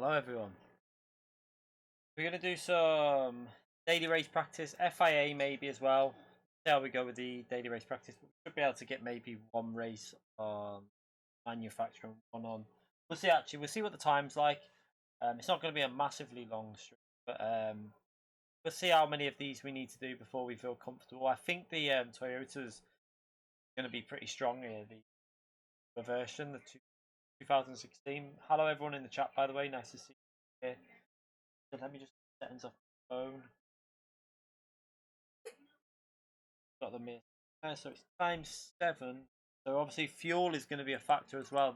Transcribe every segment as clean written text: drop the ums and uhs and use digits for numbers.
Hello everyone. We're going to do some daily race practice, FIA maybe as well. See how we go with the daily race practice. We should be able to get maybe one race on manufacturer and one on. We'll see actually. We'll see what the time's like. It's not going to be a massively long stream, but we'll see how many of these we need to do before we feel comfortable. I think the Toyota's going to be pretty strong here. The version, the 2016. Hello everyone in the chat, by the way. Nice to see you here. So let me just settings off the phone. Got the miss. So it's ×7. So obviously fuel is going to be a factor as well.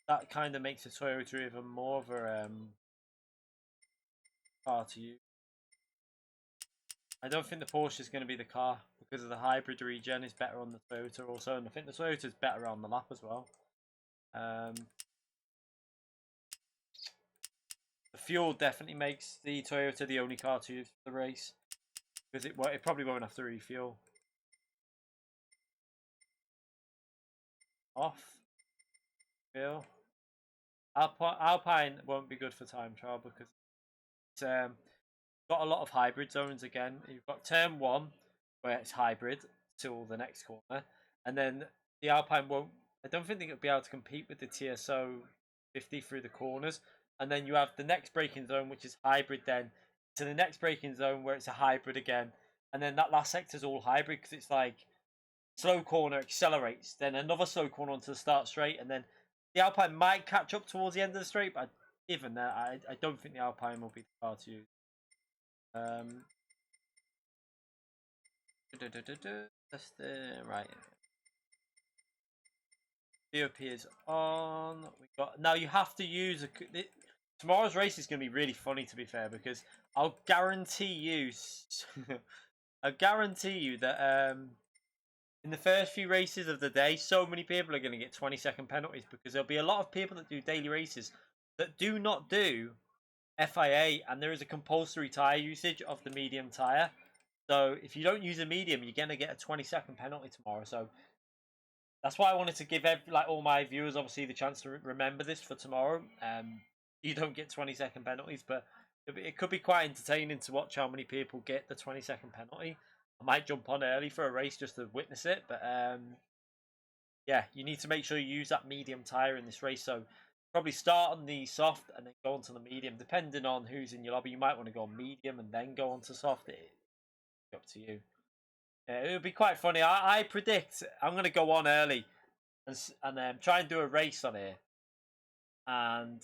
That kind of makes the Toyota even more of a car to use. I don't think the Porsche is going to be the car because of the hybrid regen is better on the Toyota also, and I think the Toyota is better on the lap as well. The fuel definitely makes the Toyota the only car to use for the race because it probably won't have to refuel. Off. Fuel. Alpine won't be good for time trial because it's got a lot of hybrid zones again. You've got turn 1 where it's hybrid till the next corner, and then the Alpine won't. I don't think it'll be able to compete with the TSO 50 through the corners. And then you have the next braking zone, which is hybrid, then to the next braking zone where it's a hybrid again. And then that last sector is all hybrid because it's like slow corner accelerates, then another slow corner onto the start straight, and then the Alpine might catch up towards the end of the straight, but even that, I don't think the Alpine will be the car to use. That's the right. VOP is on. We got now. You have to use tomorrow's race is going to be really funny, to be fair, because I'll guarantee you, I guarantee you that in the first few races of the day, so many people are going to get 20-second penalties because there'll be a lot of people that do daily races that do not do FIA, and there is a compulsory tyre usage of the medium tyre. So if you don't use a medium, you're going to get a 20-second penalty tomorrow. So that's why I wanted to give all my viewers obviously the chance to remember this for tomorrow. You don't get 20-second penalties, but it could be quite entertaining to watch how many people get the 20-second penalty. I might jump on early for a race just to witness it, but yeah, you need to make sure you use that medium tyre in this race. So probably start on the soft and then go on to the medium, depending on who's in your lobby. You might want to go on medium and then go on to soft. It's up to you. It would be quite funny. I predict I'm going to go on early and try and do a race on here. And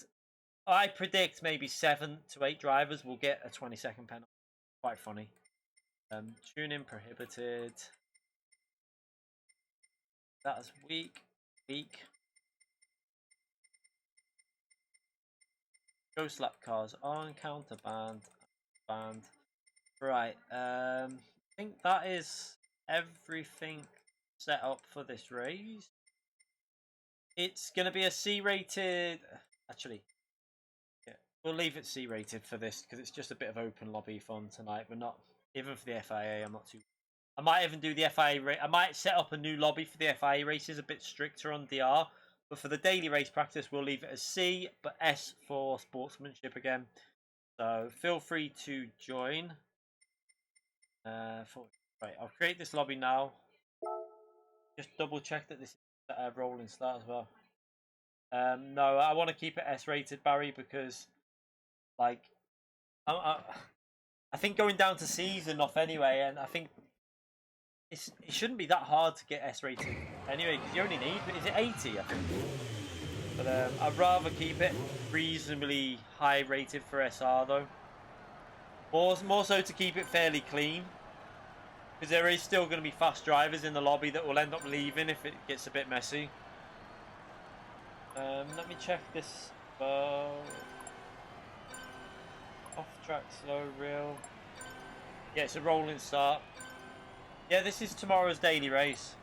I predict maybe 7 to 8 drivers will get a 20-second penalty. Quite funny. Tuning prohibited. That's weak. Ghost lap cars on, counter banned. Right, I think that is everything set up for this race. It's going to be a C-rated... Actually, yeah, we'll leave it C-rated for this because it's just a bit of open lobby fun tonight, but not... Even for the FIA, I'm not too... I might even do the FIA race. I might set up a new lobby for the FIA races, a bit stricter on DR. But for the daily race practice, we'll leave it as C, but S for sportsmanship again. So feel free to join. Right, I'll create this lobby now. Just double check that this is a rolling start as well. No, I want to keep it S rated, Barry, because like I think going down to C is enough anyway, and I think it shouldn't be that hard to get S rated anyway, because you only need, is it 80? I think. But I'd rather keep it reasonably high rated for SR though. More so to keep it fairly clean. Because there is still going to be fast drivers in the lobby that will end up leaving if it gets a bit messy. Let me check this. Off track, slow, real. Yeah, it's a rolling start. Yeah, this is tomorrow's daily race.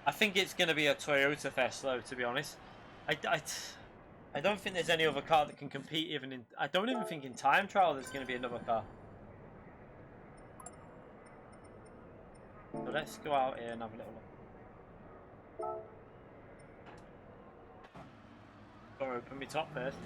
I think it's going to be a Toyota Fest though, to be honest. I don't think there's any other car that can compete even in... I don't even think in time trial there's going to be another car. So let's go out here and have a little look. Gotta open my top first.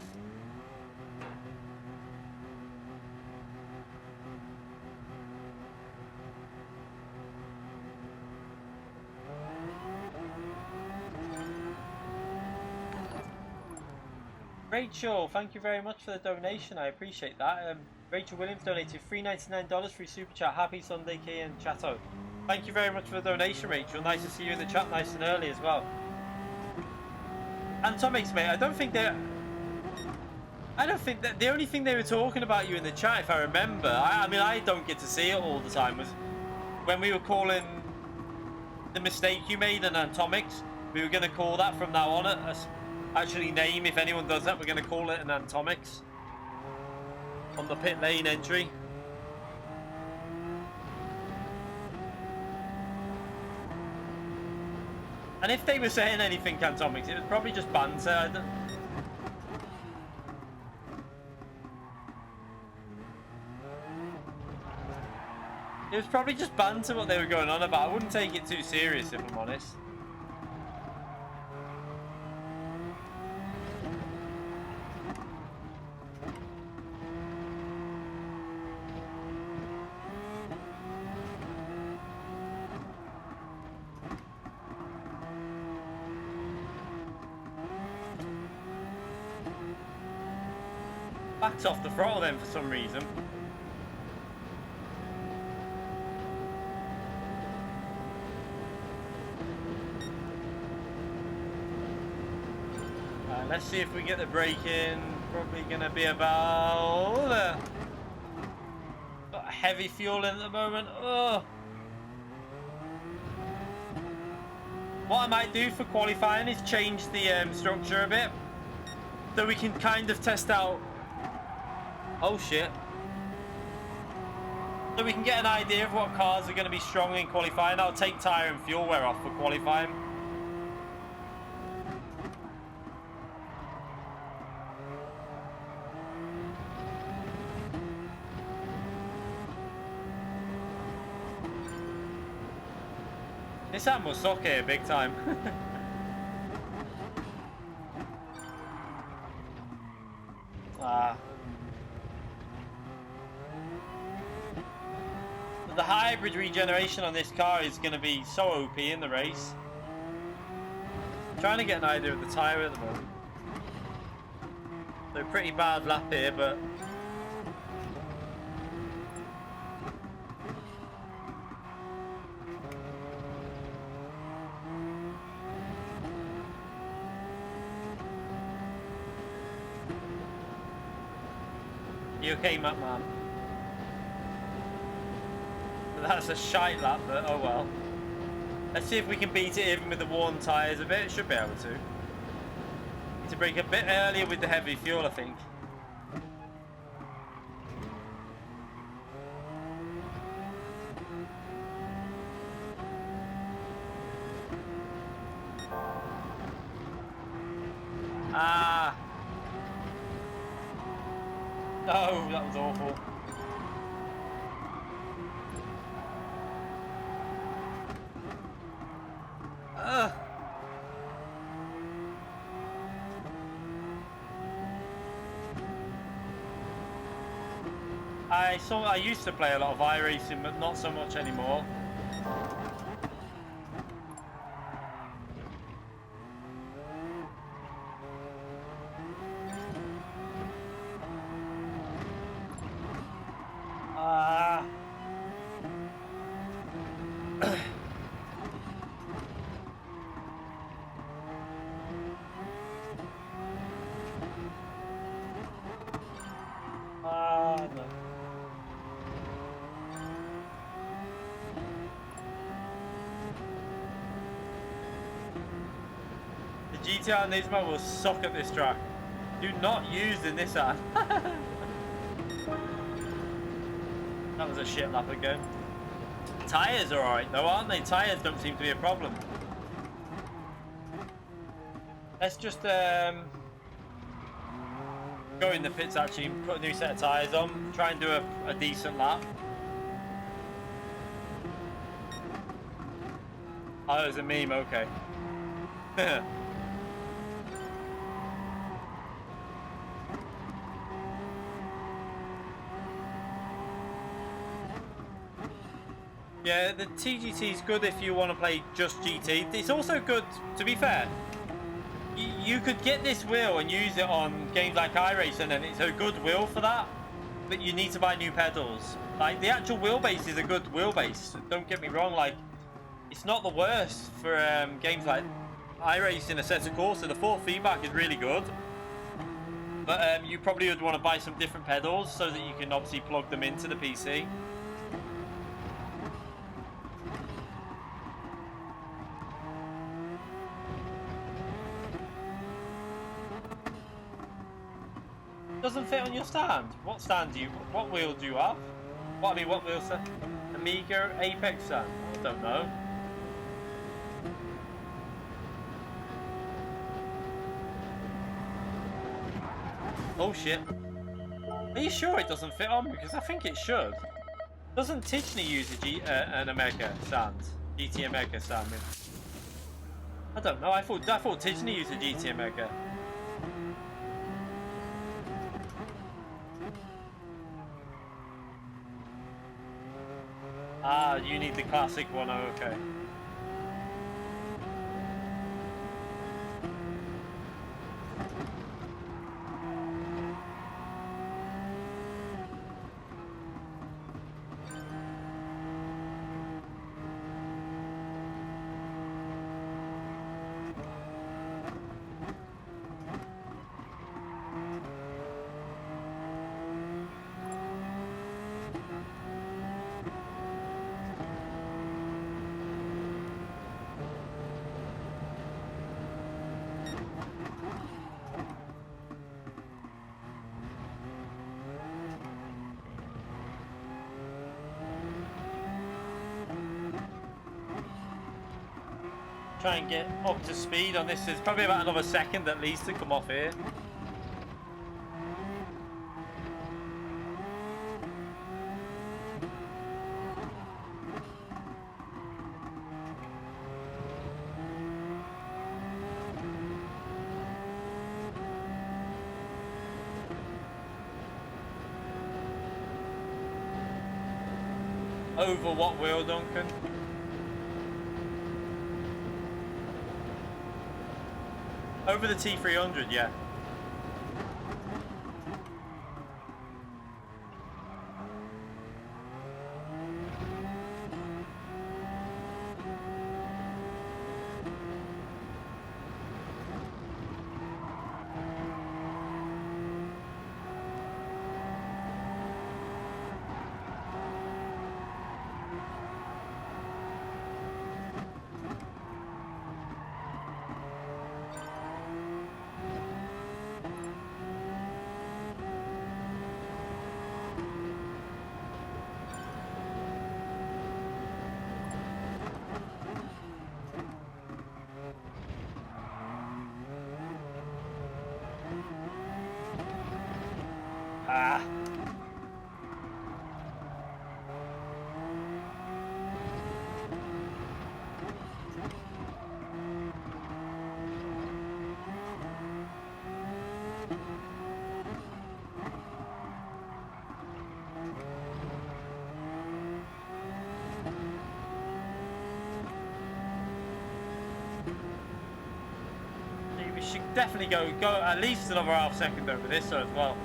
Rachel, thank you very much for the donation. I appreciate that. Rachel Williams donated $3.99 through Super Chat. Happy Sunday, Key and Chato. Thank you very much for the donation, Rachel. Nice to see you in the chat nice and early as well. And THRONMAX, mate, I don't think that the only thing they were talking about you in the chat, if I remember, I mean, I don't get to see it all the time, was when we were calling the mistake you made in THRONMAX. We were going to call that from now on. Actually name, if anyone does that, we're going to call it an THRONMAX on the pit lane entry. And if they were saying anything THRONMAX, it was probably just banter. It was probably just banter what they were going on about. I wouldn't take it too serious if I'm honest. Backed off the throttle then for some reason. Let's see if we get the brake in. Probably gonna be about got heavy fuel in at the moment. Oh. What I might do for qualifying is change the structure a bit, so we can kind of test out. Oh shit! So we can get an idea of what cars are going to be strong in qualifying. I'll take tyre and fuel wear off for qualifying. This hand will suck here big time. But the hybrid regeneration on this car is going to be so OP in the race. I'm trying to get an idea of the tyre at the moment. So pretty bad lap here, but you okay, Matt man? That's a shite lap, but oh well. Let's see if we can beat it even with the worn tyres a bit. Should be able to. Need to brake a bit earlier with the heavy fuel, I think. Ah. Oh, that was awful. I used to play a lot of iRacing, but not so much anymore. No. The GTR Nismo will suck at this track. Do not use the Nissan. That was a shit lap again. Tyres are alright though, aren't they? Tyres don't seem to be a problem. Let's just go in the pits actually and put a new set of tyres on. Try and do a decent lap. Oh, it was a meme, okay. Yeah, the TGT is good if you want to play just GT. It's also good, to be fair. You could get this wheel and use it on games like iRacing, and it's a good wheel for that. But you need to buy new pedals. Like, the actual wheelbase is a good wheelbase. Don't get me wrong, like, it's not the worst for games like iRacing, Assetto Corsa. The force feedback is really good. But you probably would want to buy some different pedals so that you can obviously plug them into the PC. Doesn't fit on your stand. What stand do you? What wheel do you have? What wheel stand? Amiga Apex stand? I don't know. Oh shit! Are you sure it doesn't fit on? Because I think it should. Doesn't Tichney use an Omega stand? GT Omega stand? I don't know. I thought Tichney used a GT Omega. Ah, you need the classic one, oh, okay. try and get up to speed on this. It's probably about another second at least to come off here. Over what wheel, Duncan? Over the T300, yeah. Ah. We should definitely go at least another half second over this as well.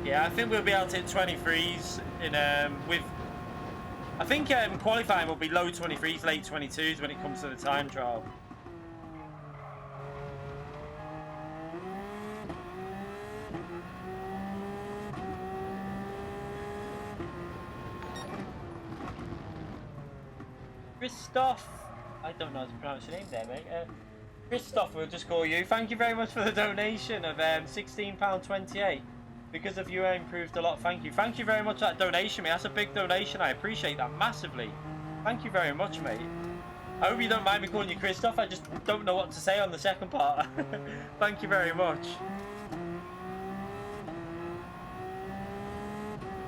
Yeah, I think we'll be able to hit 23s in with. I think qualifying will be low 23s, late 22s when it comes to the time trial. Christoph, I don't know how to pronounce your name there, mate. Christoph, we'll just call you. Thank you very much for the donation of £16.28. Because of you, I improved a lot. Thank you. Thank you very much for that donation, mate. That's a big donation. I appreciate that massively. Thank you very much, mate. I hope you don't mind me calling you Christoph. I just don't know what to say on the second part. Thank you very much.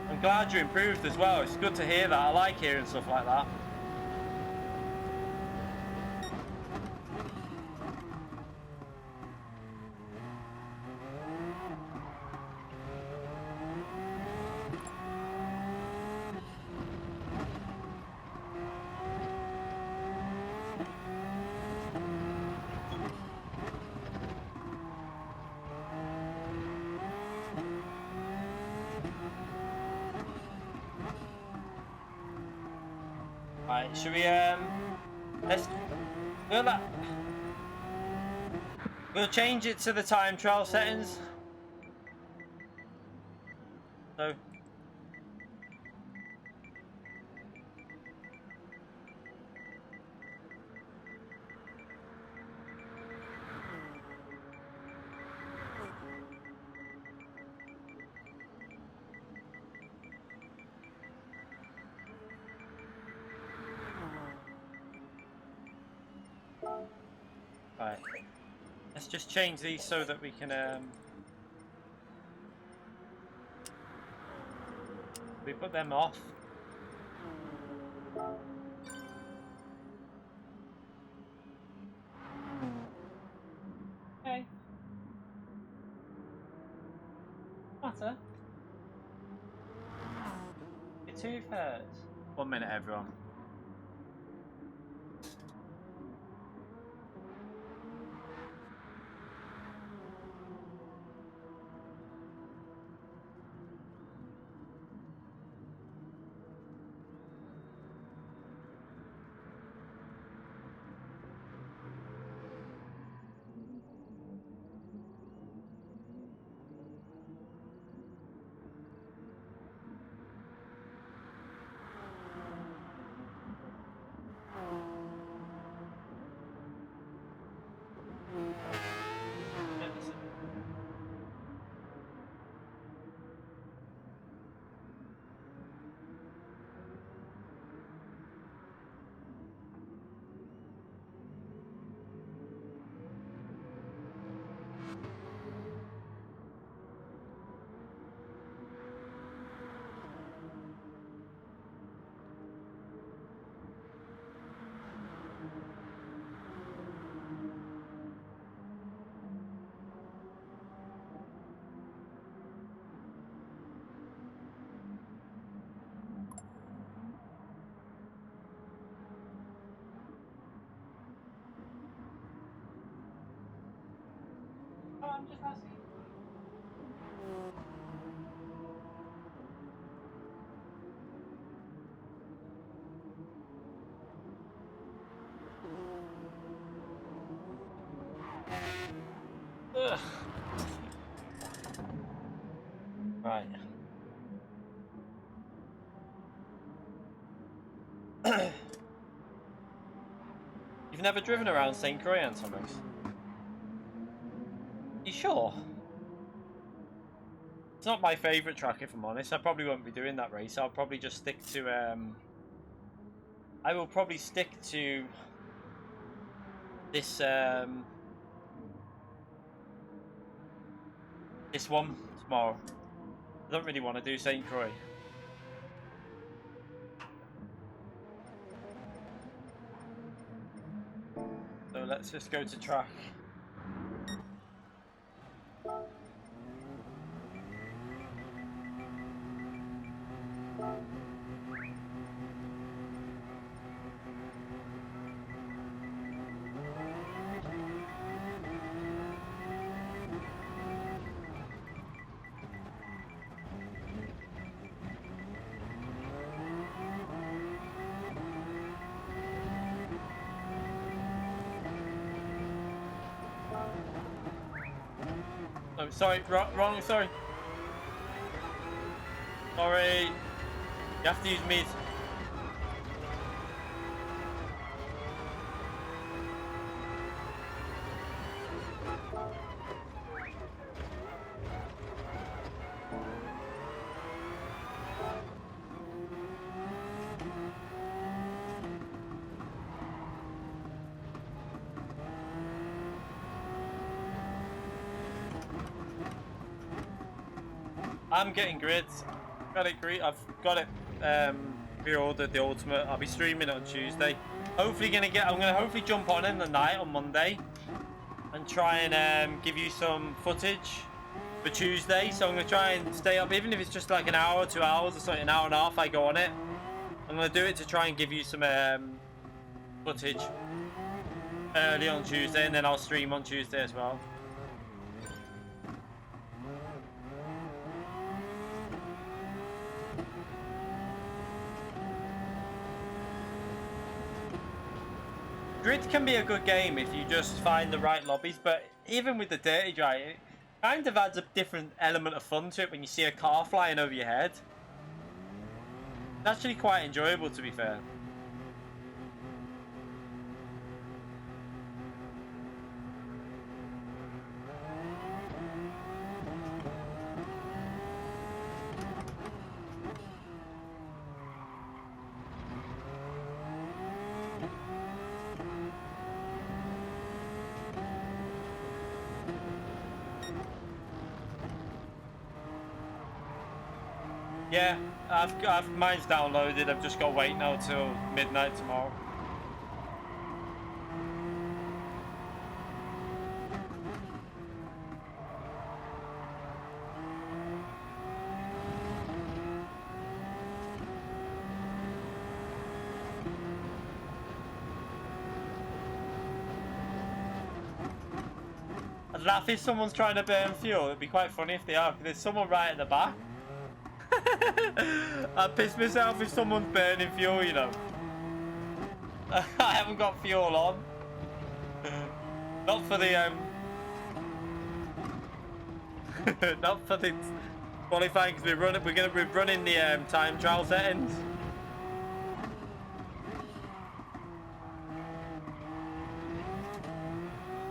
I'm glad you improved as well. It's good to hear that. I like hearing stuff like that. Right, should we we'll change it to the time trial settings. So right. Let's just change these so that we can we put them off. Okay. Matter. Your tooth hurts. 1 minute, everyone. I'm just asking. Ugh. Right. You've never driven around St. Croix, THRONMAX? You sure? It's not my favourite track, if I'm honest. I probably won't be doing that race. I'll probably just stick to I will probably stick to this this one tomorrow. I don't really want to do St. Croix. So let's just go to track. Oh, sorry, wrong, sorry. Sorry. You have to use mid. I'm getting grids. I've got it pre-ordered, the ultimate. I'll be streaming it on Tuesday. I'm gonna hopefully jump on in the night on Monday and try and give you some footage for Tuesday. So I'm gonna try and stay up, even if it's just like an hour, 2 hours or something, an hour and a half I go on it. I'm gonna do it to try and give you some footage early on Tuesday, and then I'll stream on Tuesday as well. Grid can be a good game if you just find the right lobbies, but even with the dirty dry, it kind of adds a different element of fun to it when you see a car flying over your head. It's actually quite enjoyable, to be fair. Yeah, mine's downloaded. I've just got to wait now till midnight tomorrow. I'd laugh if someone's trying to burn fuel. It'd be quite funny if they are, because there's someone right at the back. I'd piss myself if someone's burning fuel, you know. I haven't got fuel on. Not for the not for the qualifying, because we're gonna be running the time trial settings.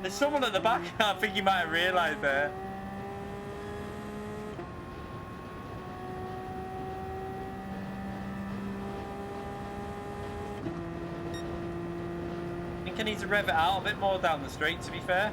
There's someone at the back. I think you might have realised there. I think I need to rev it out a bit more down the straight, to be fair.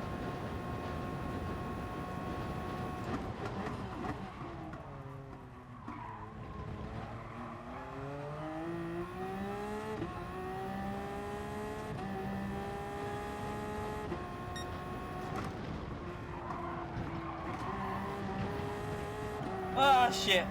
Ah, shit.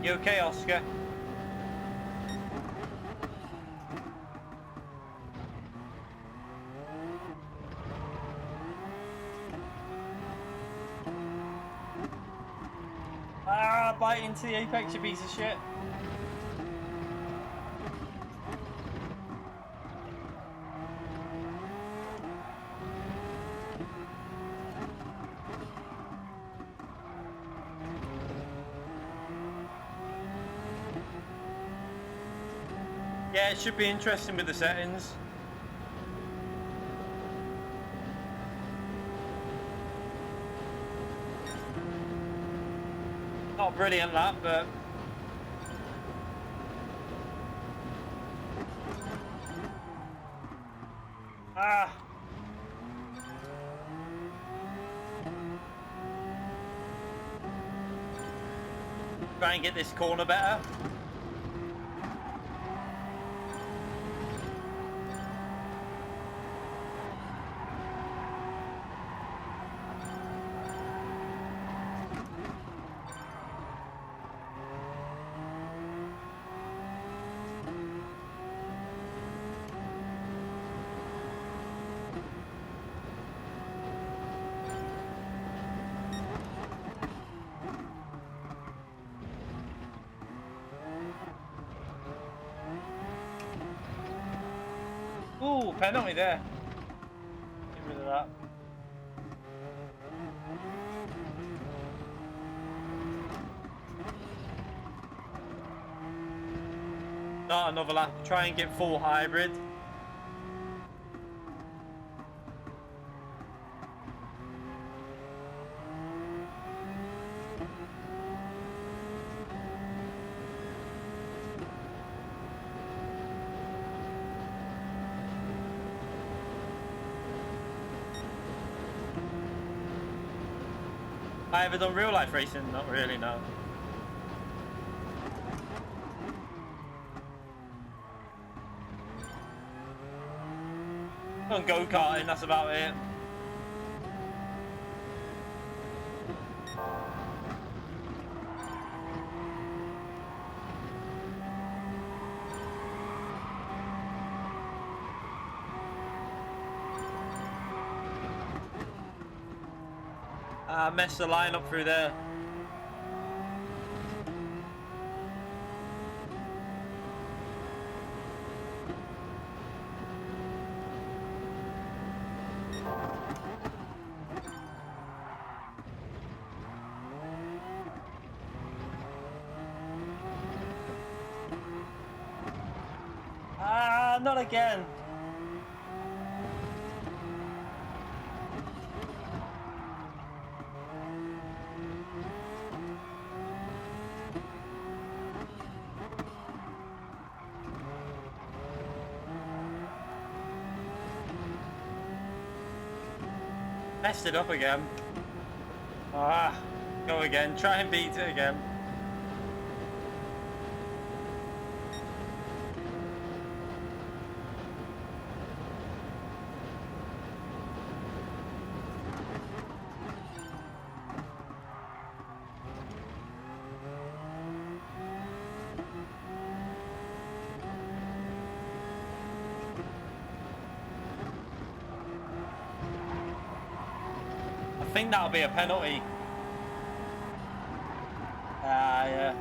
You okay, Oscar? Ah, bite into the apex, you piece of shit. Yeah, it should be interesting with the settings. Not brilliant that, but try and get this corner better. Ooh, penalty there. Get rid of that. Not another lap. Try and get full hybrid. I ever done real life racing? Not really, no. Done go-karting, that's about it. I messed the line up through there. Ah, not again. Messed it up again. Ah, go again. Try and beat it again. I think that'll be a penalty. Yeah.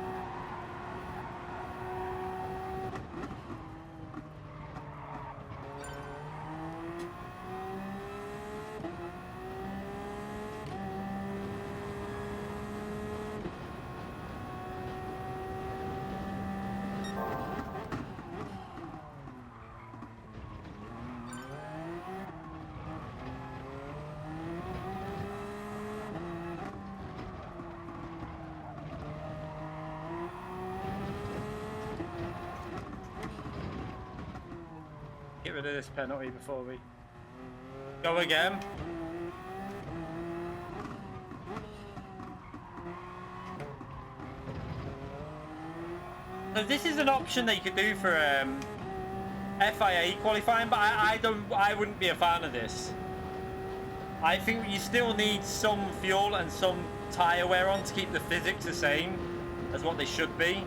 Get rid of this penalty before we go again. So this is an option that you could do for FIA qualifying, but I wouldn't be a fan of this. I think you still need some fuel and some tyre wear on to keep the physics the same. as what they should be.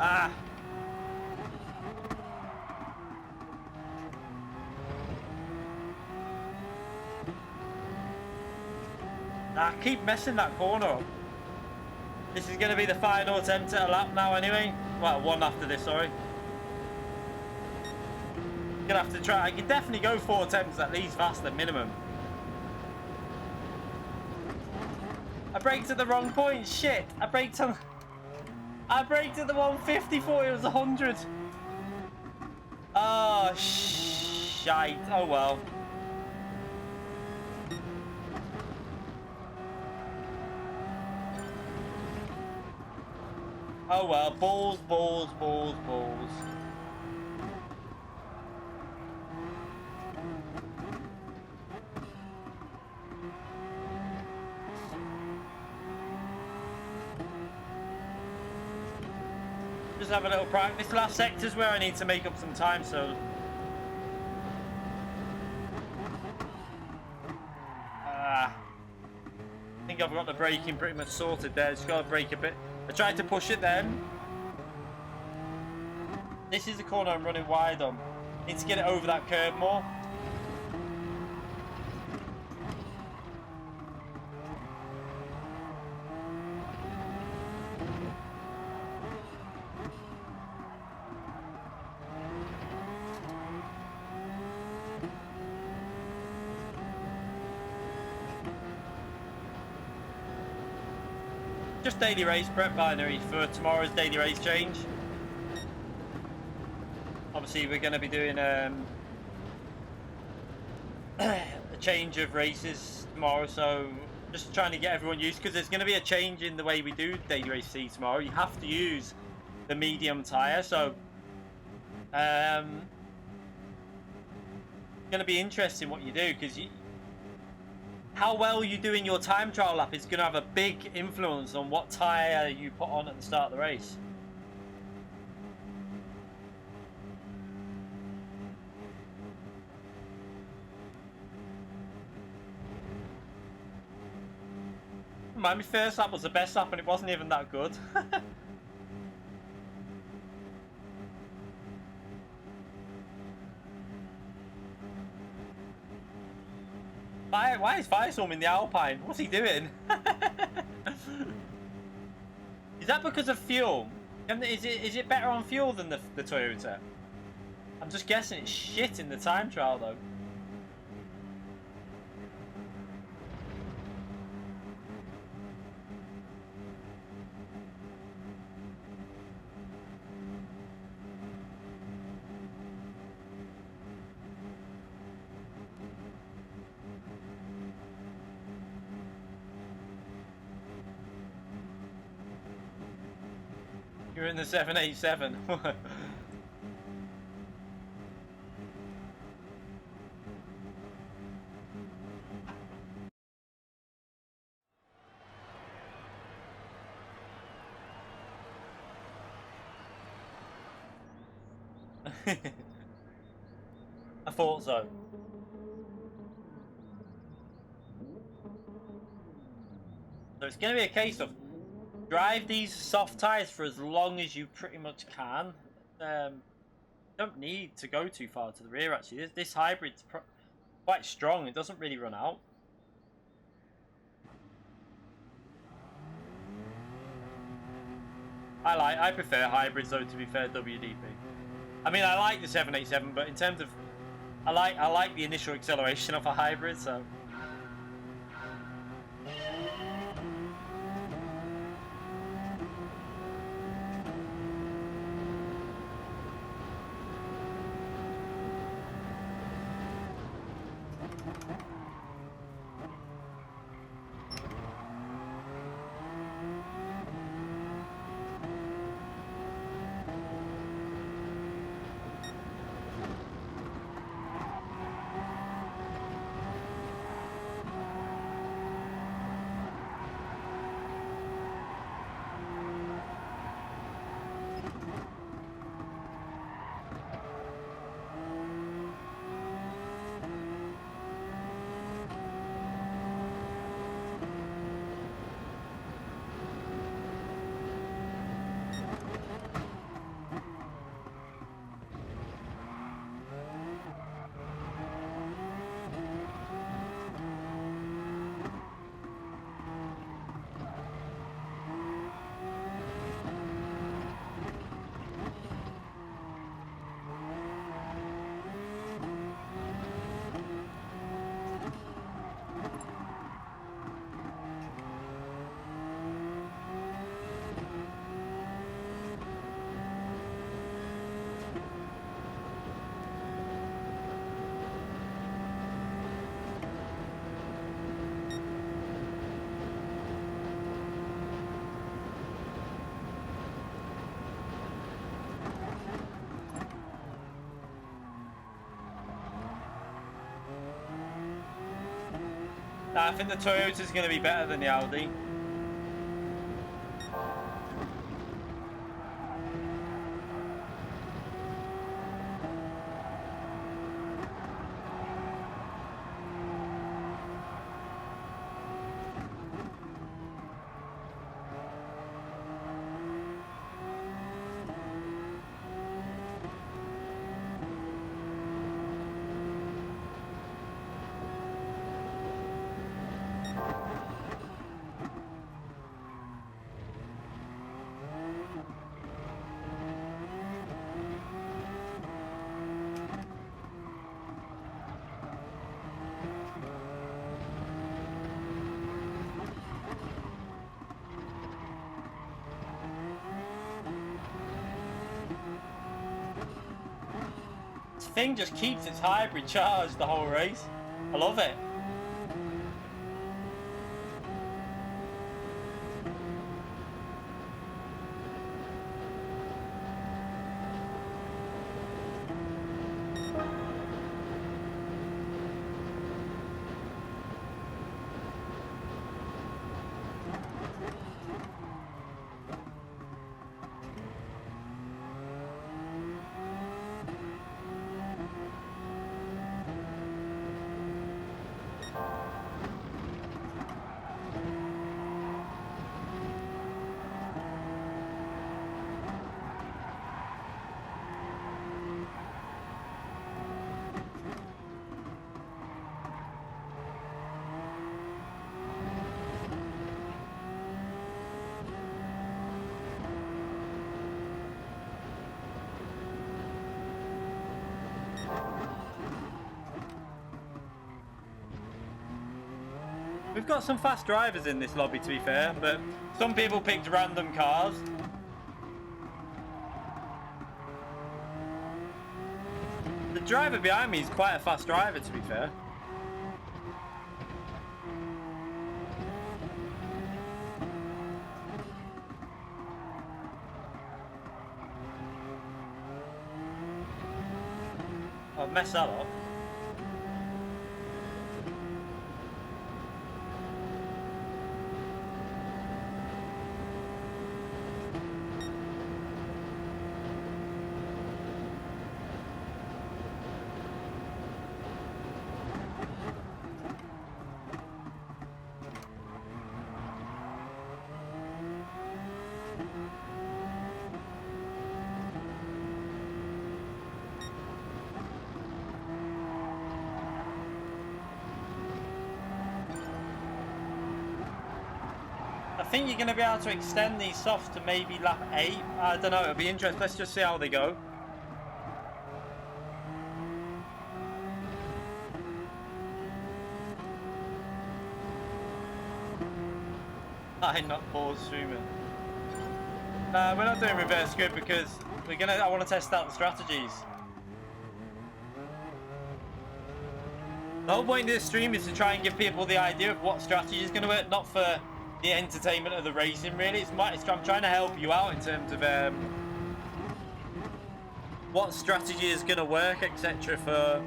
Ah! I keep messing that corner up. This is going to be the final attempt at a lap now anyway. Well, one after this, sorry. Gonna have to try. I can definitely go 4 attempts at least faster, minimum. I braked at the wrong point. Shit! I braked at the 150. Thought it was 100. Oh shite! Oh well. Oh well. Balls, balls, balls, balls. Just have a little practice. Last sector's where I need to make up some time, so I think I've got the braking pretty much sorted there. Just got to brake a bit. I tried to push it then. This is the corner I'm running wide on. Need to get it over that curb more. Just daily race prep binary for tomorrow's daily race change. Obviously we're going to be doing a change of races tomorrow, so just trying to get everyone used, because there's going to be a change in the way we do daily race C tomorrow. You have to use the medium tyre, so going to be interesting what you do, because how well you do in your time trial lap is going to have a big influence on what tyre you put on at the start of the race. My first lap was the best lap and it wasn't even that good. Why is Firestorm in the Alpine? What's he doing? Is that because of fuel? Is it better on fuel than the Toyota? I'm just guessing it's shit in the time trial though. You're in the 787. I thought so. So it's going to be a case of drive these soft tyres for as long as you pretty much can. Don't need to go too far to the rear actually. This hybrid's quite strong. It doesn't really run out. I prefer hybrids though, to be fair, WDP. I mean, I like the 787, but in terms of, I like the initial acceleration of a hybrid, so. I think the Toyota's going to be better than the Audi. This thing just keeps its hybrid charged the whole race. I love it. We've got some fast drivers in this lobby, to be fair, but some people picked random cars. The driver behind me is quite a fast driver, to be fair. I've messed that up. think you're going to be able to extend these softs to maybe lap 8. I don't know, it'll be interesting. Let's just see how they go. I'm not pause streaming. We're not doing reverse grid because I want to test out the strategies. The whole point of this stream is to try and give people the idea of what strategy is going to work, not for the entertainment of the racing, really. I'm trying to help you out in terms of what strategy is going to work, etc. For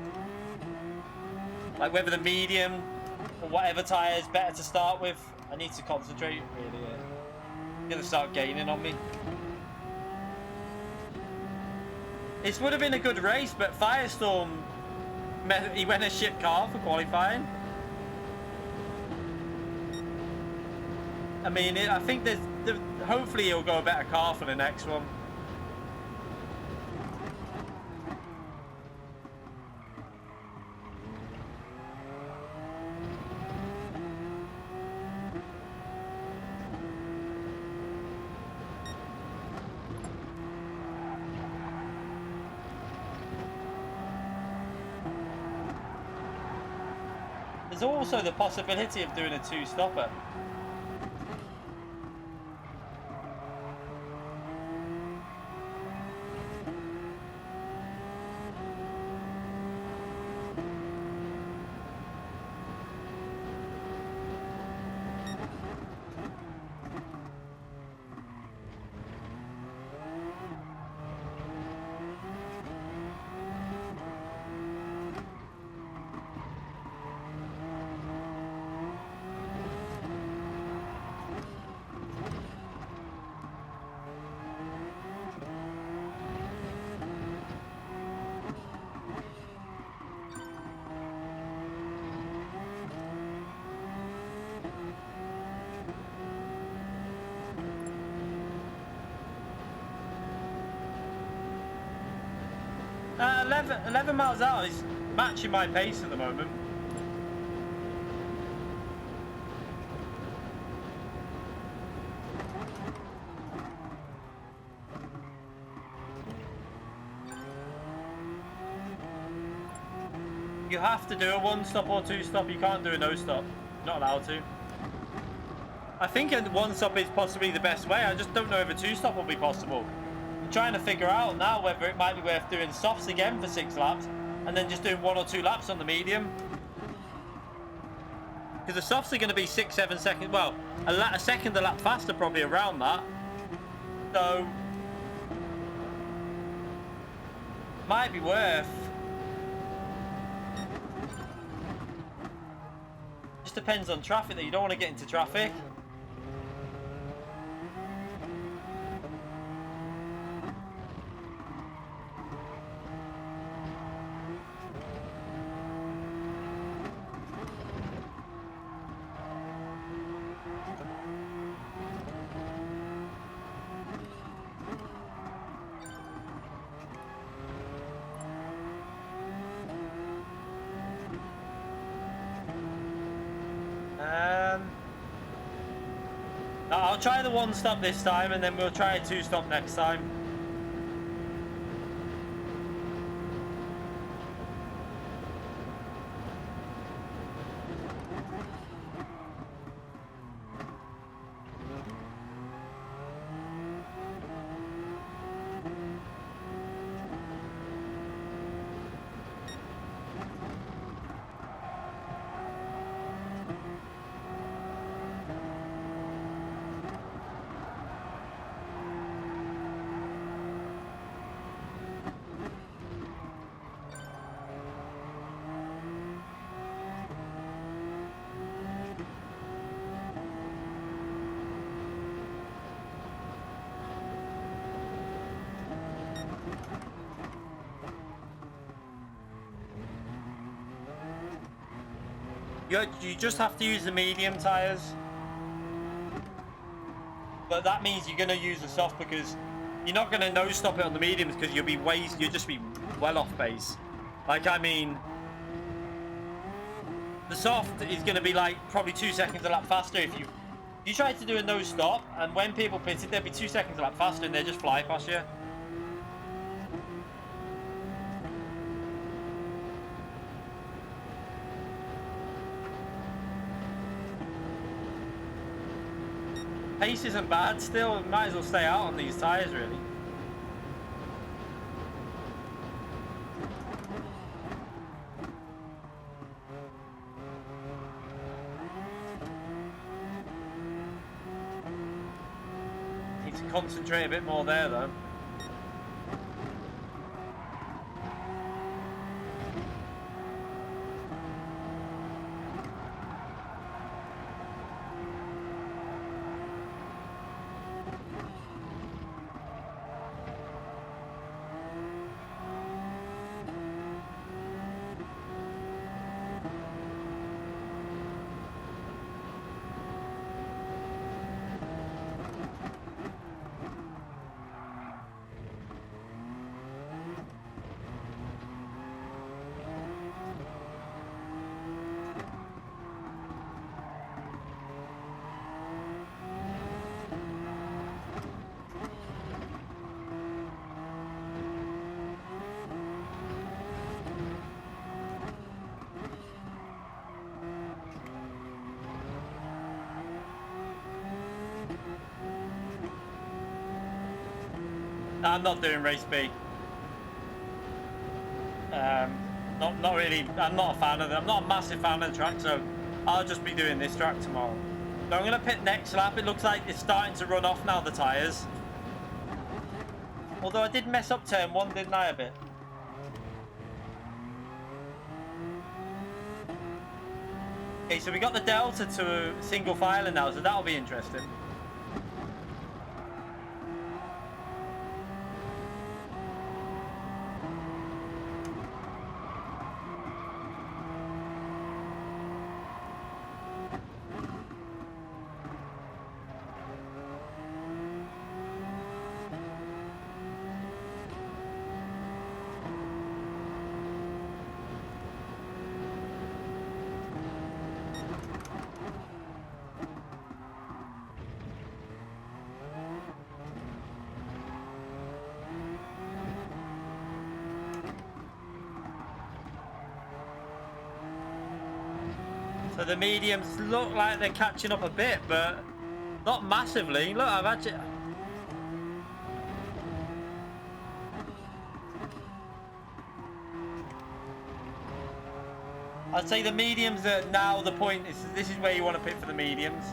like whether the medium or whatever tyre is better to start with. I need to concentrate, really. It's going to start gaining on me. This would have been a good race, but Firestorm, he went a shit car for qualifying. I mean, I think hopefully he'll go a better car for the next one. There's also the possibility of doing a two-stopper. Uh, 11 miles out is matching my pace at the moment. You have to do a one-stop or two-stop. You can't do a no-stop. Not allowed to. I think a one-stop is possibly the best way. I just don't know if a two-stop will be possible. I'm trying to figure out now whether it might be worth doing softs again for 6 laps and then just doing 1 or 2 laps on the medium. Because the softs are going to be 6-7 seconds. Well, a second a lap faster, probably around that. So might be worth. Just depends on traffic. That you don't want to get into traffic. I'll try the one stop this time and then we'll try a 2-stop next time. You just have to use the medium tyres, but that means you're going to use the soft because you're not going to no stop it on the mediums because you'll just be well off pace. Like, I mean, the soft is going to be like probably 2 seconds a lap faster if you You try to do a no stop, and when people pit it, there'll be 2 seconds a lap faster, and they just fly past you. Pace isn't bad still. Might as well stay out on these tyres, really. Need to concentrate a bit more there, though. I'm not doing race B. Not really. I'm not a fan of it. I'm not a massive fan of the track, so I'll just be doing this track tomorrow. So I'm gonna pit next lap. It looks like it's starting to run off now, the tyres. Although I did mess up turn 1, didn't I, a bit? Okay, so we got the Delta to single filer now, so that'll be interesting. So the mediums look like they're catching up a bit, but not massively. Look, I've actually... I'd say the mediums are now the point. This is where you want to pick for the mediums.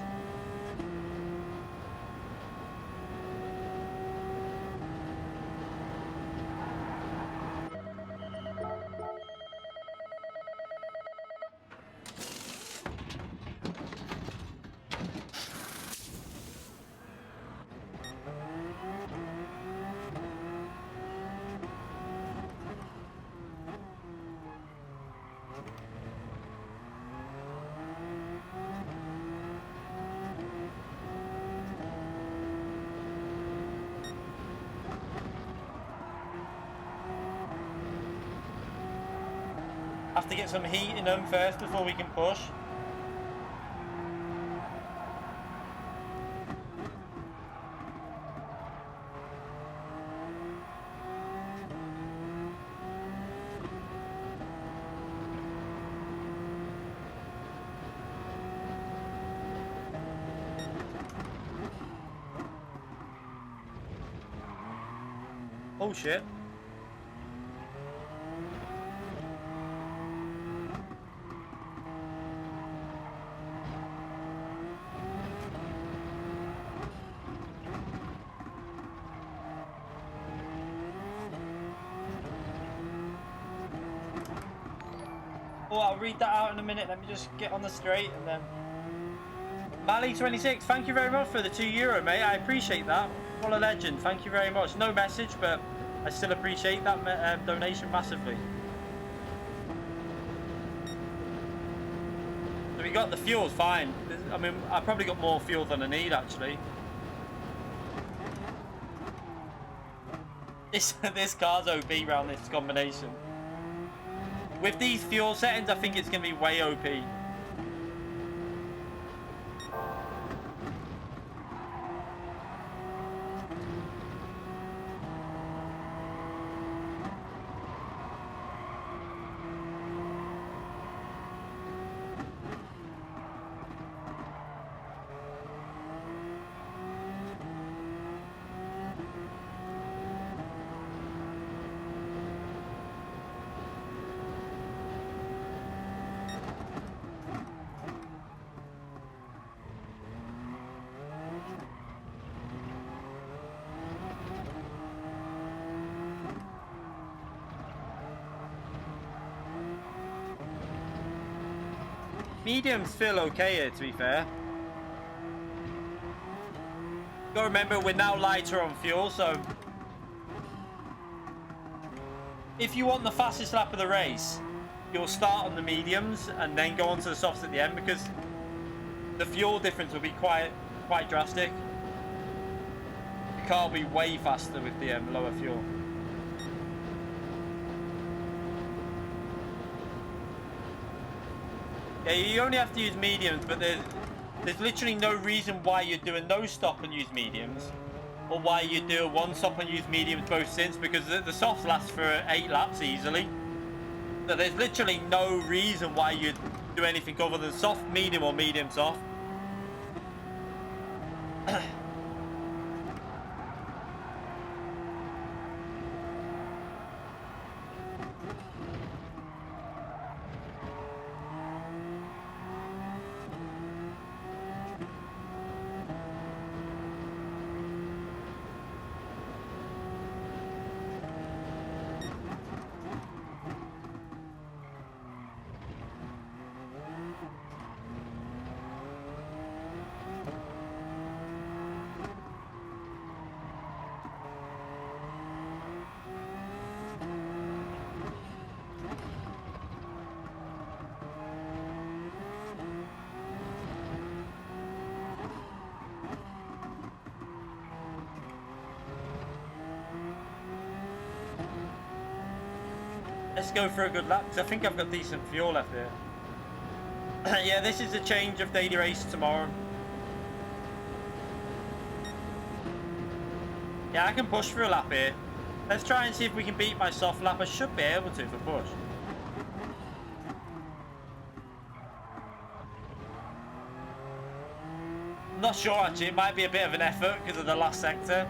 Have to get some heat in them first before we can push. Oh shit. Oh, I'll read that out in a minute. Let me just get on the straight and then... Mally26, thank you very much for the €2, mate. I appreciate that. What a legend. Thank you very much. No message, but I still appreciate that donation massively. So we got the fuel, fine. I mean, I probably got more fuel than I need, actually. This car's OP around this combination. With these fuel settings, I think it's going to be way OP. Mediums feel okay here, to be fair. Gotta remember, we're now lighter on fuel, so if you want the fastest lap of the race, you'll start on the mediums and then go on to the softs at the end, because the fuel difference will be quite drastic. The car will be way faster with the lower fuel. Yeah, you only have to use mediums, but there's literally no reason why you're doing no stop and use mediums, or why you do one stop and use mediums both since, because the softs last for 8 laps easily. So there's literally no reason why you'd do anything other than soft, medium, or medium soft. Let's go for a good lap, because I think I've got decent fuel left here. Yeah, this is a change of daily race tomorrow. Yeah, I can push for a lap here. Let's try and see if we can beat my soft lap. I should be able to if I push. I'm not sure actually, it might be a bit of an effort because of the last sector.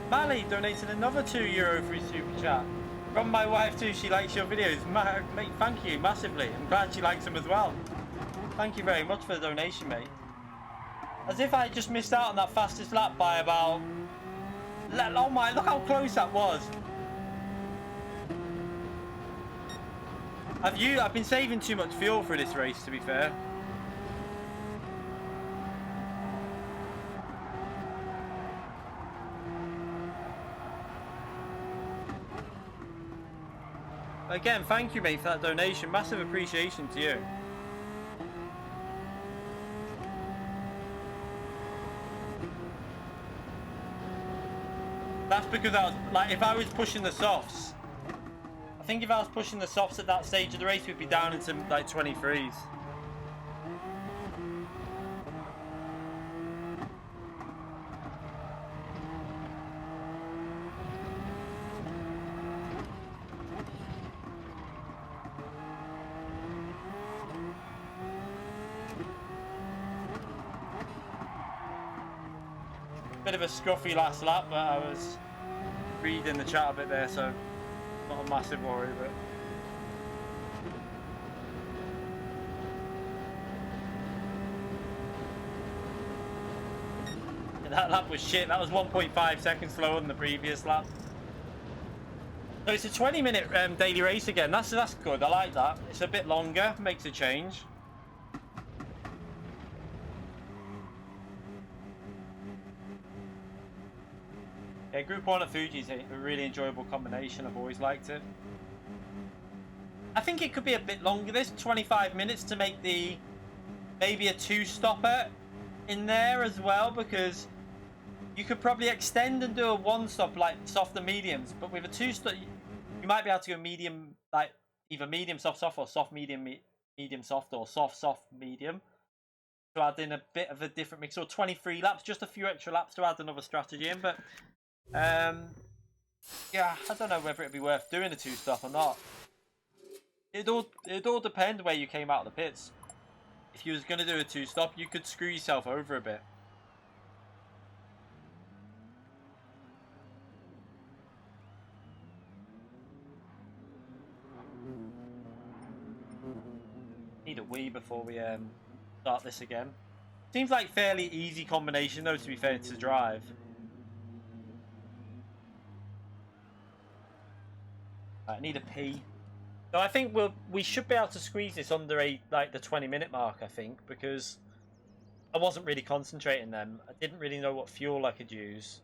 Mally donated another €2 for his super chat. From my wife too, she likes your videos. Mate, thank you massively. I'm glad she likes them as well. Thank you very much for the donation, mate. As if I just missed out on that fastest lap by about... Oh my, look how close that was. I've been saving too much fuel for this race, to be fair. Again, thank you, mate, for that donation. Massive appreciation to you. That's because I was, like, if I was pushing the softs, I think if I was pushing the softs at that stage of the race, we'd be down into, like, 23s. Bit of a scruffy last lap, but I was reading the chat a bit there, so not a massive worry. But that lap was shit. That was 1.5 seconds slower than the previous lap. So it's a 20-minute daily race again. That's good. I like that. It's a bit longer, makes a change. Yeah, Group 1 at Fuji is a really enjoyable combination. I've always liked it. I think it could be a bit longer, this 25 minutes, to make the maybe a 2-stopper in there as well, because you could probably extend and do a 1-stop like soft and mediums, but with a 2-stop you might be able to go medium, like either medium soft soft or soft medium medium soft or soft soft medium, to add in a bit of a different mix, or 23 laps, just a few extra laps to add another strategy in. But yeah, I don't know whether it'd be worth doing a 2-stop or not. It'd all depend where you came out of the pits. If you was going to do a 2-stop, you could screw yourself over a bit. Need a wee before we start this again. Seems like fairly easy combination though, to be fair, to drive. I need a pee. So I think we should be able to squeeze this under the 20-minute mark, I think, because I wasn't really concentrating then. I didn't really know what fuel I could use.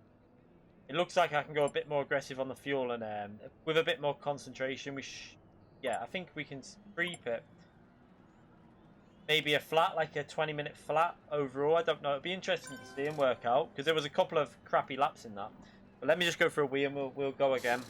It looks like I can go a bit more aggressive on the fuel, and with a bit more concentration, yeah, I think we can creep it. Maybe a flat, like a 20-minute flat overall. I don't know. It'd be interesting to see him work out, because there was a couple of crappy laps in that. But let me just go for a wee and we'll go again.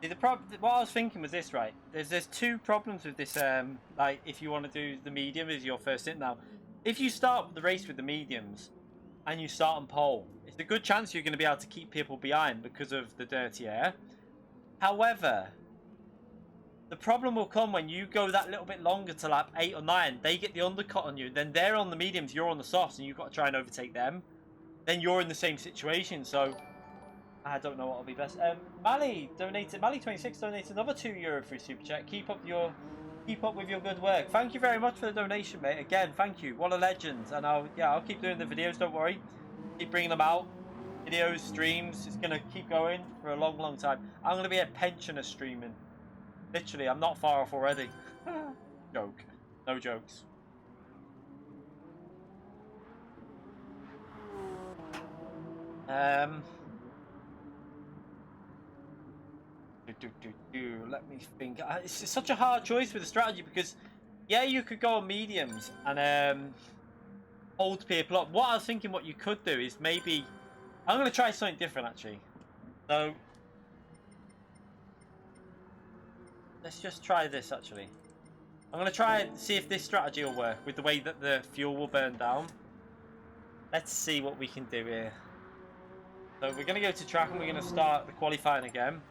The problem, what I was thinking was this, right? There's two problems with this. Like if you want to do the medium as your first hit now, if you start the race with the mediums and you start on pole, it's a good chance you're going to be able to keep people behind because of the dirty air. However, the problem will come when you go that little bit longer to lap 8 or 9. They get the undercut on you, then they're on the mediums, you're on the softs, and you've got to try and overtake them. Then you're in the same situation. So I don't know what will be best. Mali 26 donated another €2 for super chat. Keep up with your good work. Thank you very much for the donation, mate. Again, thank you. What a legend. And I'll keep doing the videos. Don't worry. Keep bringing them out. Videos, streams. It's gonna keep going for a long, long time. I'm gonna be a pensioner streaming. Literally, I'm not far off already. Joke. No jokes. Let me think. It's such a hard choice with the strategy, because yeah, you could go on mediums and hold people up. What I was thinking, what you could do is maybe I'm going to try something different actually. So let's just try this actually. I'm going to try and see if this strategy will work with the way that the fuel will burn down. Let's see what we can do here. So we're going to go to track and we're going to start the qualifying again.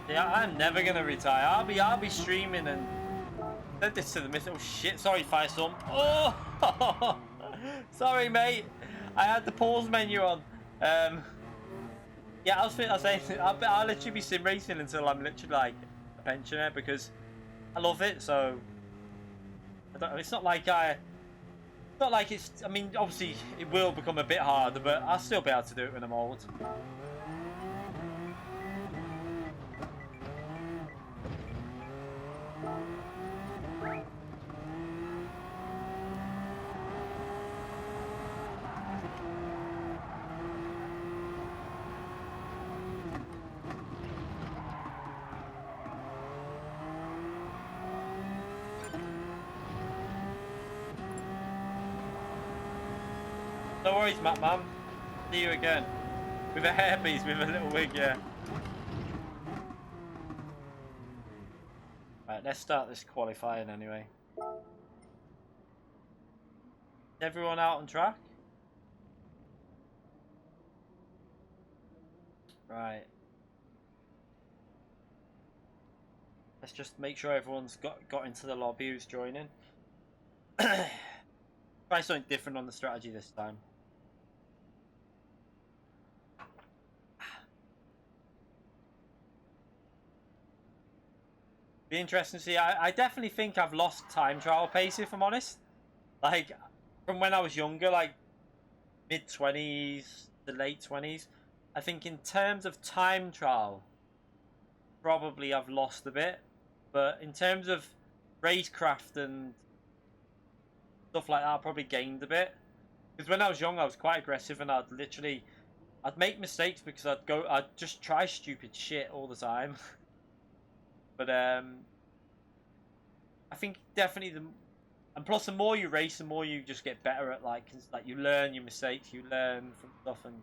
Yeah, I'm never gonna retire. I'll be streaming and said this to the miss. Oh shit! Sorry, Faisal. Oh, sorry, mate. I had the pause menu on. Yeah, I was saying I'll literally be sim racing until I'm literally like a pensioner, because I love it. So I don't. It's not like it's. I mean, obviously it will become a bit harder, but I'll still be able to do it when I'm old. Oh, 」 « « « « « « « « 」 « « « « « « « « « « « « « « « « « « « « « « « « « « « « « « « « « « « 」 « « « « « « « « « « « « « « « « « « « « « « « No worries, Matt, man. See you again. With a hairpiece, with a little wig, yeah. Right, let's start this qualifying anyway. Is everyone out on track? Right. Let's just make sure everyone's got into the lobby who's joining. Try something different on the strategy this time. Be interesting to see. I definitely think I've lost time trial pace, if I'm honest. Like, from when I was younger, like mid-20s to late 20s, I think in terms of time trial, probably I've lost a bit. But in terms of racecraft and stuff like that, I probably gained a bit. Because when I was young, I was quite aggressive, and I'd make mistakes because I'd just try stupid shit all the time. But I think definitely and plus the more you race, the more you just get better at like you learn your mistakes, you learn from stuff and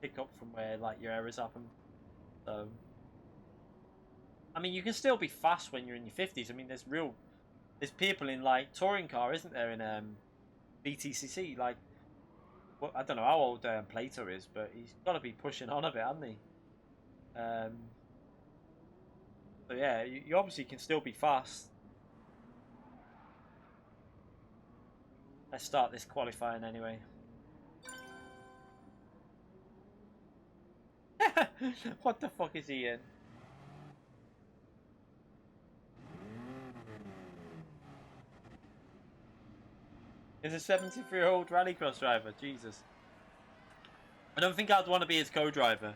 pick up from where like your errors happen. So, I mean, you can still be fast when you're in your 50s. I mean, there's people in like touring car, isn't there, in BTCC? Like, well, I don't know how old Plato is, but he's got to be pushing on a bit, hasn't he? So yeah, you obviously can still be fast. Let's start this qualifying anyway. What the fuck is he in? He's a 73-year-old rallycross driver. Jesus. I don't think I'd want to be his co-driver.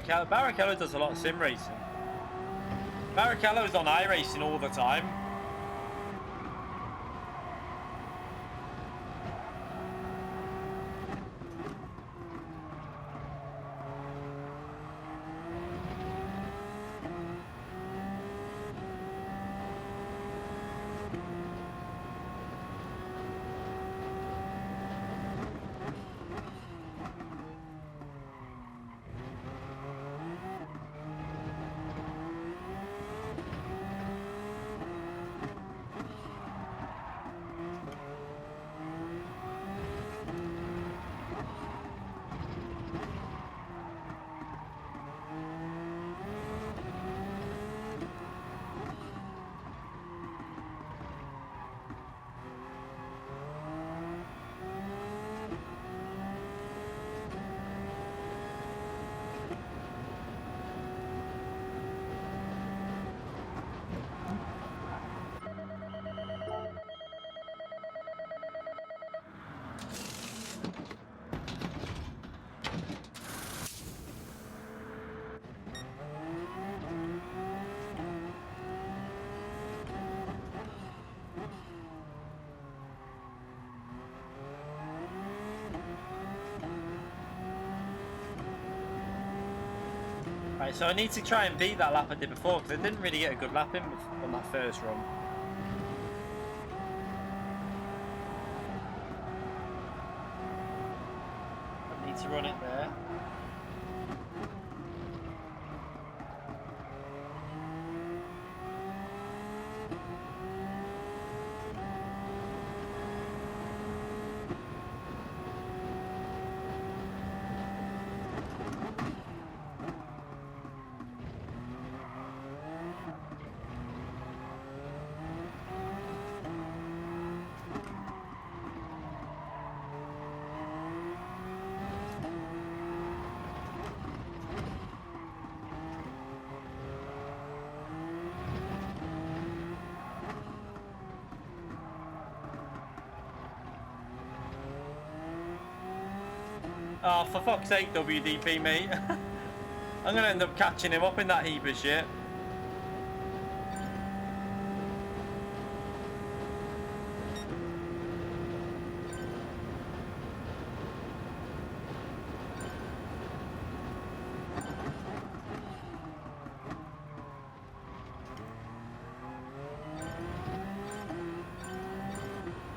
Barrichello does a lot of sim racing. Barrichello's on iRacing all the time. Right, so I need to try and beat that lap I did before because I didn't really get a good lap in on that first run. I need to run it there. Oh, for fuck's sake, WDP, mate. I'm gonna end up catching him up in that heap of shit.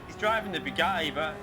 He's driving the Bugatti, but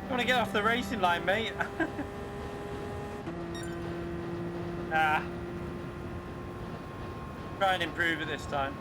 I want to get off the racing line, mate. Nah. Try and improve it this time.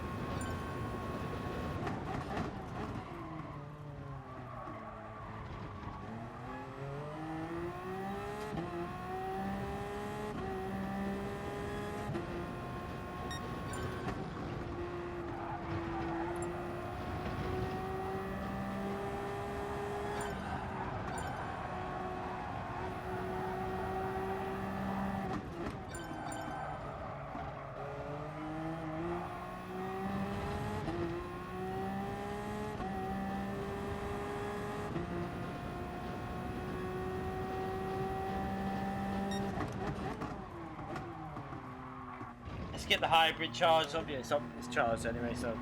Let's get the hybrid charged up. Yeah, it's charged anyway, so.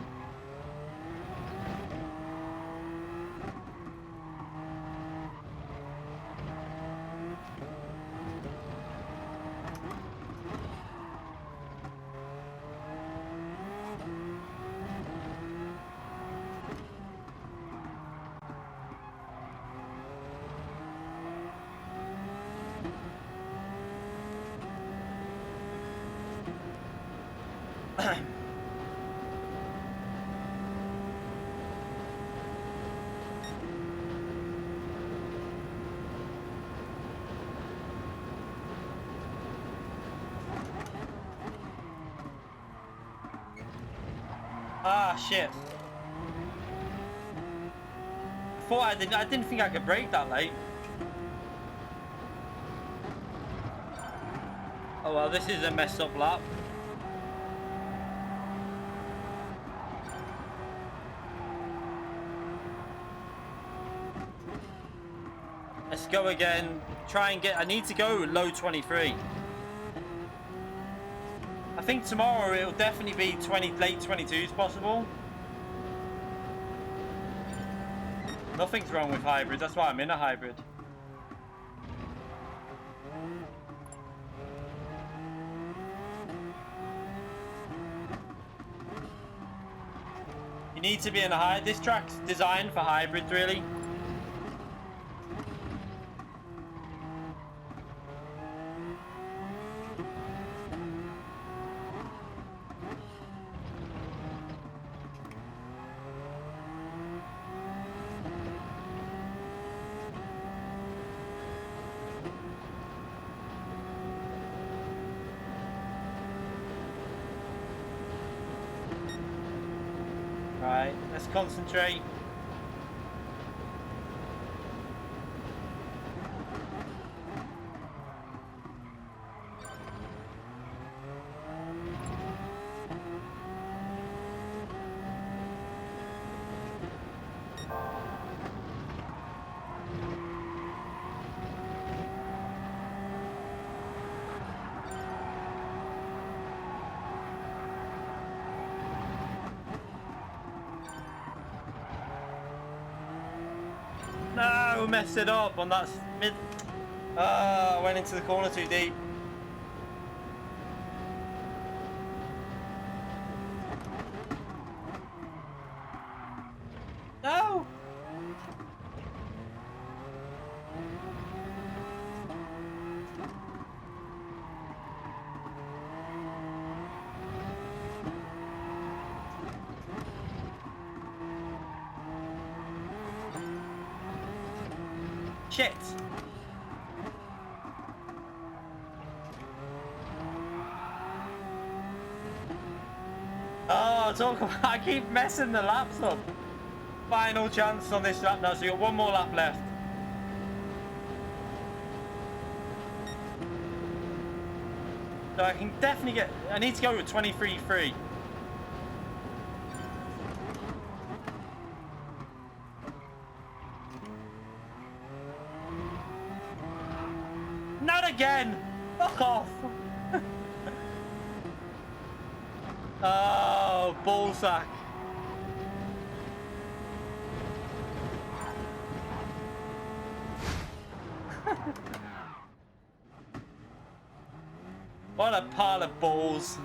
Ah, shit. I didn't think I could brake that late. Oh well, this is a messed up lap. Let's go again. Try and I need to go low 23. I think tomorrow it'll definitely be late 22s possible. Nothing's wrong with hybrid, that's why I'm in a hybrid. You need to be in a hybrid. This track's designed for hybrids, really. Right, let's concentrate. we messed it up on that mid. I went into the corner too deep. No! Shit! Oh, talk about, I keep messing the laps up. Final chance on this lap now, so you got one more lap left. So I can definitely get, I need to go with 23.3. Not again! Fuck off! Oh, ballsack. What a pile of balls.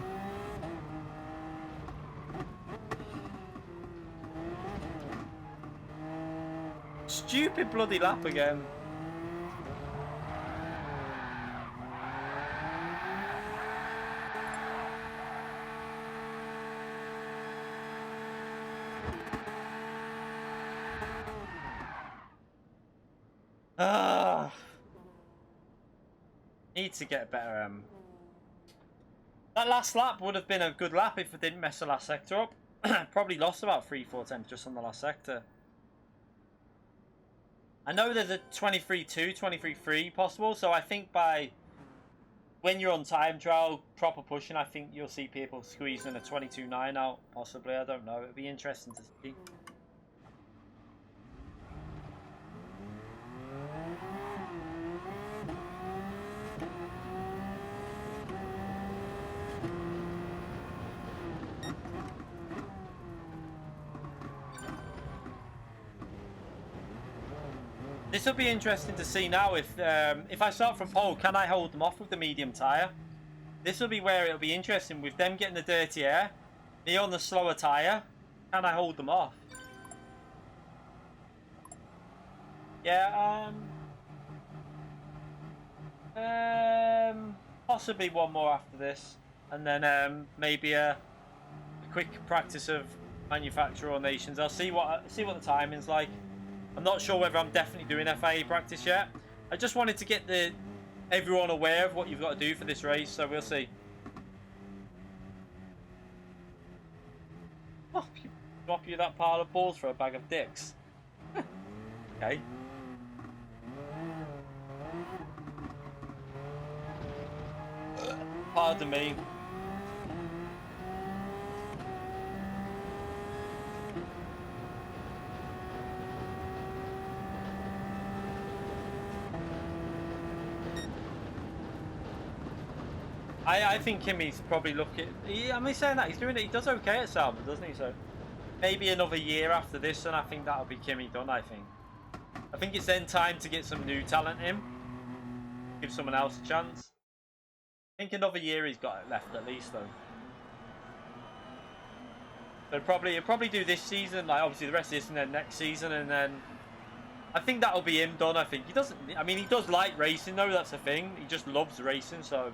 Stupid bloody lap again. Need to get better. That last lap would have been a good lap if I didn't mess the last sector up. Probably lost about 3-4 tenths just on the last sector. I know there's a 23.2, 23.3 possible, so I think by when you're on time trial, proper pushing, I think you'll see people squeezing a 22.9 out, possibly. I don't know. It'd be interesting to see. This will be interesting to see now if I start from pole, can I hold them off with the medium tyre? This will be where it'll be interesting with them getting the dirty air, me on the slower tyre. Can I hold them off? Yeah, possibly one more after this, and then maybe a quick practice of manufacturer nations. I'll see what the timing's like. I'm not sure whether I'm definitely doing FIA practice yet. I just wanted to get everyone aware of what you've got to do for this race, so we'll see. Oh, drop you that pile of balls for a bag of dicks. Okay. Pardon me. I think Kimmy's probably looking. I mean, saying that he's doing it. He does okay at Sauber, doesn't he? So maybe another year after this, and I think that'll be Kimmy done. I think it's then time to get some new talent in. Give someone else a chance. I think another year he's got left at least, though. So he'll probably do this season, like obviously the rest of this, and then next season, and then I think that'll be him done. I think he doesn't. I mean, he does like racing, though. That's the thing. He just loves racing, so.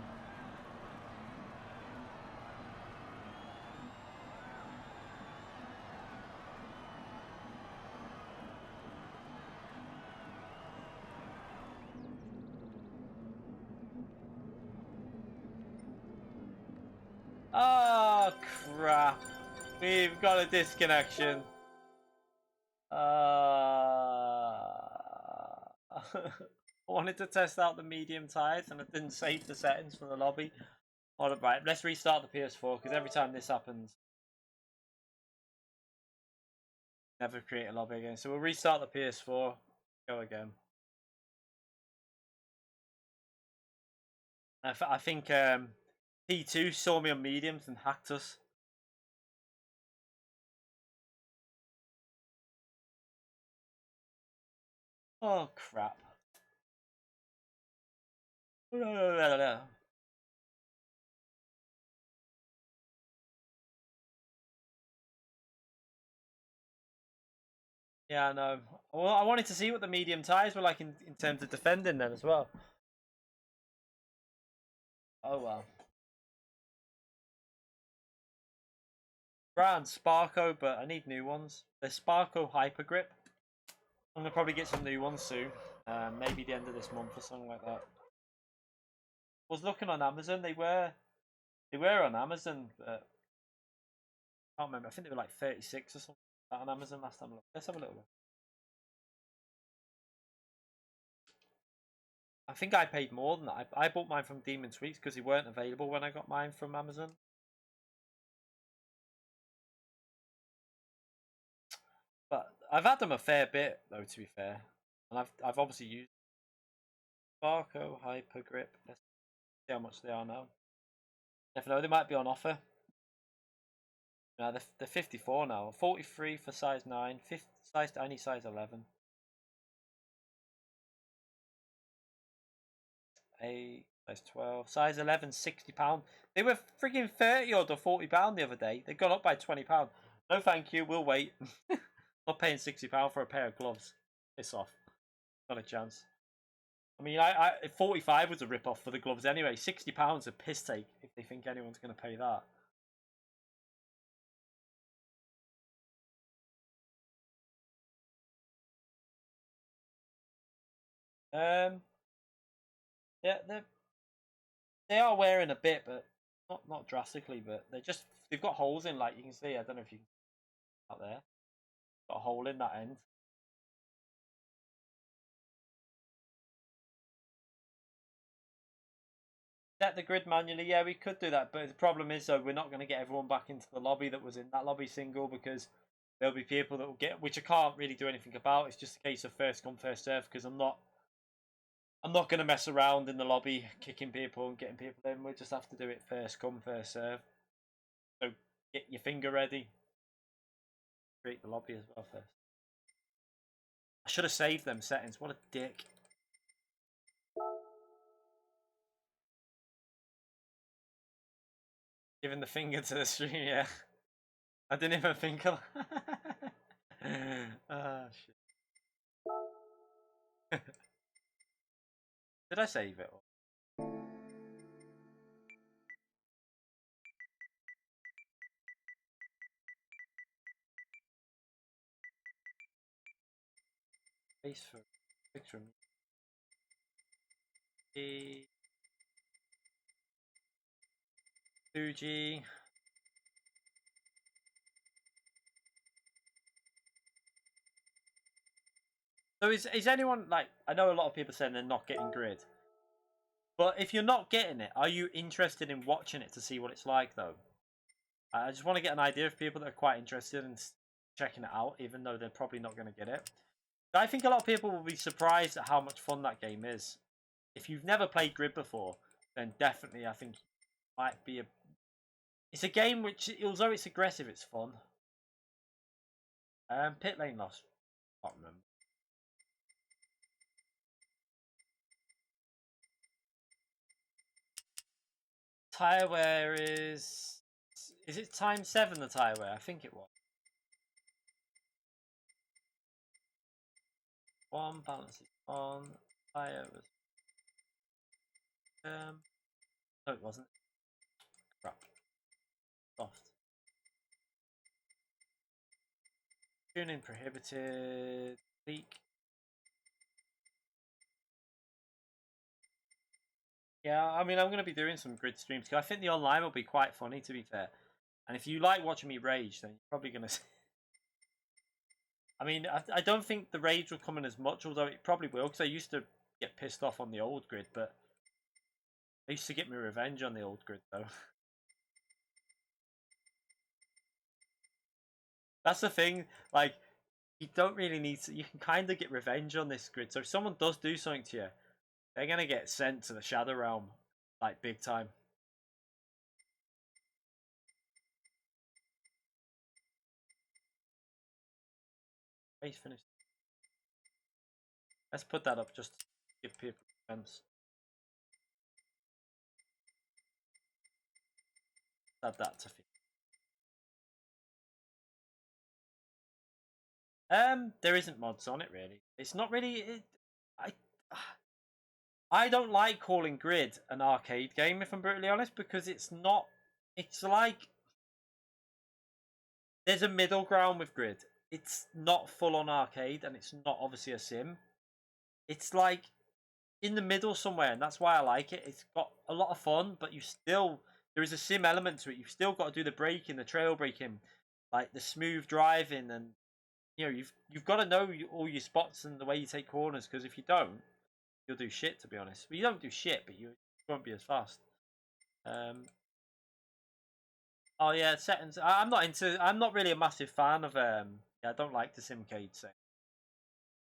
Oh crap! We've got a disconnection. I wanted to test out the medium tyres and I didn't save the settings for the lobby. Alright, let's restart the PS4 because every time this happens, never create a lobby again. So we'll restart the PS4. Go again. I think P2 saw me on mediums and hacked us. Oh crap. Yeah, I know. Well, I wanted to see what the medium tires were like in terms of defending them as well. Oh well. Gran Sparko, but I need new ones. The Sparko Hyper Grip. I'm gonna probably get some new ones soon. Maybe the end of this month or something like that. I was looking on Amazon. They were on Amazon, but I can't remember. I think they were like 36 or something on Amazon last time I looked. Let's have a little look. I think I paid more than that. I bought mine from Demon Sweets because they weren't available when I got mine from Amazon. But I've had them a fair bit though, to be fair, and I've obviously used Barco Hyper Grip. Let's see how much they are now. Never know, they might be on offer. No, they're 54 now. 43 for size 9. 50, size any size 11. A size 12. Size 11, £60. They were freaking 30 or £40 the other day. They've gone up by £20. No, thank you. We'll wait. Not paying £60 for a pair of gloves. Piss off. Not a chance. I mean, 45 was a rip off for the gloves anyway. £60 a piss take if they think anyone's going to pay that. Yeah, they are wearing a bit, but not drastically. But they've got holes in, like you can see. I don't know if you can out there. Got a hole in that end. Set the grid manually. Yeah, we could do that, but the problem is, though, we're not going to get everyone back into the lobby that was in that lobby single because there'll be people that will get, which I can't really do anything about. It's just a case of first come first serve because I'm not going to mess around in the lobby kicking people and getting people in. We just have to do it first come first serve. So get your finger ready. Create the lobby as well first. I should have saved them settings. What a dick. Giving the finger to the stream, yeah. I didn't even think of ah, shit. Did I save it? Face for picture. 2G. So is anyone like? I know a lot of people saying they're not getting grid, but if you're not getting it, are you interested in watching it to see what it's like though? I just want to get an idea of people that are quite interested in checking it out, even though they're probably not going to get it. I think a lot of people will be surprised at how much fun that game is. If you've never played Grid before, then definitely I think it might be a. It's a game which, although it's aggressive, it's fun. Pit lane loss. Can't remember. Tire wear is. Is it times 7 the tire wear? I think it was. 1 balance is on. Tire was. No, it wasn't. Crap. Soft. Tuning prohibited. Peak. Yeah, I mean, I'm going to be doing some grid streams because I think the online will be quite funny, to be fair. And if you like watching me rage, then you're probably going to. I mean, I don't think the rage will come in as much, although it probably will, because I used to get pissed off on the old grid, but I used to get my revenge on the old grid, though. That's the thing, like, you don't really need to, you can kind of get revenge on this grid, so if someone does do something to you, they're going to get sent to the Shadow Realm, like, big time. Race finished. Let's put that up just to give people a chance. Add that to there isn't mods on it really. It's not really. I don't like calling Grid an arcade game, if I'm brutally honest, because it's not. It's like there's a middle ground with Grid. It's not full on arcade, and it's not obviously a sim. It's like in the middle somewhere, and that's why I like it. It's got a lot of fun, but there is a sim element to it. You've still got to do the braking, the trail braking, like the smooth driving, and you've got to know all your spots and the way you take corners. Because if you don't, you'll do shit. To be honest, well, you don't do shit, but you won't be as fast. Oh yeah, settings. I'm not really a massive fan of. Yeah, I don't like the Simcade setting.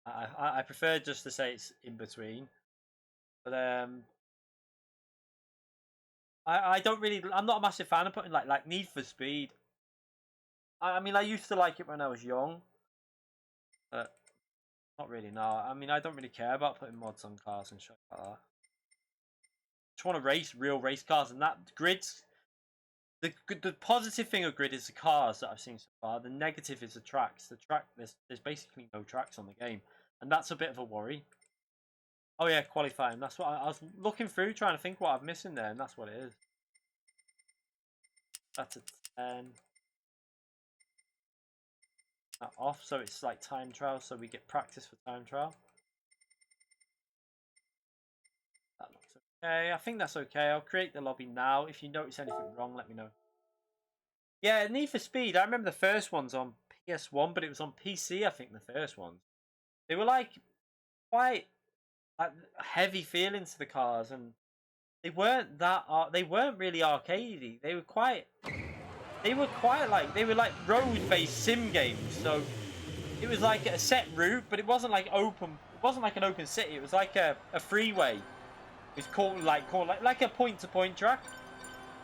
I prefer just to say it's in between. But I don't really. I'm not a massive fan of putting like Need for Speed. I mean, I used to like it when I was young, but not really now. I mean, I don't really care about putting mods on cars and shit like that. Just want to race real race cars, and that grids. The positive thing of Grid is the cars that I've seen so far. The negative is the tracks. There's basically no tracks on the game, and that's a bit of a worry. Oh yeah, qualifying. That's what I was looking through, trying to think what I'm missing there, and that's what it is. That's a 10. That off, so it's like time trial, so we get practice for time trial. That looks okay. I think that's okay. I'll create the lobby now. If you notice anything wrong, let me know. Yeah, Need for Speed. I remember the first ones on PS1, but it was on PC. I think the first ones. They were like quite heavy feelings to the cars, and they weren't really arcadey. They were like road-based sim games. So it was like a set route, but it wasn't like open. It wasn't like an open city. It was like a freeway. It was called like a point-to-point track,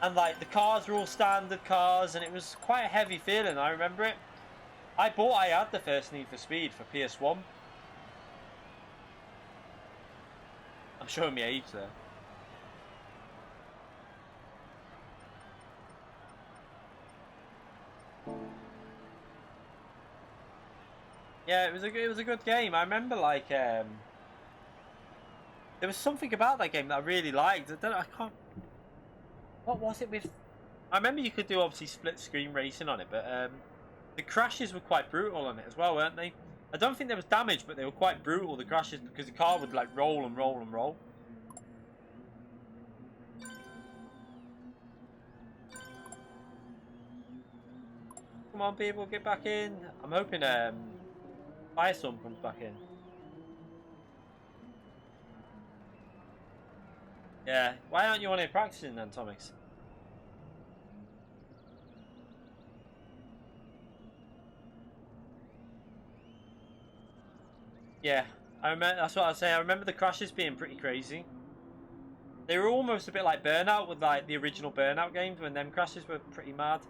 and like the cars were all standard cars, and it was quite a heavy feeling. I remember it. I had the first Need for Speed for PS1. I'm showing my age there. Yeah, it was a good game. I remember like there was something about that game that I really liked. I can't. What was it with? I remember you could do obviously split screen racing on it, but the crashes were quite brutal on it as well, weren't they? I don't think there was damage, but they were quite brutal, the crashes, because the car would like roll and roll and roll. Come on, people, get back in. I'm hoping Firestorm comes back in. Yeah, why aren't you on here practicing then, THRONMAX? Yeah, I remember. That's what I was saying. I remember the crashes being pretty crazy. They were almost a bit like Burnout with like the original Burnout games when them crashes were pretty mad.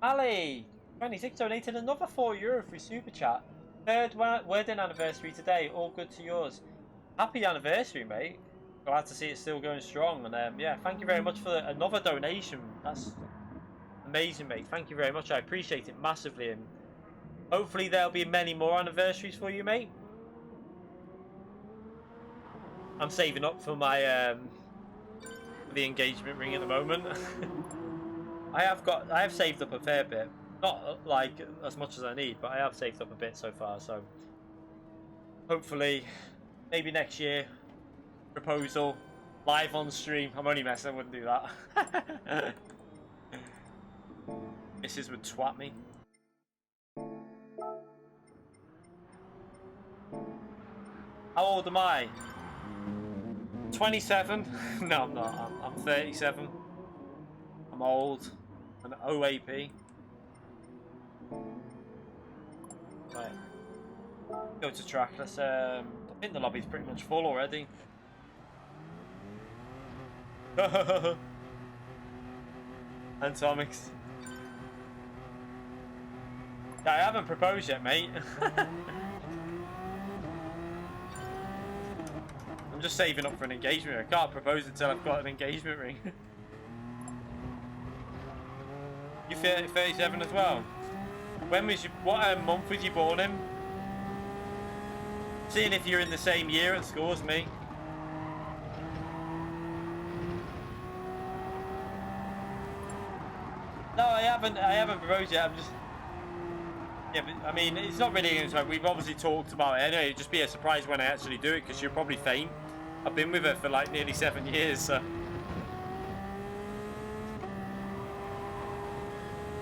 Ali 26 donated another €4 for super chat. Third wedding anniversary today. All good to yours. Happy anniversary, mate. Glad to see it still going strong. And yeah, thank you very much for another donation. That's amazing, mate. Thank you very much. I appreciate it massively. And hopefully there'll be many more anniversaries for you, mate. I'm saving up for my the engagement ring at the moment. I have saved up a fair bit. Not like as much as I need, but I have saved up a bit so far. So hopefully, maybe next year, proposal live on stream. I'm only messing. I wouldn't do that. Mrs. would twat me. How old am I? 27. No, I'm not. I'm 37. I'm old. I'm OAP. Right. Go to track. Let's. I think the lobby's pretty much full already. Atomics. Yeah, I haven't proposed yet, mate. I'm just saving up for an engagement ring. I can't propose until I've got an engagement ring. You 37 as well? When was you? What month was you born in? Seeing if you're in the same year at school as me. No, I haven't proposed yet. I'm just. Yeah, but, I mean, it's not really. We've obviously talked about it anyway. It'd just be a surprise when I actually do it because you'll probably faint. I've been with her for like nearly 7 years, so.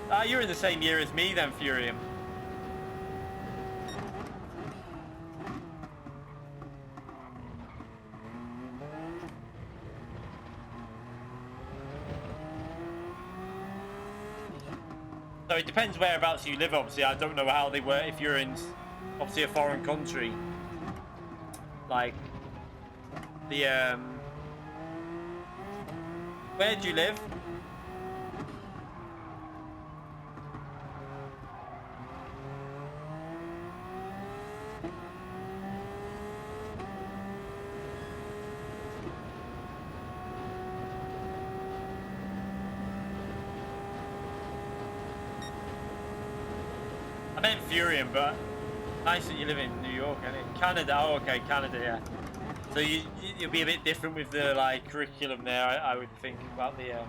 Ah, you're in the same year as me then, Furium. So it depends whereabouts you live, obviously. I don't know how they work if you're in, obviously, a foreign country. Like, the, where do you live? I meant Furium, but nice that you live in New York, and Canada. Oh, okay, Canada, yeah. So you'll be a bit different with the like curriculum there, I would think about the. Are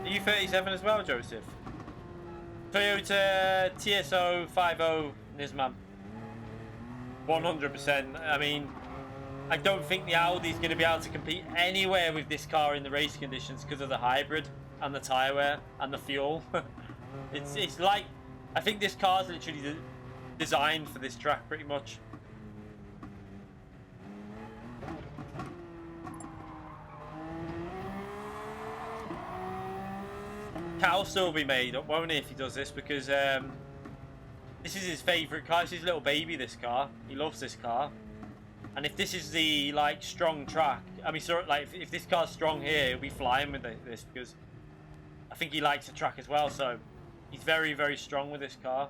you 37 as well, Joseph? Toyota TSO 50 Nisman. 100%. I mean, I don't think the Audi's going to be able to compete anywhere with this car in the race conditions because of the hybrid and the tyre wear and the fuel. It's like, I think this car's literally designed for this track pretty much. Cal still be made up, won't he, if he does this, because this is his favourite car. It's his little baby, this car. He loves this car. And if this is the like strong track, I mean, sort of like if this car's strong here, he'll be flying with this because I think he likes the track as well. So he's very, very strong with this car.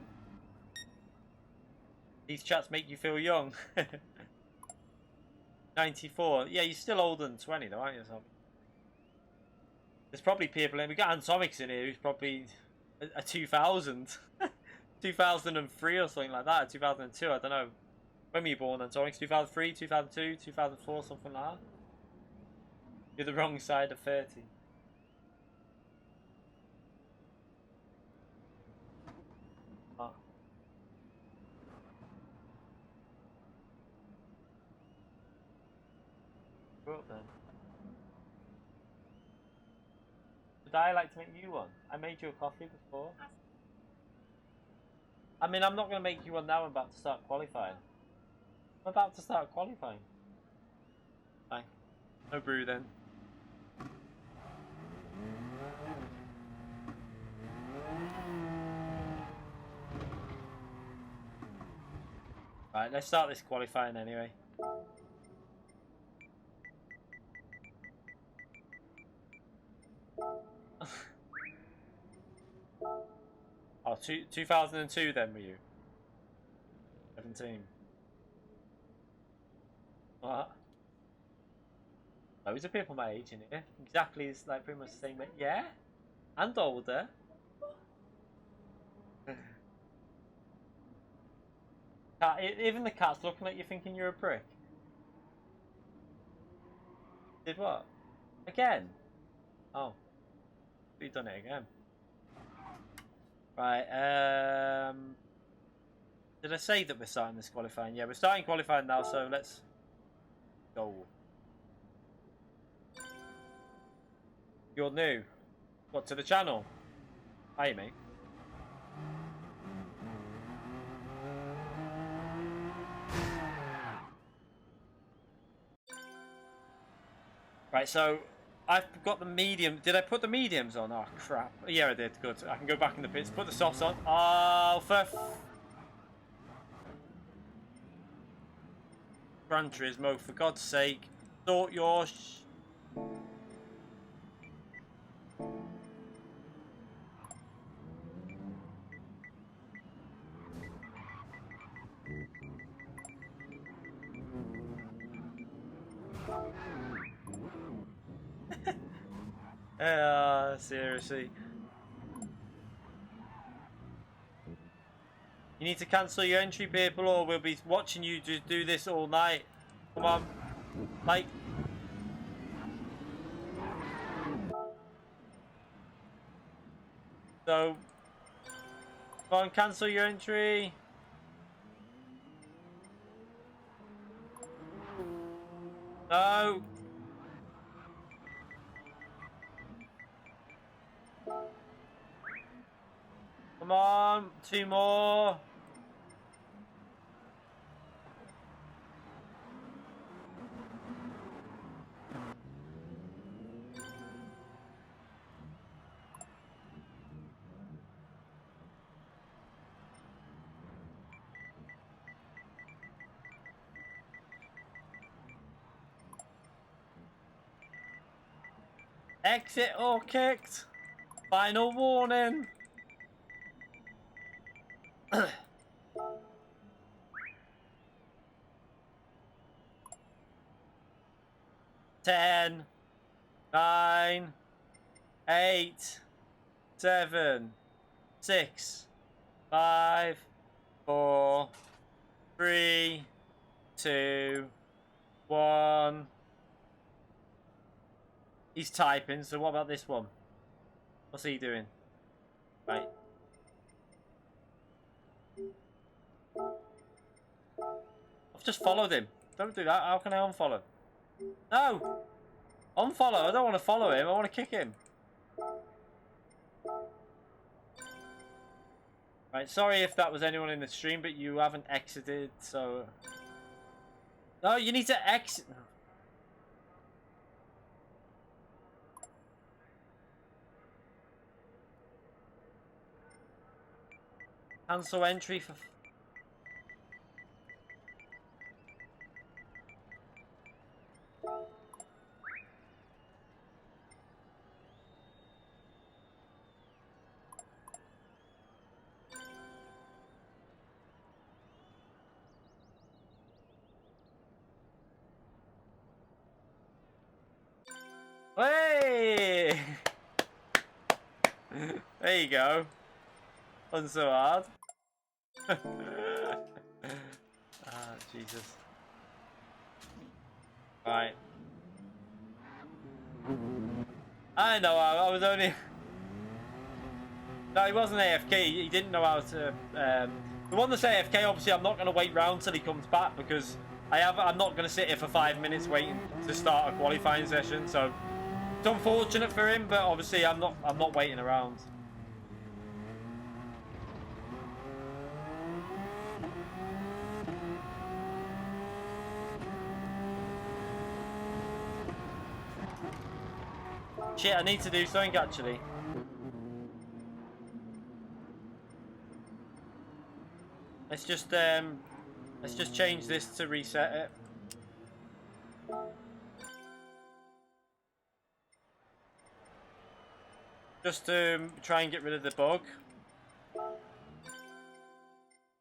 These chats make you feel young. 94. Yeah, you're still older than 20, though, aren't you? There's probably people in. We got Atomics in here who's probably a 2000, 2003 or something like that. 2002. I don't know. When were you born, Atomics? 2003, 2002, 2004, something like that. You're the wrong side of 30. Oh. Grew up then. Would I like to make you one? I made you a coffee before. I mean, I'm not going to make you one now. I'm about to start qualifying. I'm about to start qualifying. Fine. No brew then. Right, let's start this qualifying anyway. Oh, 2002 then, were you? 17. What? Loads of people my age in here. Exactly, it's like pretty much the same. Yeah? And older. Cat, even the cat's looking at you thinking you're a prick. Did what? Again? Oh. We've done it again. Right, did I say that we're starting this qualifying? Yeah, we're starting qualifying now, so let's go. You're new. What, to the channel? Hi, mate. Right, so I've got the medium. Did I put the mediums on? Oh crap! Yeah, I did. Good. I can go back in the pits. Put the softs on. Oh, for Gran Turismo, for God's sake, sort your seriously. You need to cancel your entry, people, or we'll be watching you just do this all night. Come on. Like. So. Come on, cancel your entry. No. Come on. 2 more. Exit or kicked. Final warning. 10, 9, 8, 7, 6, 5, 4, 3, 2, 1. He's typing, so what about this one? What's he doing? Right. I've just followed him. Don't do that. How can I unfollow? No! Unfollow. I don't want to follow him. I want to kick him. Right, sorry if that was anyone in the stream, but you haven't exited, so... No, you need to exit... Cancel entry for... Hey! There you go. Wasn't so hard. Jesus. Right. I know, I was only... No, he wasn't AFK, he didn't know how to... The one that's AFK, obviously I'm not going to wait round till he comes back, because I'm not going to sit here for 5 minutes waiting to start a qualifying session, so... It's unfortunate for him, but obviously I'm not waiting around. Shit, I need to do something actually. Let's just change this to reset it. Just to try and get rid of the bug.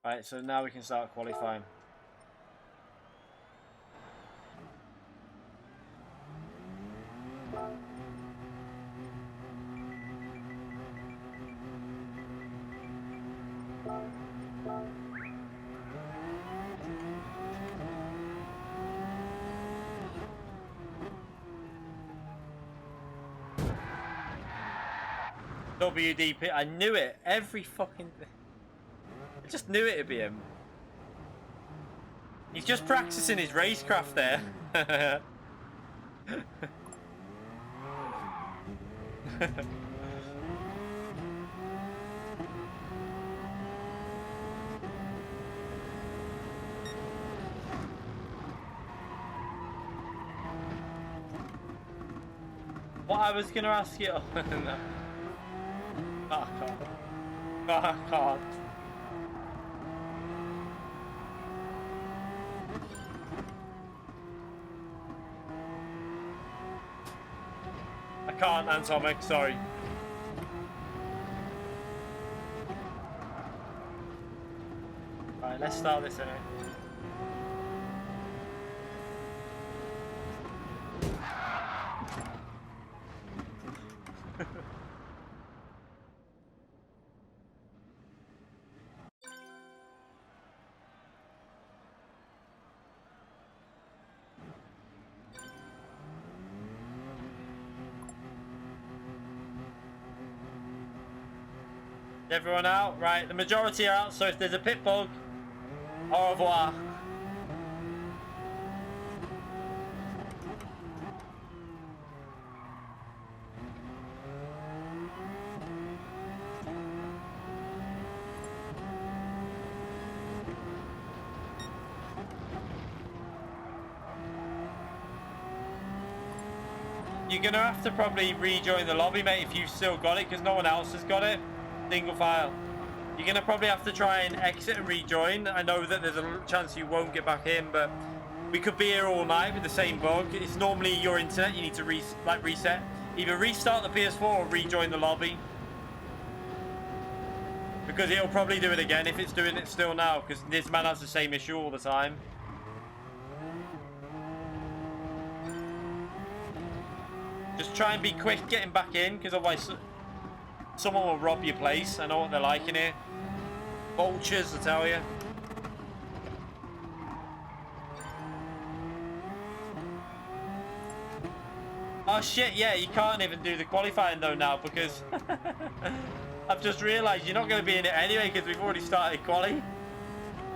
Right, so now we can start qualifying. WDP, I knew it. Every fucking... I just knew it'd be him. He's just practicing his racecraft there. What I was gonna ask you. No. I can't. No, I can't. I can't, Atomic, sorry. Right, let's start this anyway. Everyone out? Right, the majority are out, so if there's a pit bug, au revoir. You're gonna have to probably rejoin the lobby, mate, if you've still got it, because no one else has got it. Single file. You're gonna probably have to try and exit and rejoin. I know that there's a chance you won't get back in, but we could be here all night with the same bug. It's normally your internet. You need to reset. Either restart the PS4 or rejoin the lobby, because it'll probably do it again if it's doing it still now, because this man has the same issue all the time. Just try and be quick getting back in, because otherwise someone will rob your place. I know what they're like in here. Vultures, I tell you. Oh shit, yeah, you can't even do the qualifying though now, because I've just realised you're not going to be in it anyway, because we've already started quali.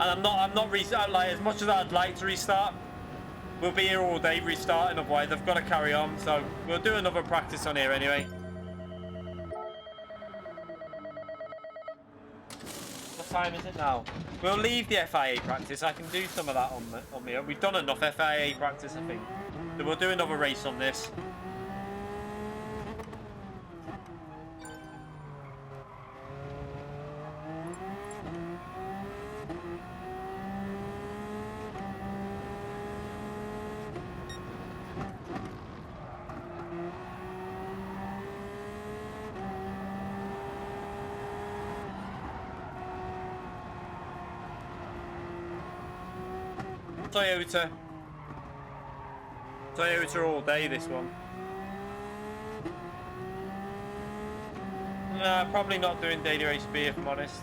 And I'm not restarting, like, as much as I'd like to restart. We'll be here all day restarting, otherwise they've got to carry on, so we'll do another practice on here anyway. What time is it now? We'll leave the FIA practice. I can do some of that on the we've done enough FIA practice, I think. So we'll do another race on this. Toyota all day, this one. Nah, probably not doing daily race B, if I'm honest.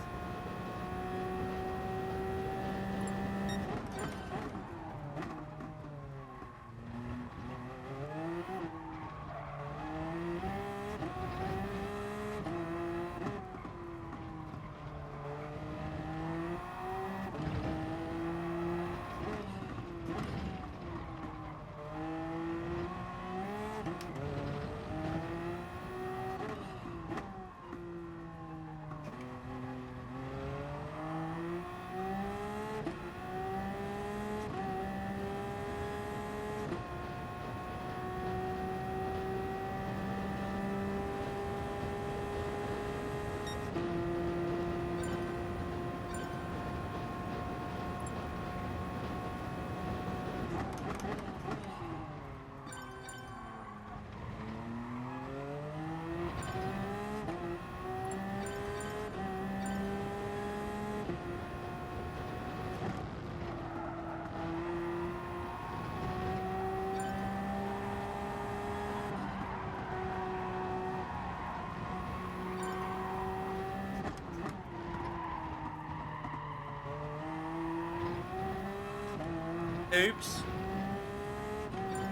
Oops.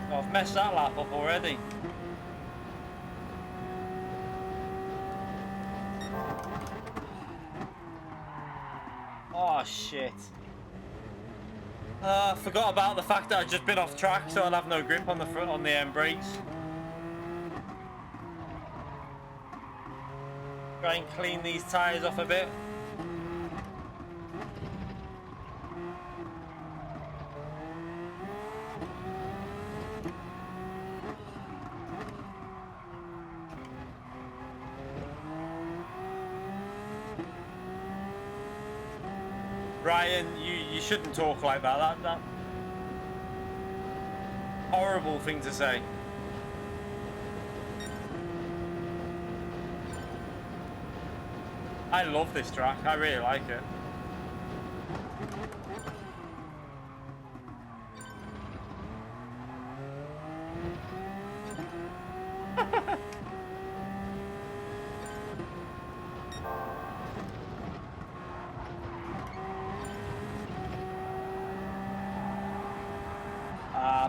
Oh, I've messed that lap up already. Oh shit. Forgot about the fact that I've just been off track, so I'll have no grip on the front on the brakes. Try and clean these tyres off a bit. Ryan, you shouldn't talk like that. That horrible thing to say. I love this track. I really like it.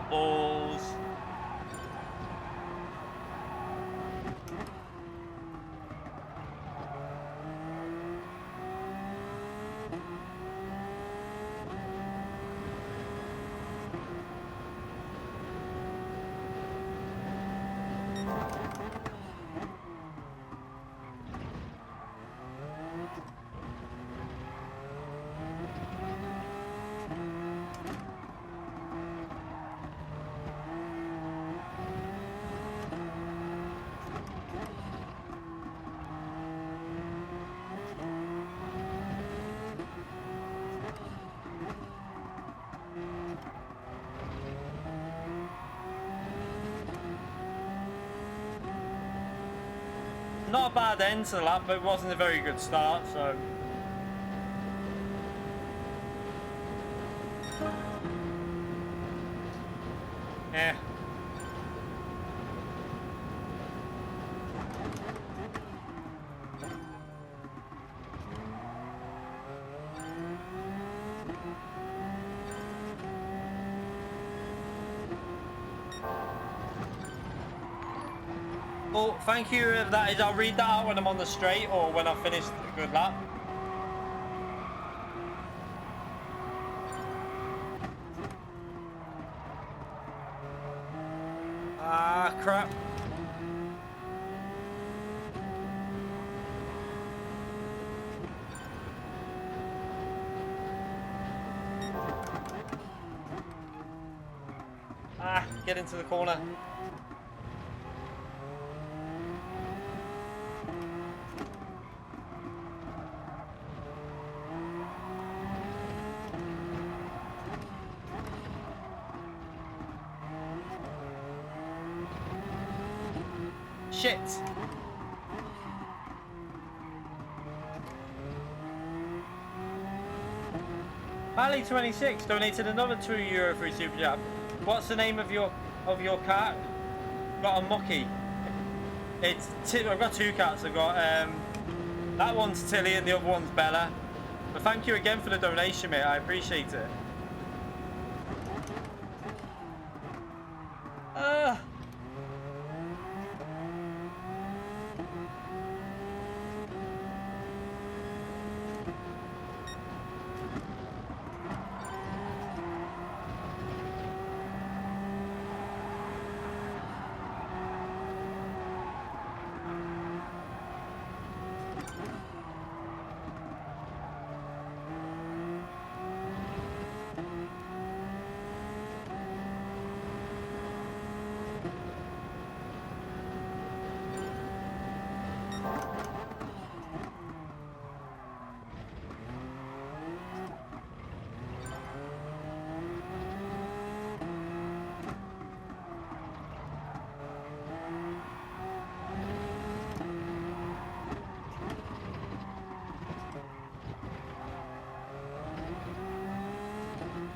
Balls. Not a bad end to the lap, but it wasn't a very good start, so... yeah. Well, thank you if that is. I'll read that out when I'm on the straight or when I've finished a good lap. Ah, crap. Ah, get into the corner. Shit. Ali26 donated another €2 for a super chat. What's the name of your cat? Got a mucky. It's I've got two cats. I've got that one's Tilly and the other one's Bella. But thank you again for the donation, mate. I appreciate it.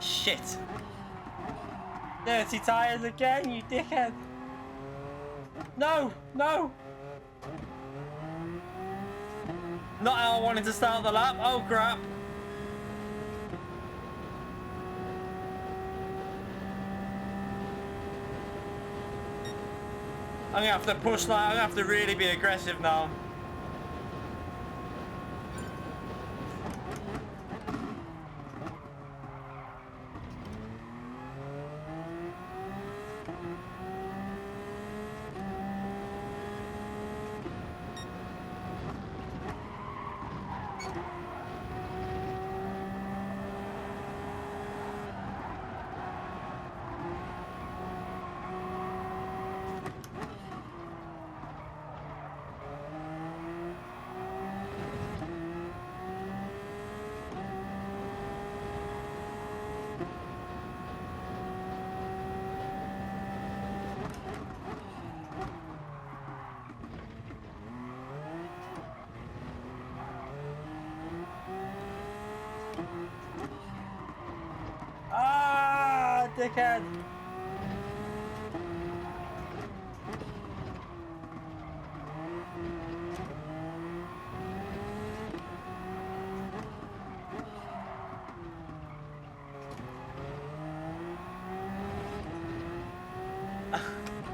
Shit. Dirty tyres again, you dickhead. No, no. Not how I wanted to start the lap. Oh crap. I'm gonna have to push that. I'm gonna have to really be aggressive now. Ah, dickhead!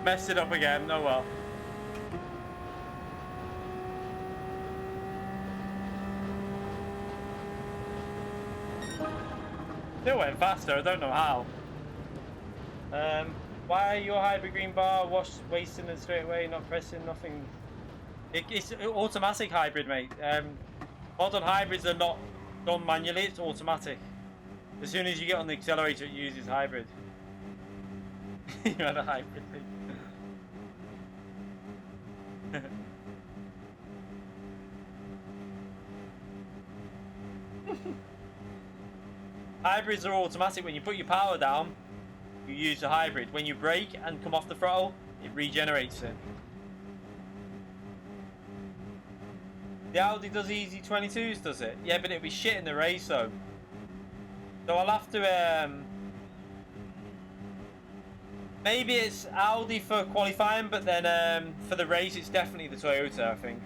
Messed it up again. Oh well. Still went faster. I don't know how. Why your hybrid green bar wasting and straight away, not pressing nothing? It's automatic hybrid, mate. Modern hybrids are not done manually. It's automatic. As soon as you get on the accelerator, it uses hybrid. You had a hybrid thing. Hybrids are automatic. When you put your power down, you use the hybrid. When you brake and come off the throttle, it regenerates it. The Audi does easy 22s, does it? Yeah, but it'll be shit in the race though. So I'll have to maybe it's Audi for qualifying, but then for the race it's definitely the Toyota, I think.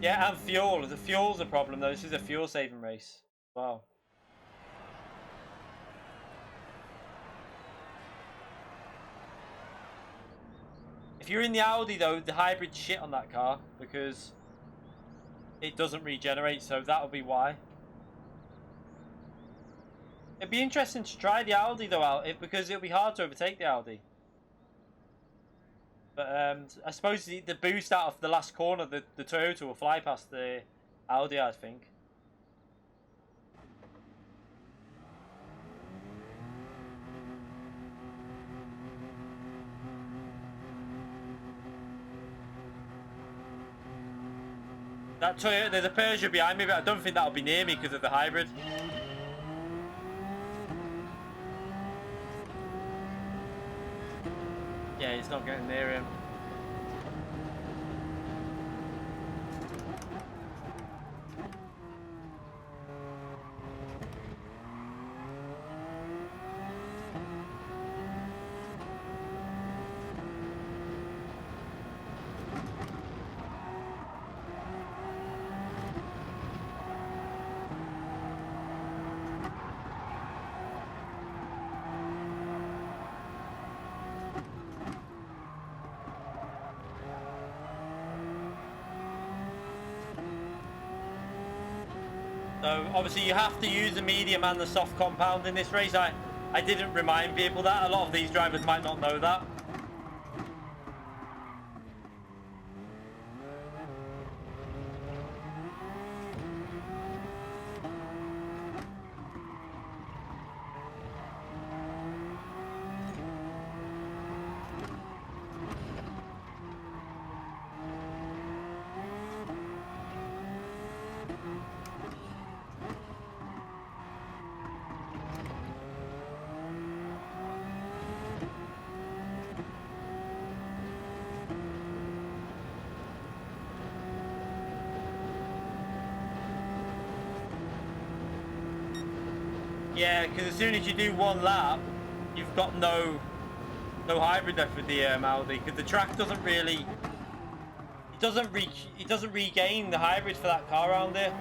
Yeah, and fuel. The fuel's a problem though. This is a fuel saving race. Wow. If you're in the Audi though, the hybrid shit on that car because it doesn't regenerate, so that'll be why. It'd be interesting to try the Audi though out, because it'll be hard to overtake the Audi. But I suppose the boost out of the last corner, the Toyota will fly past the Audi, I think. That Toyota, there's a Peugeot behind me, but I don't think that'll be near me because of the hybrid. Yeah, he's not getting near him. So obviously you have to use the medium and the soft compound in this race. I didn't remind people that. A lot of these drivers might not know that. Yeah, because as soon as you do one lap, you've got no hybrid left with the Audi, because the track doesn't really, it doesn't regain the hybrid for that car around there.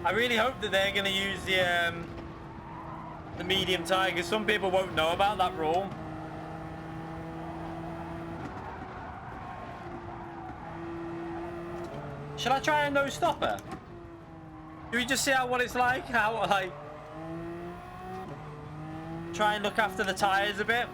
I really hope that they're going to use the medium tyre, because some people won't know about that rule. Should I try a no stopper? Do we just see what it's like? How, like, try and look after the tyres a bit?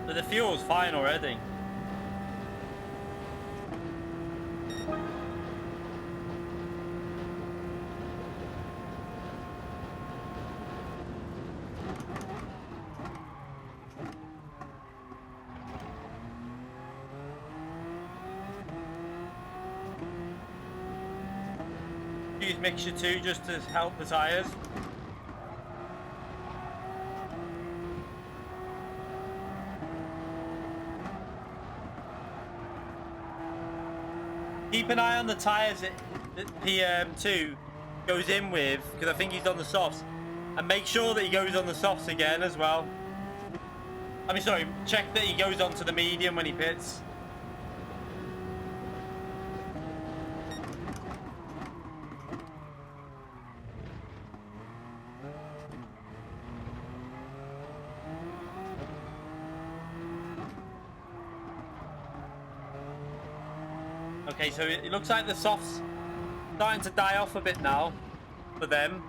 But the fuel's fine already. Use mixture 2 just to help the tyres. Keep an eye on the tyres that PM2 goes in with, because I think he's on the softs. And make sure that he goes on the softs again as well. I mean, sorry, check that he goes onto the medium when he pits. Okay, so it looks like the softs starting to die off a bit now for them.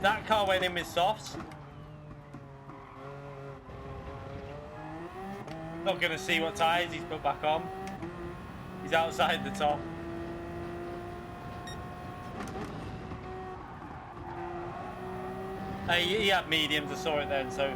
That car went in with softs. Not going to see what tyres he's put back on. He's outside the top. He had mediums, I saw it then, so...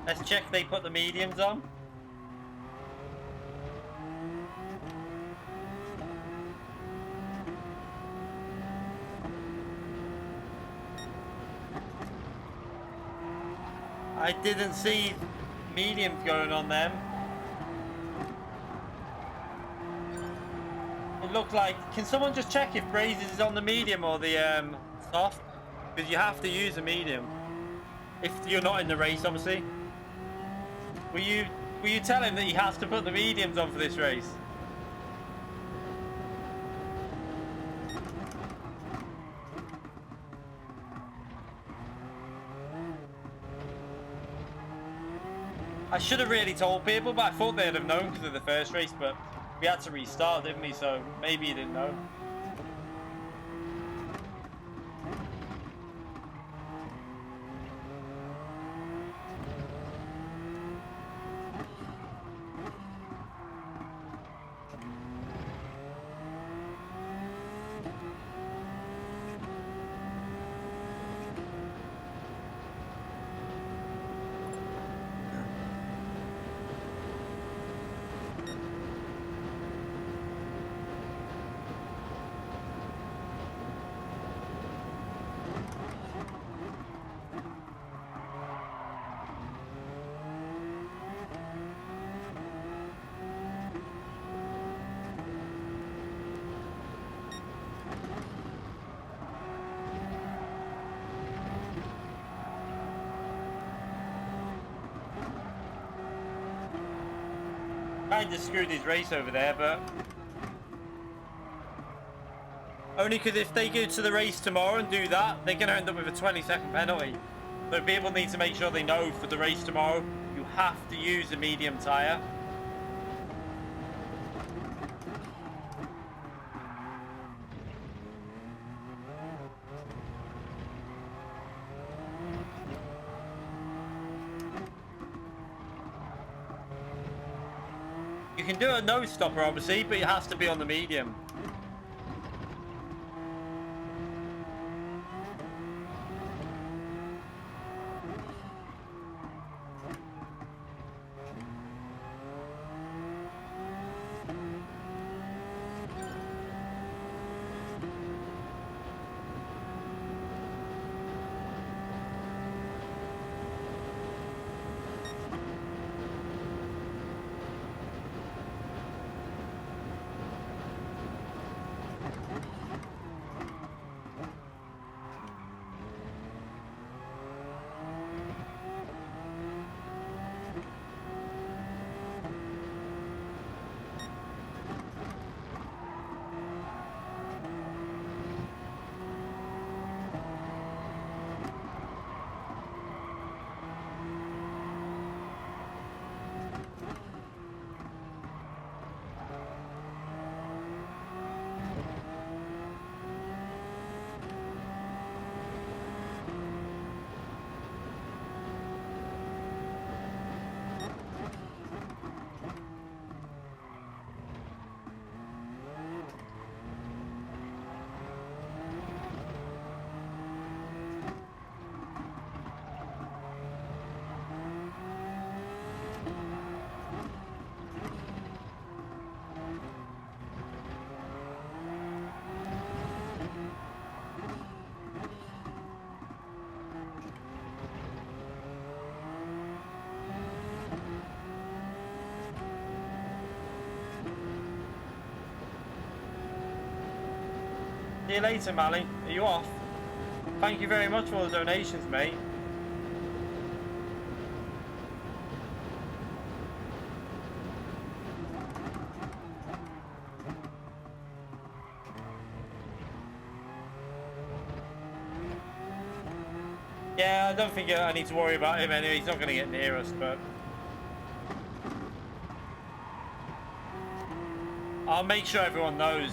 Let's check they put the mediums on. I didn't see mediums going on them. It looked like... Can someone just check if Brazes is on the medium or the soft? Because you have to use a medium. If you're not in the race, obviously. Will you tell him that he has to put the mediums on for this race? I should have really told people, but I thought they'd have known because of the first race, but we had to restart, didn't we? So maybe you didn't know. Kind of screwed his race over there, but only because if they go to the race tomorrow and do that, they're going to end up with a 20-second penalty. So people need to make sure they know for the race tomorrow, you have to use a medium tyre. You can do a no stopper obviously, but it has to be on the medium. you later, Mally. Are you off? Thank you very much for the donations, mate. Yeah, I don't think I need to worry about him anyway. He's not going to get near us, but I'll make sure everyone knows.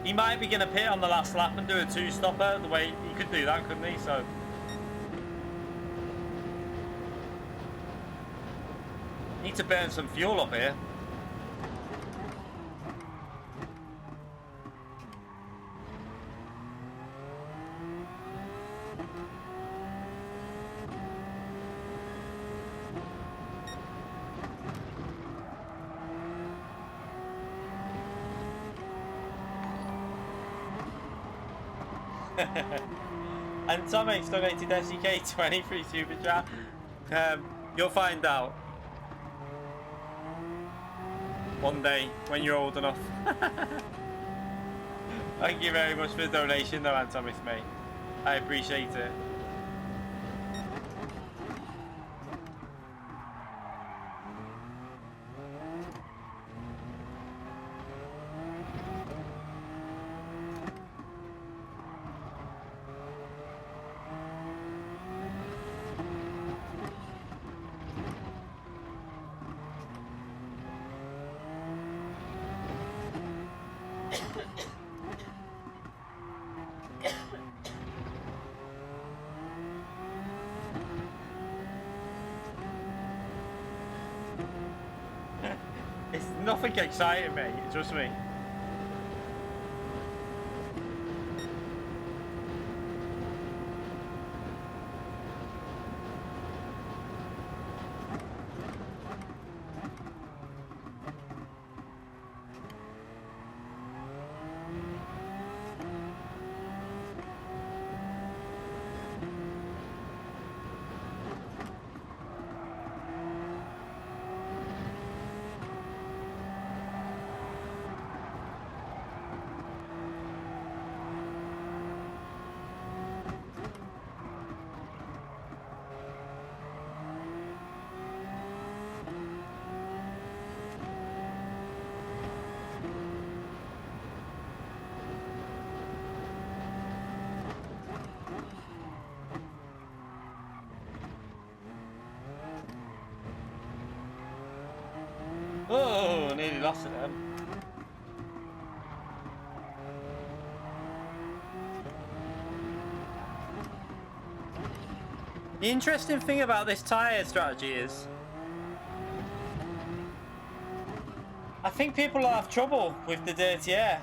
He might be going to pit on the last lap and do a two-stopper. The way he could do that, couldn't he? So need to burn some fuel up here. And Tommy's donated SEK20 for super chat. You'll find out one day when you're old enough. Thank you very much for the donation, though, Antomis, mate. I appreciate it. It's nothing exciting, mate. Trust me. Oh, nearly lost it then. The interesting thing about this tyre strategy is I think people will have trouble with the dirty air.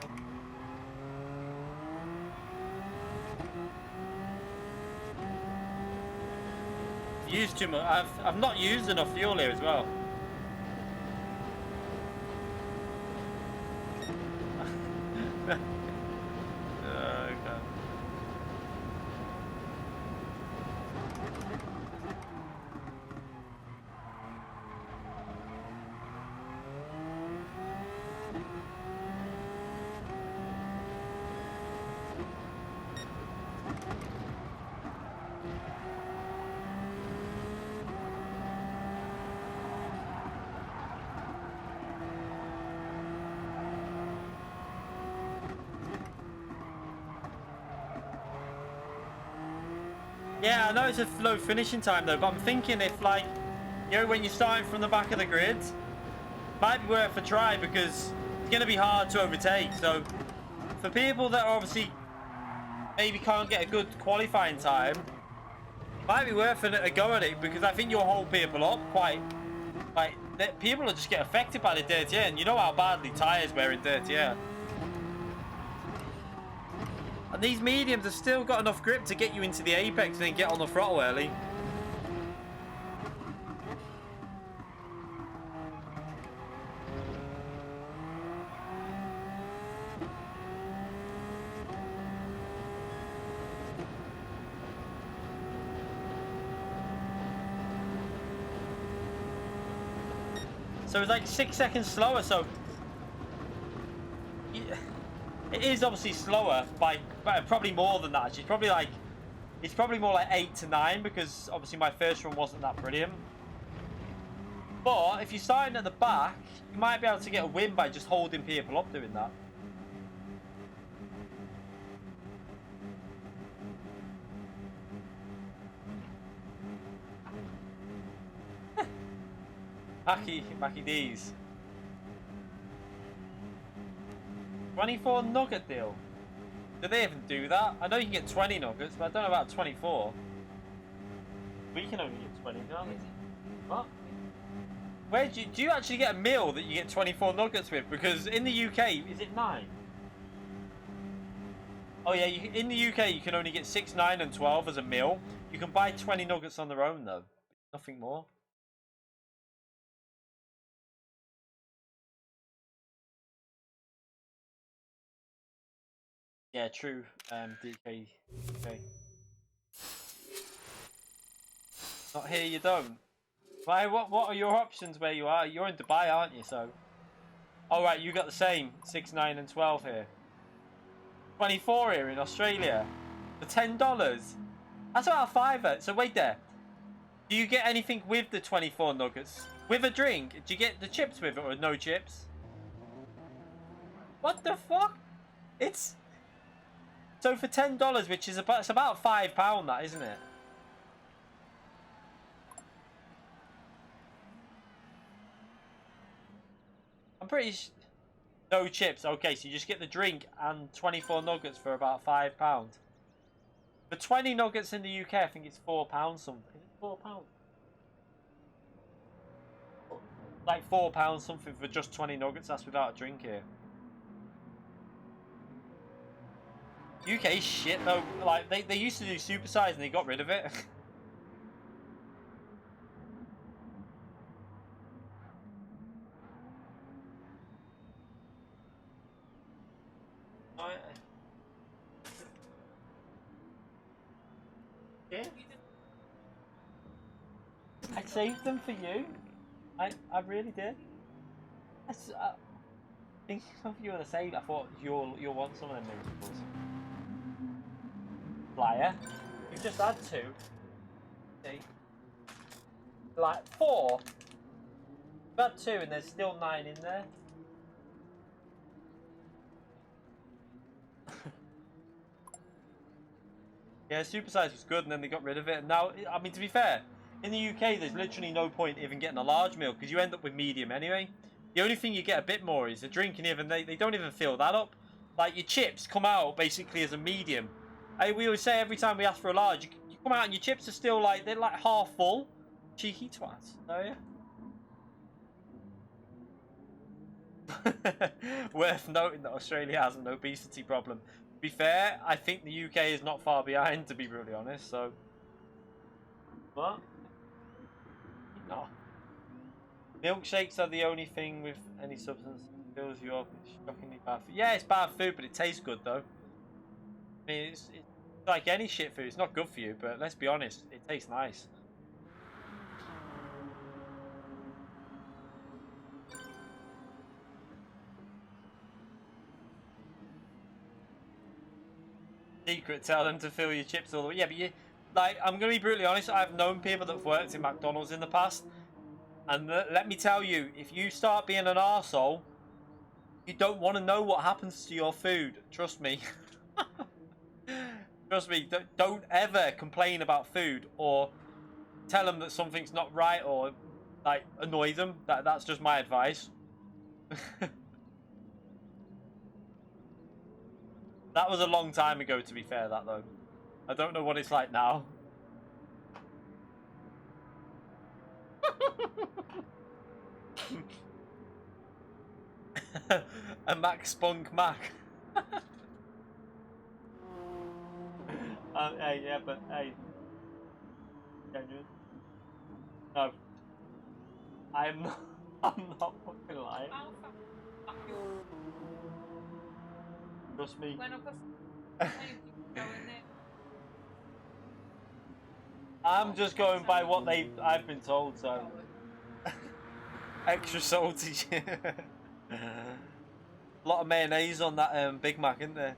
Used too much. I've not used enough fuel here as well. Yeah, I know it's a low finishing time though, but I'm thinking if like, you know, when you're starting from the back of the grid, might be worth a try because it's going to be hard to overtake. So for people that obviously maybe can't get a good qualifying time, it might be worth a go at it because I think you'll hold people up quite. Like, people will just get affected by the dirty air, and you know how badly tyres wear in dirty air. And these mediums have still got enough grip to get you into the apex and then get on the throttle early. So it's like 6 seconds slower, so it is obviously slower by probably more than that. It's probably more like 8 to 9 because obviously my first run wasn't that brilliant. But if you're starting at the back, you might be able to get a win by just holding people up doing that. Mackie D's. 24 nugget deal. Do they even do that? I know you can get 20 nuggets, but I don't know about 24. We can only get 20, can't we? What? Where do you actually get a meal that you get 24 nuggets with? Because in the UK, is it 9? Oh yeah, in the UK you can only get 6, 9 and 12 as a meal. You can buy 20 nuggets on their own though. Nothing more. Yeah, true. DK. Okay. Not here, you don't. Why? What are your options where you are? You're in Dubai, aren't you? So. Oh right, you got the same 6, 9, and 12 here. 24 here in Australia for $10. That's about a £5. So wait there. Do you get anything with the 24 nuggets? With a drink? Do you get the chips with it or no chips? What the fuck? It's so for $10, which is it's about £5, that isn't it? I'm pretty no chips. Okay, so you just get the drink and 24 nuggets for about £5. For 20 nuggets in the UK, I think it's £4 something. Is it £4? Like £4 something for just 20 nuggets. That's without a drink here. UK shit though. Like they used to do supersize and they got rid of it. Yeah. I saved them for you. I really did. Thinking of you were the same. I thought you'll want some of them vegetables. Liar. You've just had 2. See? Like 4. You've had 2 and there's still 9 in there. Yeah, supersize was good and then they got rid of it. And now, I mean, to be fair, in the UK there's literally no point even getting a large meal because you end up with medium anyway. The only thing you get a bit more is a drink, and even they don't even fill that up. Like your chips come out basically as a medium. We always say every time we ask for a large, you come out and your chips are still like, they're like half full. Cheeky twats, oh yeah. Worth noting that Australia has an obesity problem. To be fair, I think the UK is not far behind, to be brutally honest, so. What? No. Milkshakes are the only thing with any substance that fills you up. It's shockingly bad food. Yeah, it's bad food, but it tastes good though. I mean, it's like any shit food. It's not good for you, but let's be honest, it tastes nice. Secret, tell them to fill your chips all the way. Yeah, but like, I'm going to be brutally honest, I've known people that have worked in McDonald's in the past, and let me tell you, if you start being an arsehole, you don't want to know what happens to your food. Trust me. Trust me, don't ever complain about food or tell them that something's not right or like annoy them. That's just my advice. That was a long time ago, to be fair, that though. I don't know what it's like now. A Mac Spunk Mac. Hey, yeah, but hey. No. I'm not, I'm not fucking lying. Trust me. I'm just going by what I've been told, so. Extra salty. A lot of mayonnaise on that Big Mac, isn't there?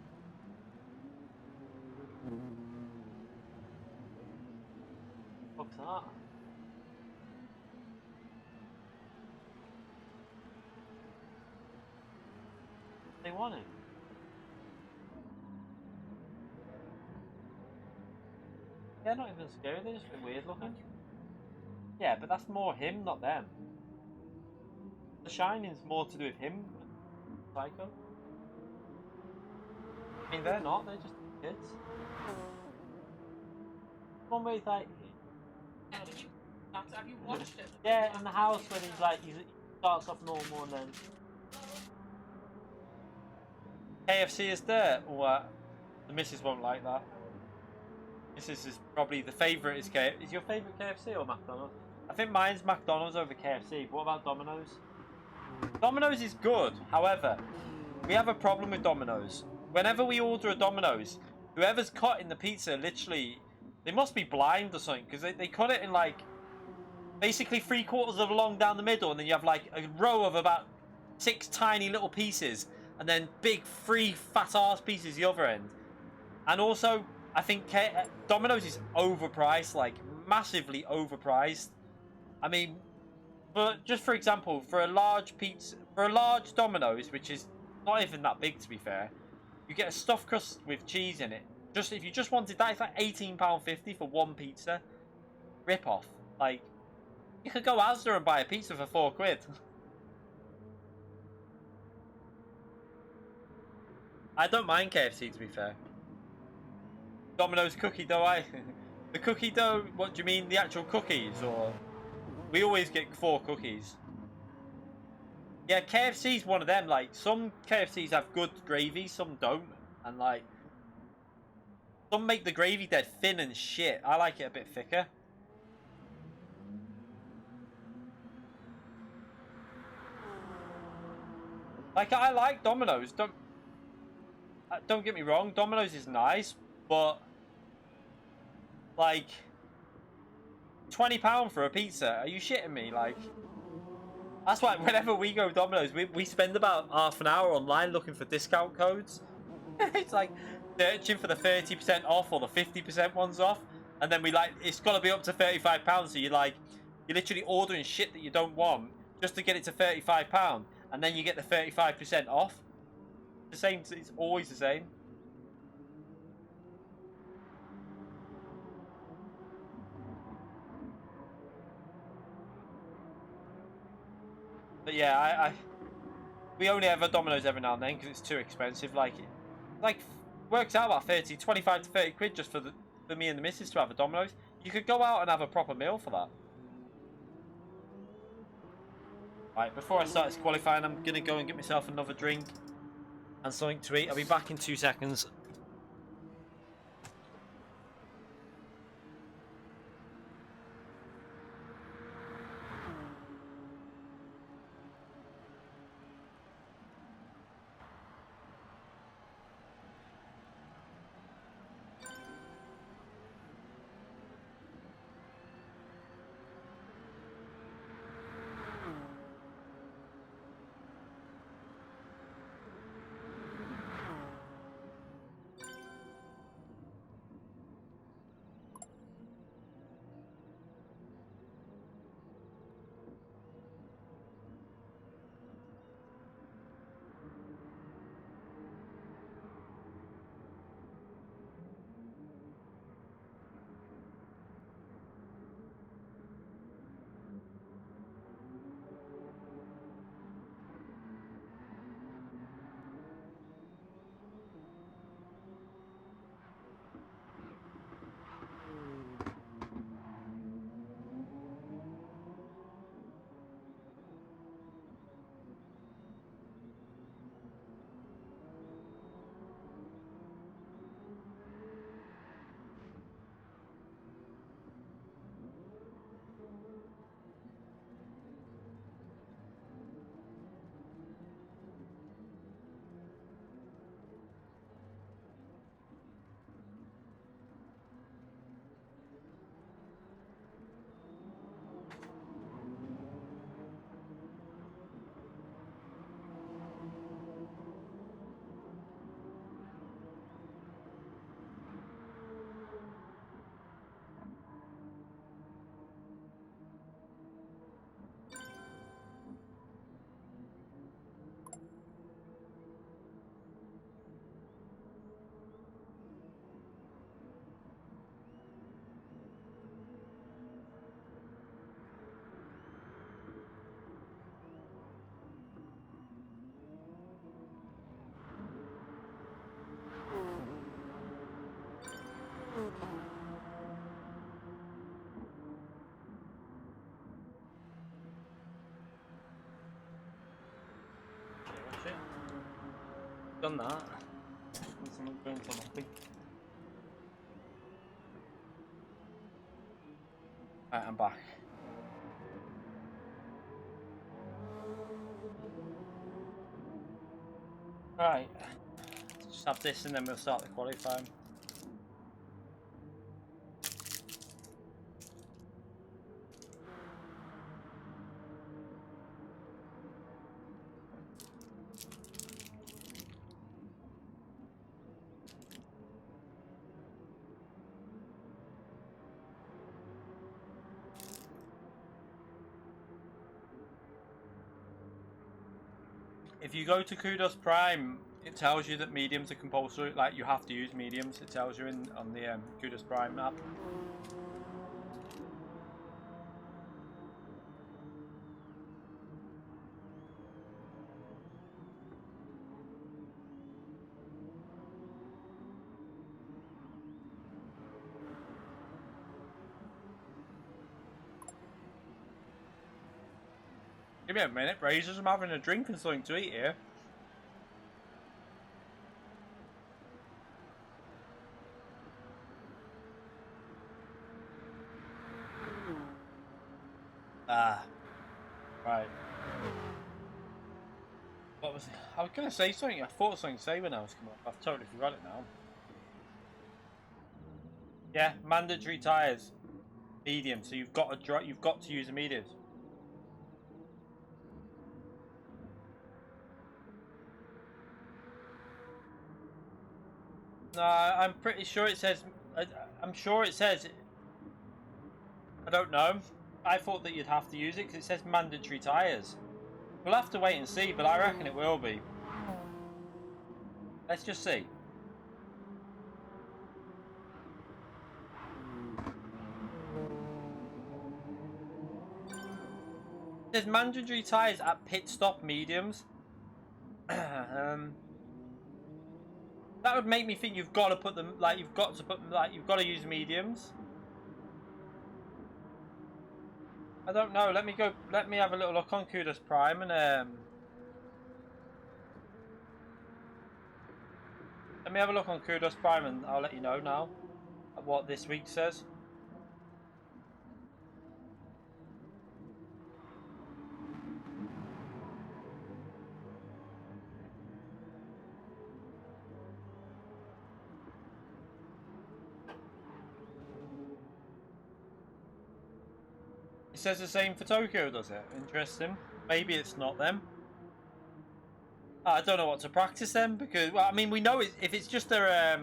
What's that? They want it. They're not even scary, they're just a bit weird looking. Yeah, but that's more him, not them. The Shining's more to do with him and Psycho. I mean, they're not, they're just kids. One way, like. Have you watched it? Yeah, in the house when he's like, he starts off normal and then. KFC is there, or the missus won't like that. Missus is probably the favourite is KFC. Is your favourite KFC or McDonald's? I think mine's McDonald's over KFC, but what about Domino's? Domino's is good, however, we have a problem with Domino's. Whenever we order a Domino's, whoever's cutting the pizza, literally, they must be blind or something, because they cut it in like, basically 3/4 of a long down the middle, and then you have like a row of about 6 tiny little pieces, and then big 3 fat ass pieces the other end. And also, I think Domino's is overpriced, like massively overpriced. I mean, but just for example, for a large pizza, for a large Domino's, which is not even that big to be fair, you get a stuffed crust with cheese in it. Just if you just wanted that, it's like £18.50 for one pizza. Rip off. Like, you could go Asda and buy a pizza for £4. I don't mind KFC to be fair. Domino's cookie dough, the cookie dough. What do you mean, the actual cookies, or we always get 4 cookies? Yeah, KFC's one of them. Like, some KFCs have good gravy, some don't, and like some make the gravy dead thin and shit. I like it a bit thicker. Like, I like Domino's. Don't get me wrong. Domino's is nice, but like £20 for a pizza? Are you shitting me? Like, that's why whenever we go Domino's, we spend about half an hour online looking for discount codes. It's like searching for the 30% off or the 50% ones off, and then we like, it's got to be up to £35. So you're literally ordering shit that you don't want just to get it to £35, and then you get the 35% off. The same. It's always the same. But yeah, we only have a Domino's every now and then because it's too expensive. Like works out about 25 to 30 quid just for me and the missus to have a Domino's. You could go out and have a proper meal for that. Right, before I start this qualifying, I'm gonna go and get myself another drink and something to eat. I'll be back in 2 seconds. Done that. Someone going to my big... Right, I'm back. Right, just have this and then we'll start the qualifying. If you go to Kudos Prime, it tells you that mediums are compulsory. Like, you have to use mediums. It tells you on the Kudos Prime app. Give me a minute, Razors. I'm having a drink and something to eat here. Ah, right. What was it? I was going to say something. I thought something to say when I was coming up. I've totally forgot it now. Yeah, mandatory tyres, medium. So you've got to use the mediums. No, I'm pretty sure it says. I'm sure it says. I don't know. I thought that you'd have to use it because it says mandatory tyres. We'll have to wait and see, but I reckon it will be. Let's just see. It says mandatory tyres at pit stop mediums. That would make me think you've got to put them, like, you've got to use mediums. I don't know. Let me have a little look on Kudos Prime and let me have a look on Kudos Prime and I'll let you know now what this week says. It says the same for Tokyo, does it? Interesting. Maybe it's not them. I don't know what to practice then because, well, I mean, we know if it's just their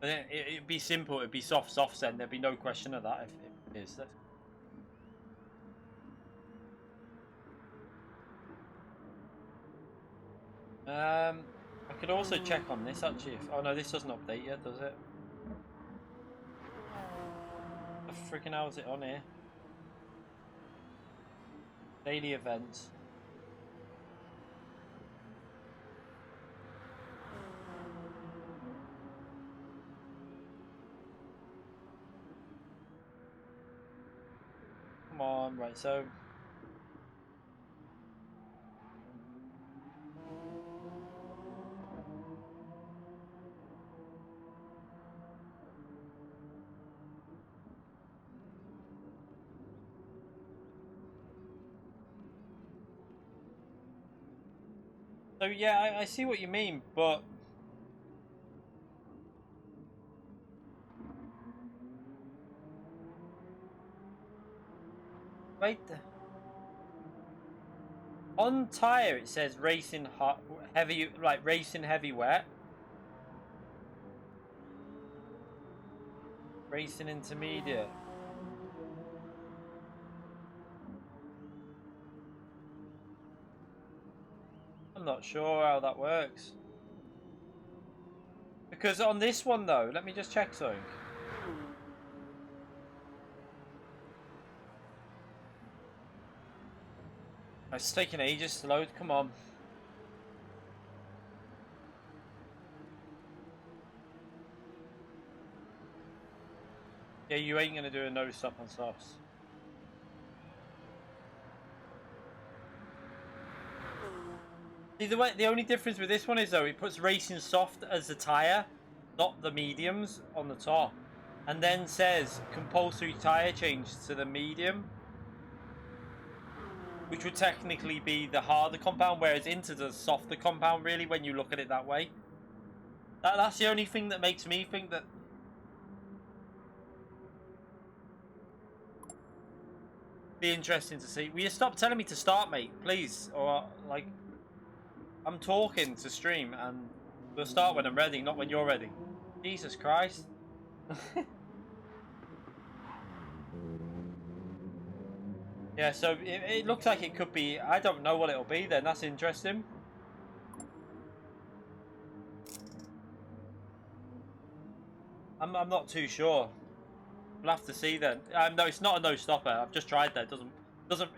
it'd be simple. It'd be soft then. There'd be no question of that if it is. I could also check on this actually. Oh no, this doesn't update yet, does it? The freaking hell is it on here? Daily events. Come on, right, so yeah, I see what you mean, but wait, on tyre it says racing hot, heavy, like racing heavy wet, racing intermediate. I'm not sure how that works. Because on this one though, let me just check something. It's taking ages to load, come on. Yeah, you ain't gonna do a no stop on softs. See, the only difference with this one is, though, it puts racing soft as the tyre, not the mediums, on the top. And then says compulsory tyre change to the medium, which would technically be the harder compound, whereas into the softer compound, really, when you look at it that way. That's the only thing that makes me think that... Be interesting to see. Will you stop telling me to start, mate, please? Or, like... I'm talking to stream, and we'll start when I'm ready, not when you're ready. Jesus Christ. Yeah, so it looks like it could be... I don't know what it'll be then. That's interesting. I'm not too sure. We'll have to see then. No, it's not a no-stopper. I've just tried that.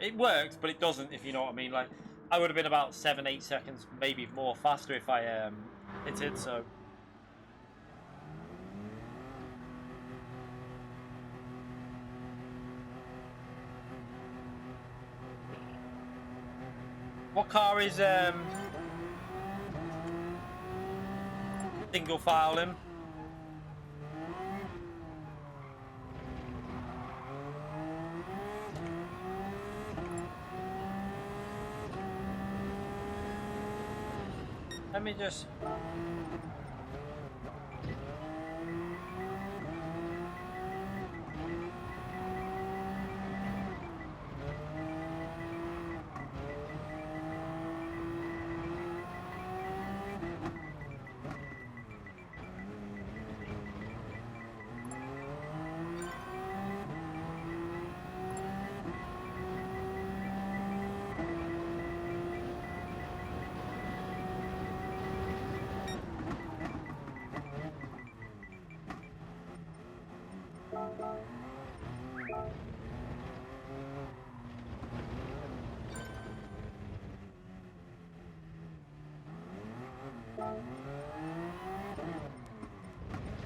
It works, but it doesn't, if you know what I mean. Like, I would have been about 7-8 seconds, maybe more faster if I hit it, so... What car is single file in? Let me just...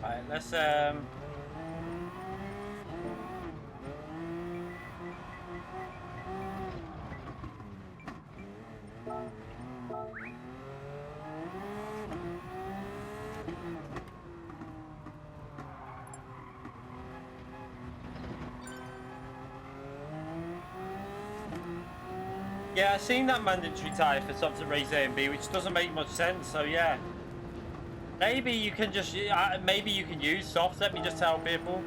Alright, let's yeah, I've seen that mandatory tyre for subs at race A and B, which doesn't make much sense, so yeah. Maybe you can just, maybe you can use softs, let me just tell people.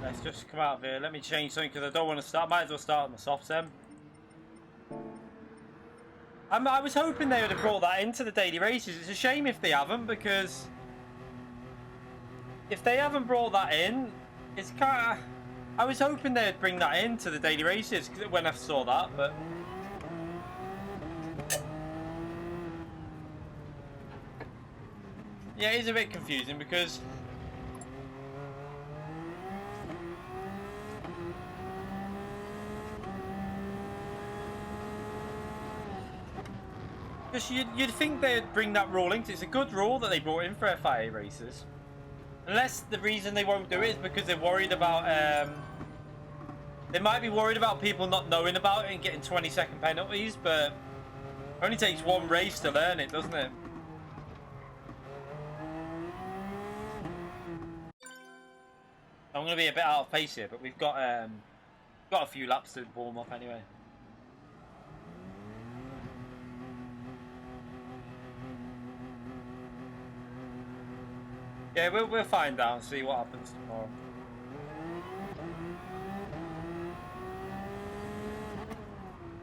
Let's just come out of here. Let me change something because I don't want to start. Might as well start on the softs then. I was hoping they would have brought that into the daily races. It's a shame if they haven't, because if they haven't brought that in, it's kind of... I was hoping they'd bring that into the daily races when I saw that, but... Yeah, it is a bit confusing because... Because you'd think they'd bring that rule in. It's a good rule that they brought in for FIA races. Unless the reason they won't do it is because they're worried about... they might be worried about people not knowing about it and getting 20-second penalties, but... It only takes one race to learn it, doesn't it? I'm going to be a bit out of pace here, but we've got a few laps to warm up anyway. Yeah, we'll find out and see what happens tomorrow.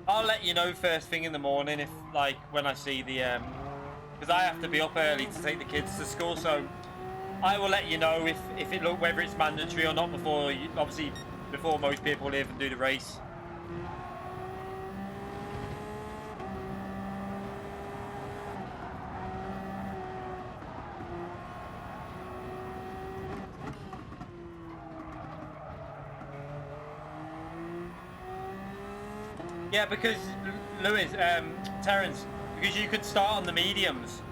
I'll let you know first thing in the morning if, like, when I see the because I have to be up early to take the kids to school, so I will let you know if it look whether it's mandatory or not before obviously before most people leave and do the race. Yeah, because Lewis, Terence, because you could start on the mediums,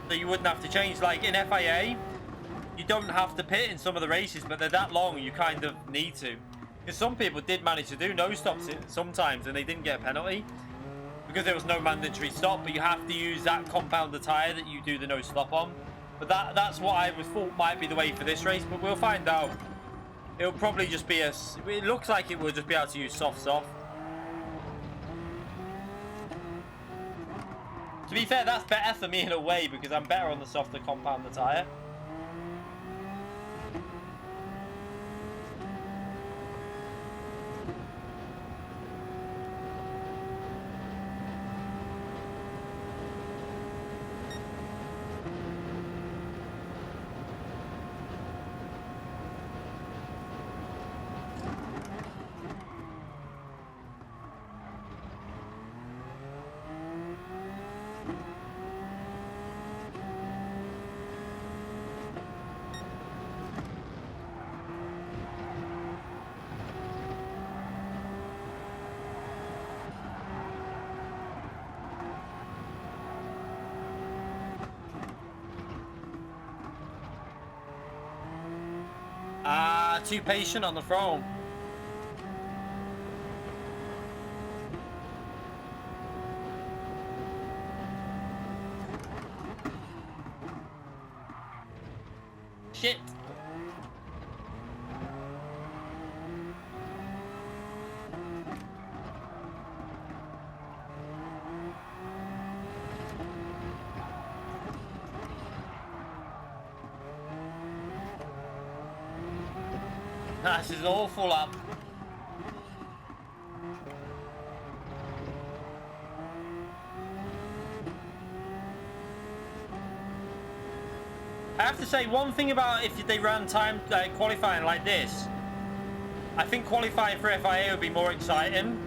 so you wouldn't have to change. Like in FIA, you don't have to pit in some of the races, but they're that long, you kind of need to. Because some people did manage to do no stops sometimes, and they didn't get a penalty because there was no mandatory stop. But you have to use that compounder tyre that you do the no stop on. But that's what I was thought might be the way for this race, but we'll find out. It'll probably just be a. It looks like it will just be able to use soft. To be fair, that's better for me in a way because I'm better on the softer compounder tyre. Too patient on the throne. Shit. This is an awful lap. I have to say one thing about if they ran time qualifying like this, I think qualifying for FIA would be more exciting.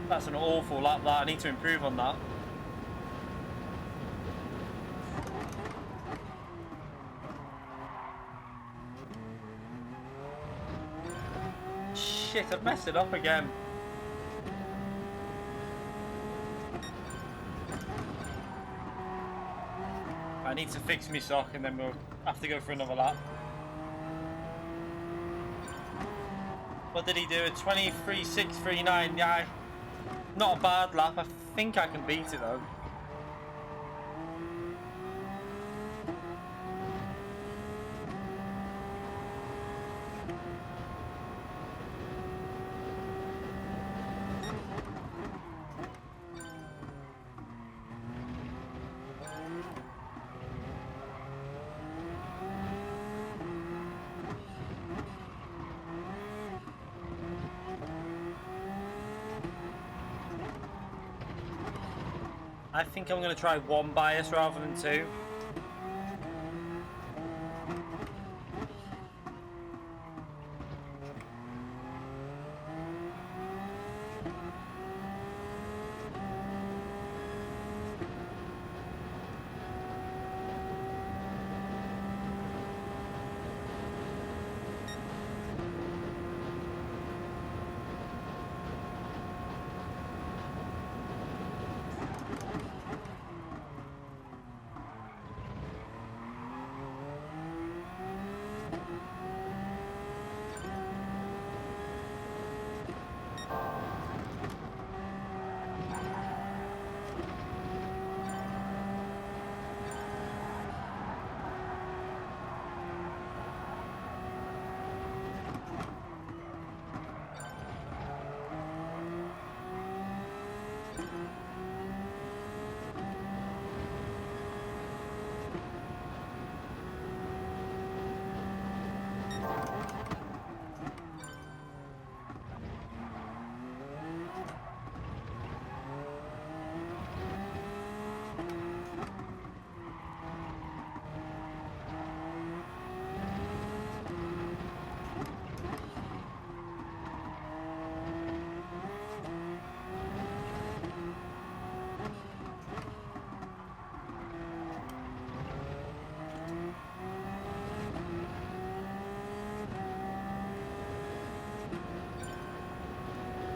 That's an awful lap that. I need to improve on that. Shit, I've messed it up again. I need to fix my sock and then we'll have to go for another lap. What did he do? A 23.639. Yeah, not a bad lap. I think I can beat it though. I think I'm going to try one bias rather than two.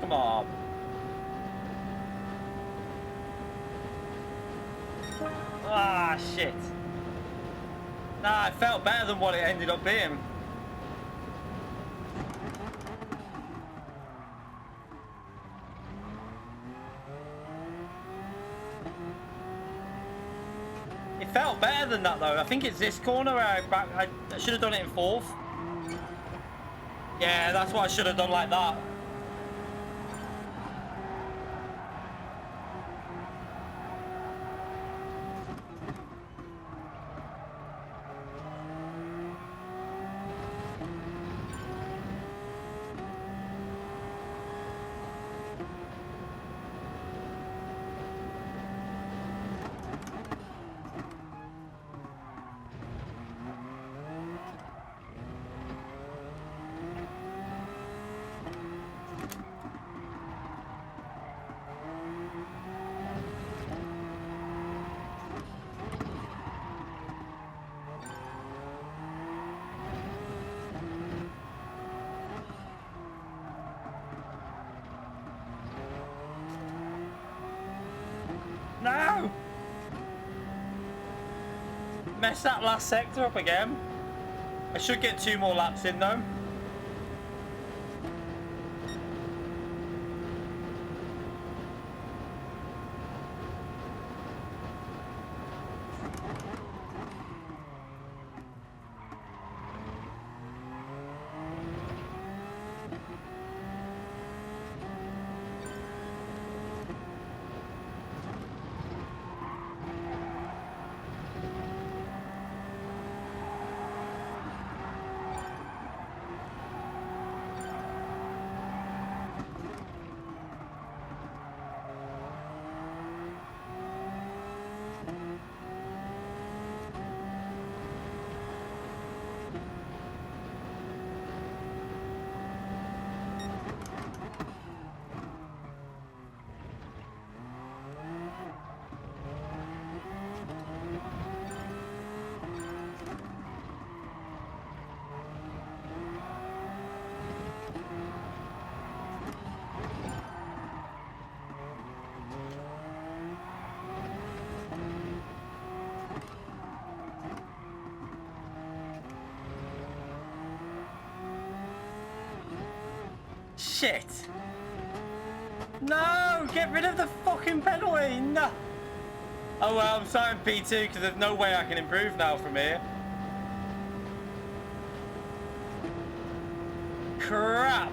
Come on. Ah, shit. Nah, it felt better than what it ended up being. It felt better than that though. I think it's this corner where I should have done it in fourth. Yeah, that's what I should have done like that. No! Messed that last sector up again. I should get 2 more laps in though. Shit! No! Get rid of the fucking penalty! No! Oh well, I'm starting P2 because there's no way I can improve now from here. Crap!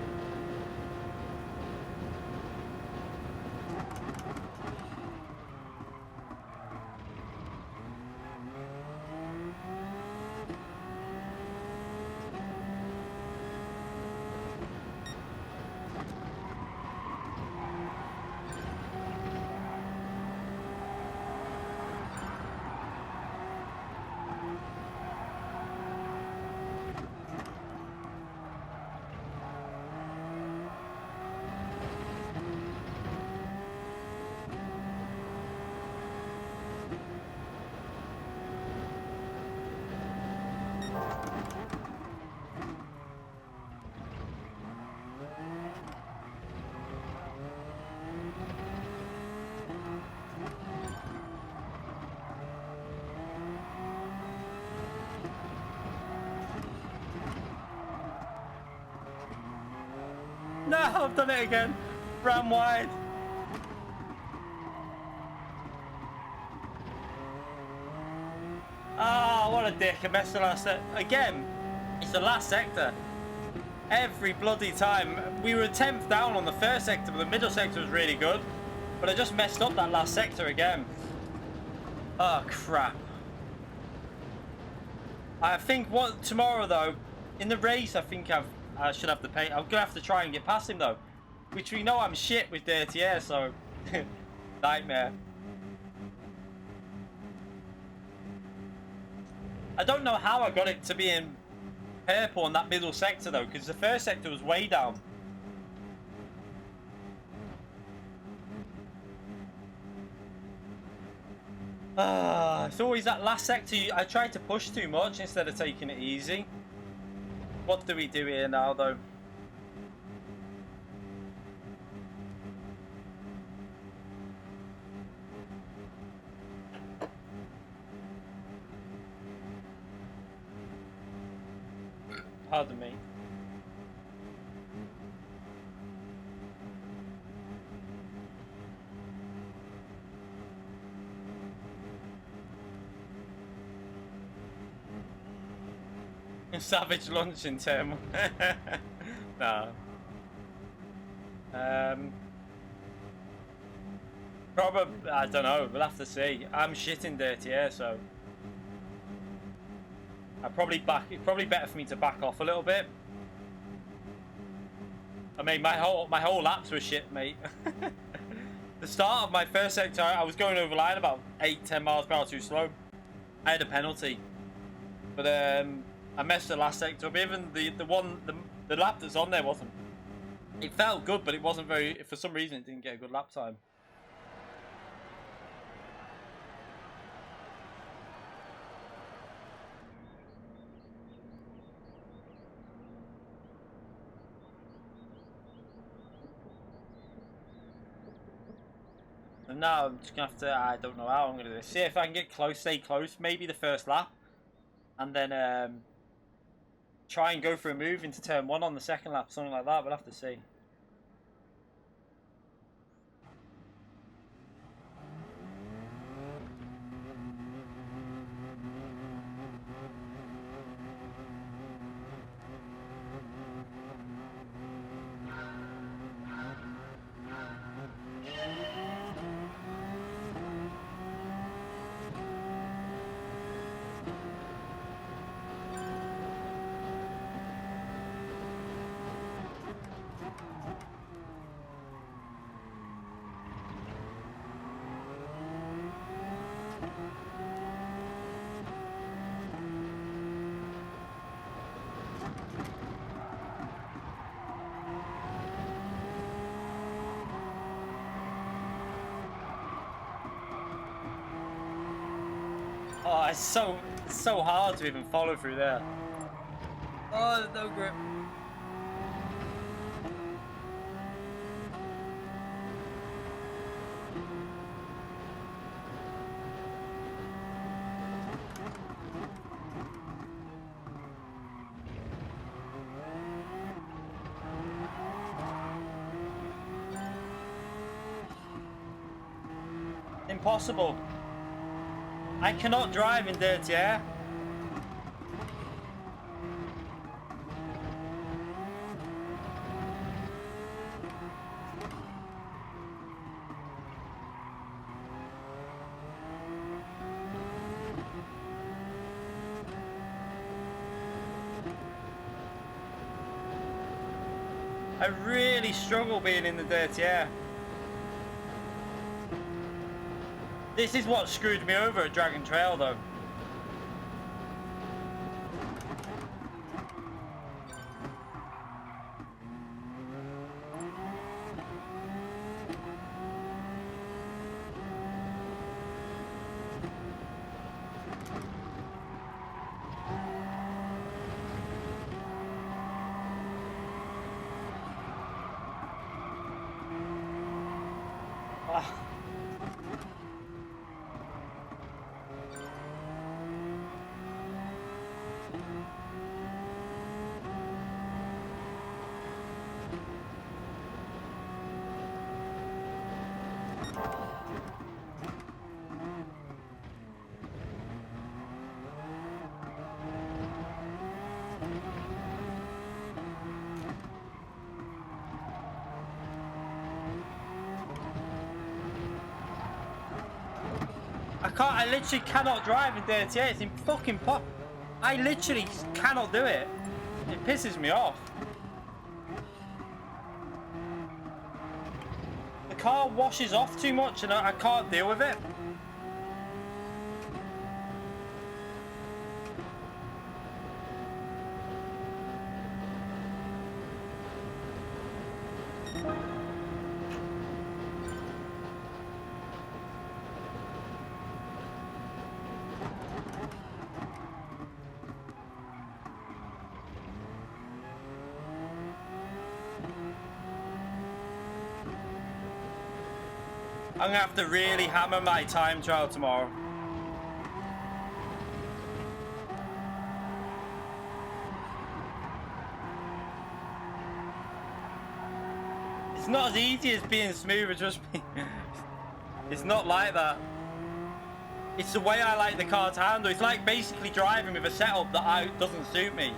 No, I've done it again. Ran wide. Ah, oh, what a dick. I messed the last sector. Again, it's the last sector. Every bloody time. We were 10th down on the first sector, but the middle sector was really good. But I just messed up that last sector again. Oh, crap. I think tomorrow, though, in the race, I think I should have the paint. I'm going to have to try and get past him, though. Which we know I'm shit with dirty air, so... nightmare. I don't know how I got it to be in purple on that middle sector, though, because the first sector was way down. It's always that last sector. I tried to push too much instead of taking it easy. What do we do here now, though? Pardon me. Savage lunch in term. Nah. Probably, I don't know. We'll have to see. I'm shitting dirty air, so it's probably better for me to back off a little bit. I mean, my whole laps were shit, mate. The start of my first sector, I was going over line about 8-10 miles per hour too slow. I had a penalty, but I messed the last sector up. Even the lap that's on there wasn't. It felt good, but it wasn't very. For some reason, it didn't get a good lap time. And now I'm just gonna have to. I don't know how I'm gonna do this. See if I can get close, stay close. Maybe the first lap, and then try and go for a move into turn 1 on the second lap, something like that. We'll have to see. Oh, it's so hard to even follow through there. Oh, there's no grip. Impossible. I cannot drive in dirty air. I really struggle being in the dirty air. This is what screwed me over at Dragon Trail, though. I literally cannot drive in dirty air. It's in fucking pop. I literally cannot do it. It pisses me off. The car washes off too much and I can't deal with it. I'm gonna have to really hammer my time trial tomorrow. It's not as easy as being smooth, trust me. It's not like that. It's the way I like the car to handle. It's like basically driving with a setup that doesn't suit me.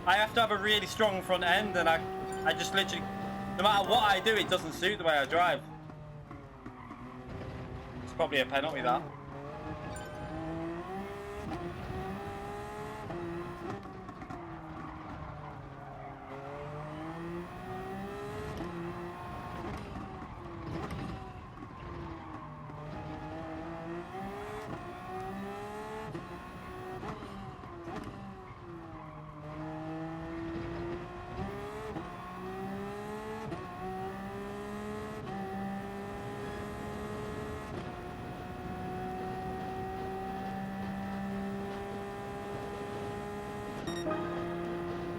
I have to have a really strong front end, and I just literally, no matter what I do, it doesn't suit the way I drive. It's probably a penalty, that.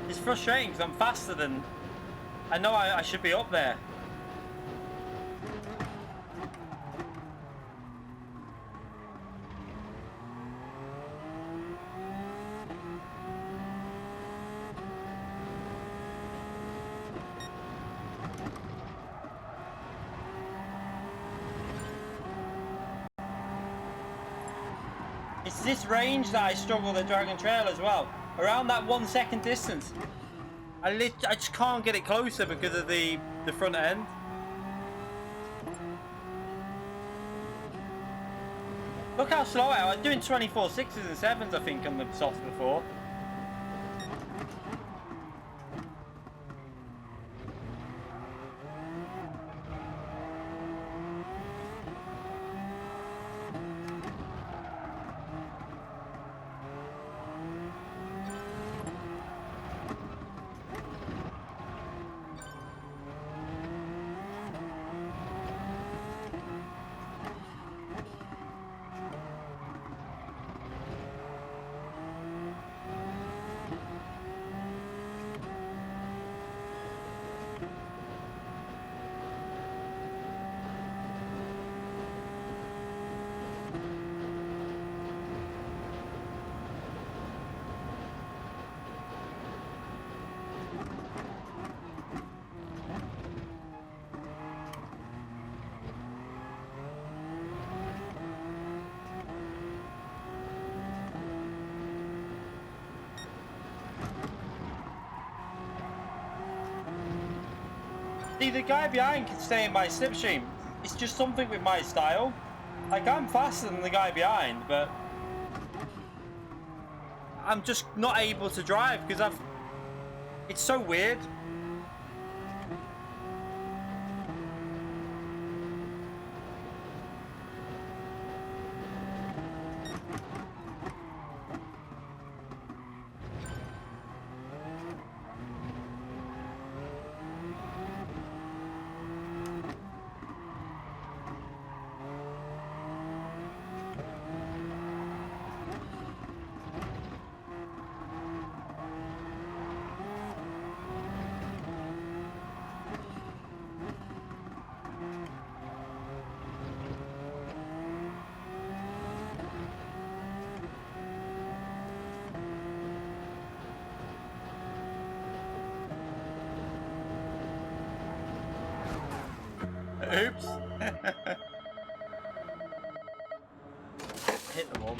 It's frustrating because I'm faster than... I know I should be up there. It's this range that I struggle with the Dragon Trail as well. Around that 1 second distance. I just can't get it closer because of the front end. Look how slow I was doing 24 6s and 7s, I think, on the softs before. See, the guy behind can stay in my slipstream. It's just something with my style. Like, I'm faster than the guy behind, but I'm just not able to drive because it's so weird. Oops. Hit the wall.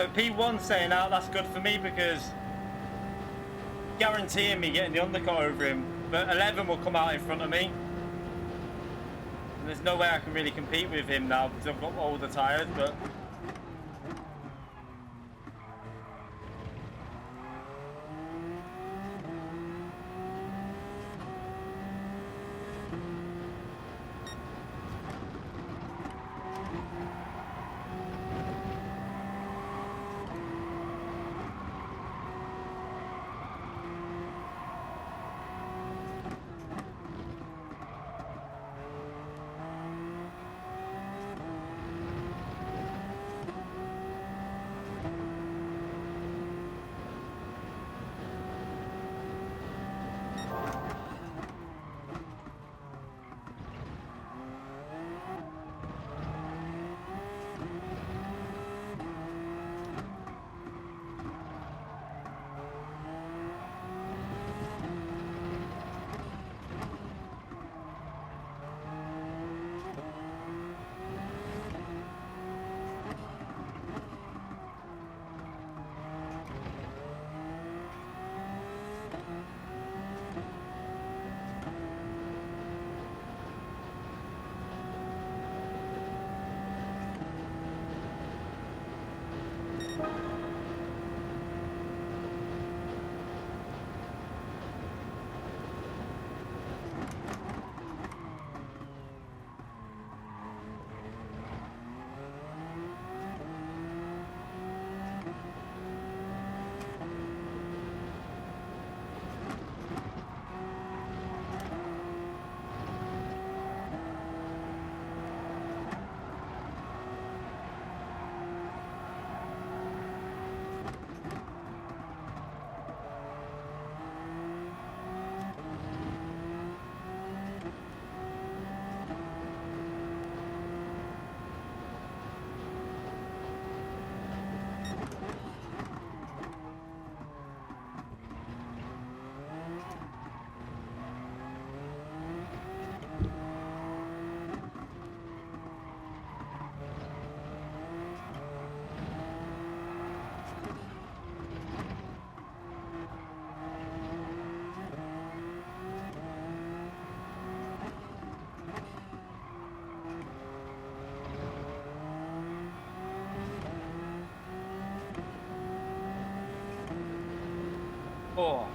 But P1 staying out, that's good for me because guaranteeing me getting the undercut over him. But 11 will come out in front of me. And there's no way I can really compete with him now because I've got all the tyres, but... Oh.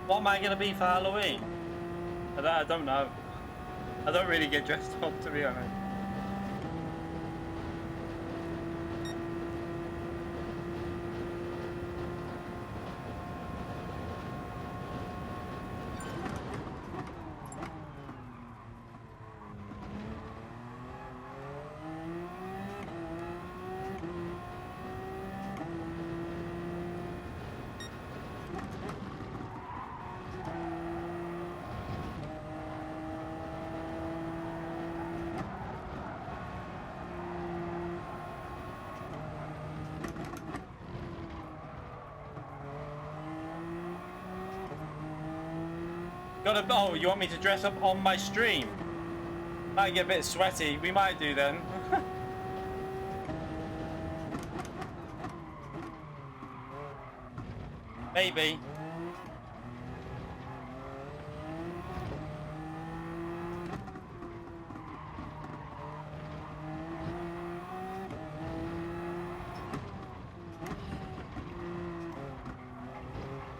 What am I going to be for Halloween? I don't know. I don't really get dressed up, to be honest. Oh, you want me to dress up on my stream? Might get a bit sweaty. We might do then. Maybe.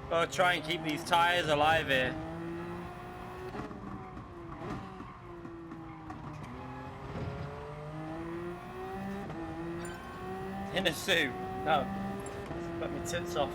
Gotta try and keep these tyres alive here. In a suit? No. Let me tits off.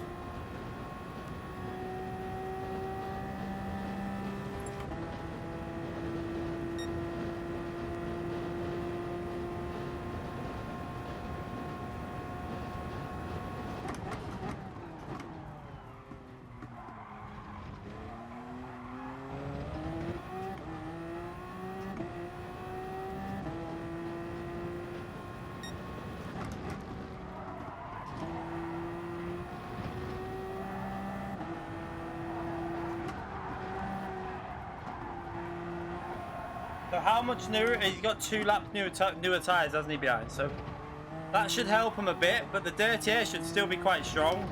So how much newer? He's got 2 laps newer tyres, hasn't he, behind? So that should help him a bit, but the dirty air should still be quite strong.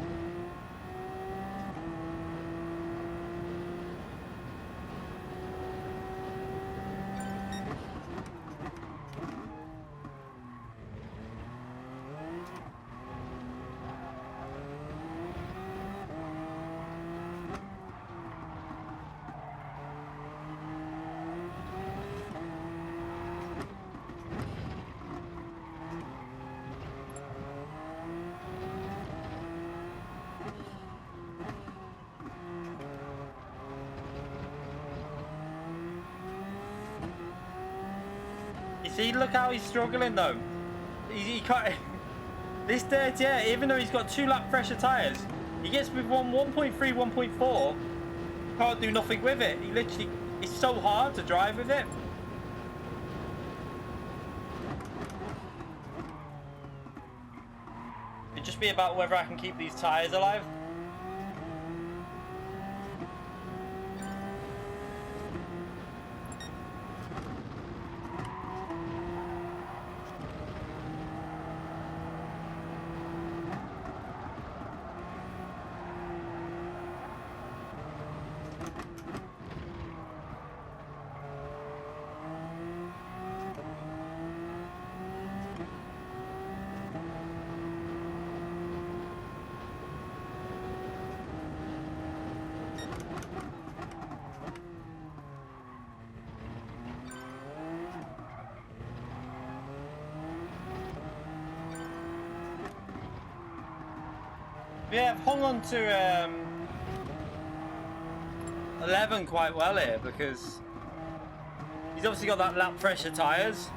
See, look how he's struggling though. He can't. This dirty air, even though he's got 2 lap fresher tyres, he gets with 1.3, 1.4, can't do nothing with it. He literally, it's so hard to drive with it. It'd just be about whether I can keep these tyres alive. Yeah, I've hung on to 11 quite well here because he's obviously got that lap pressure tyres.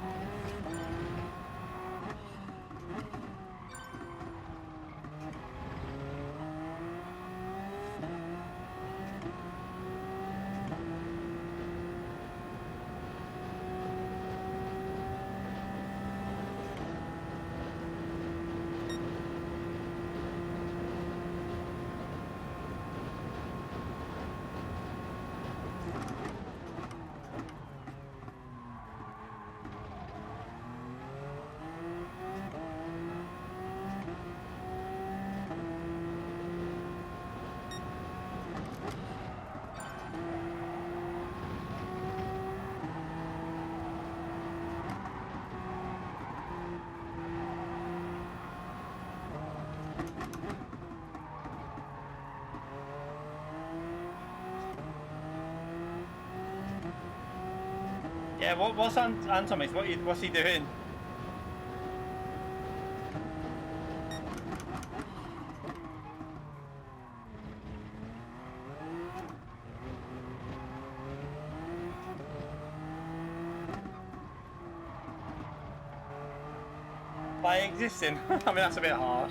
Yeah, what's Antomis? What's he doing? By existing? I mean, that's a bit harsh.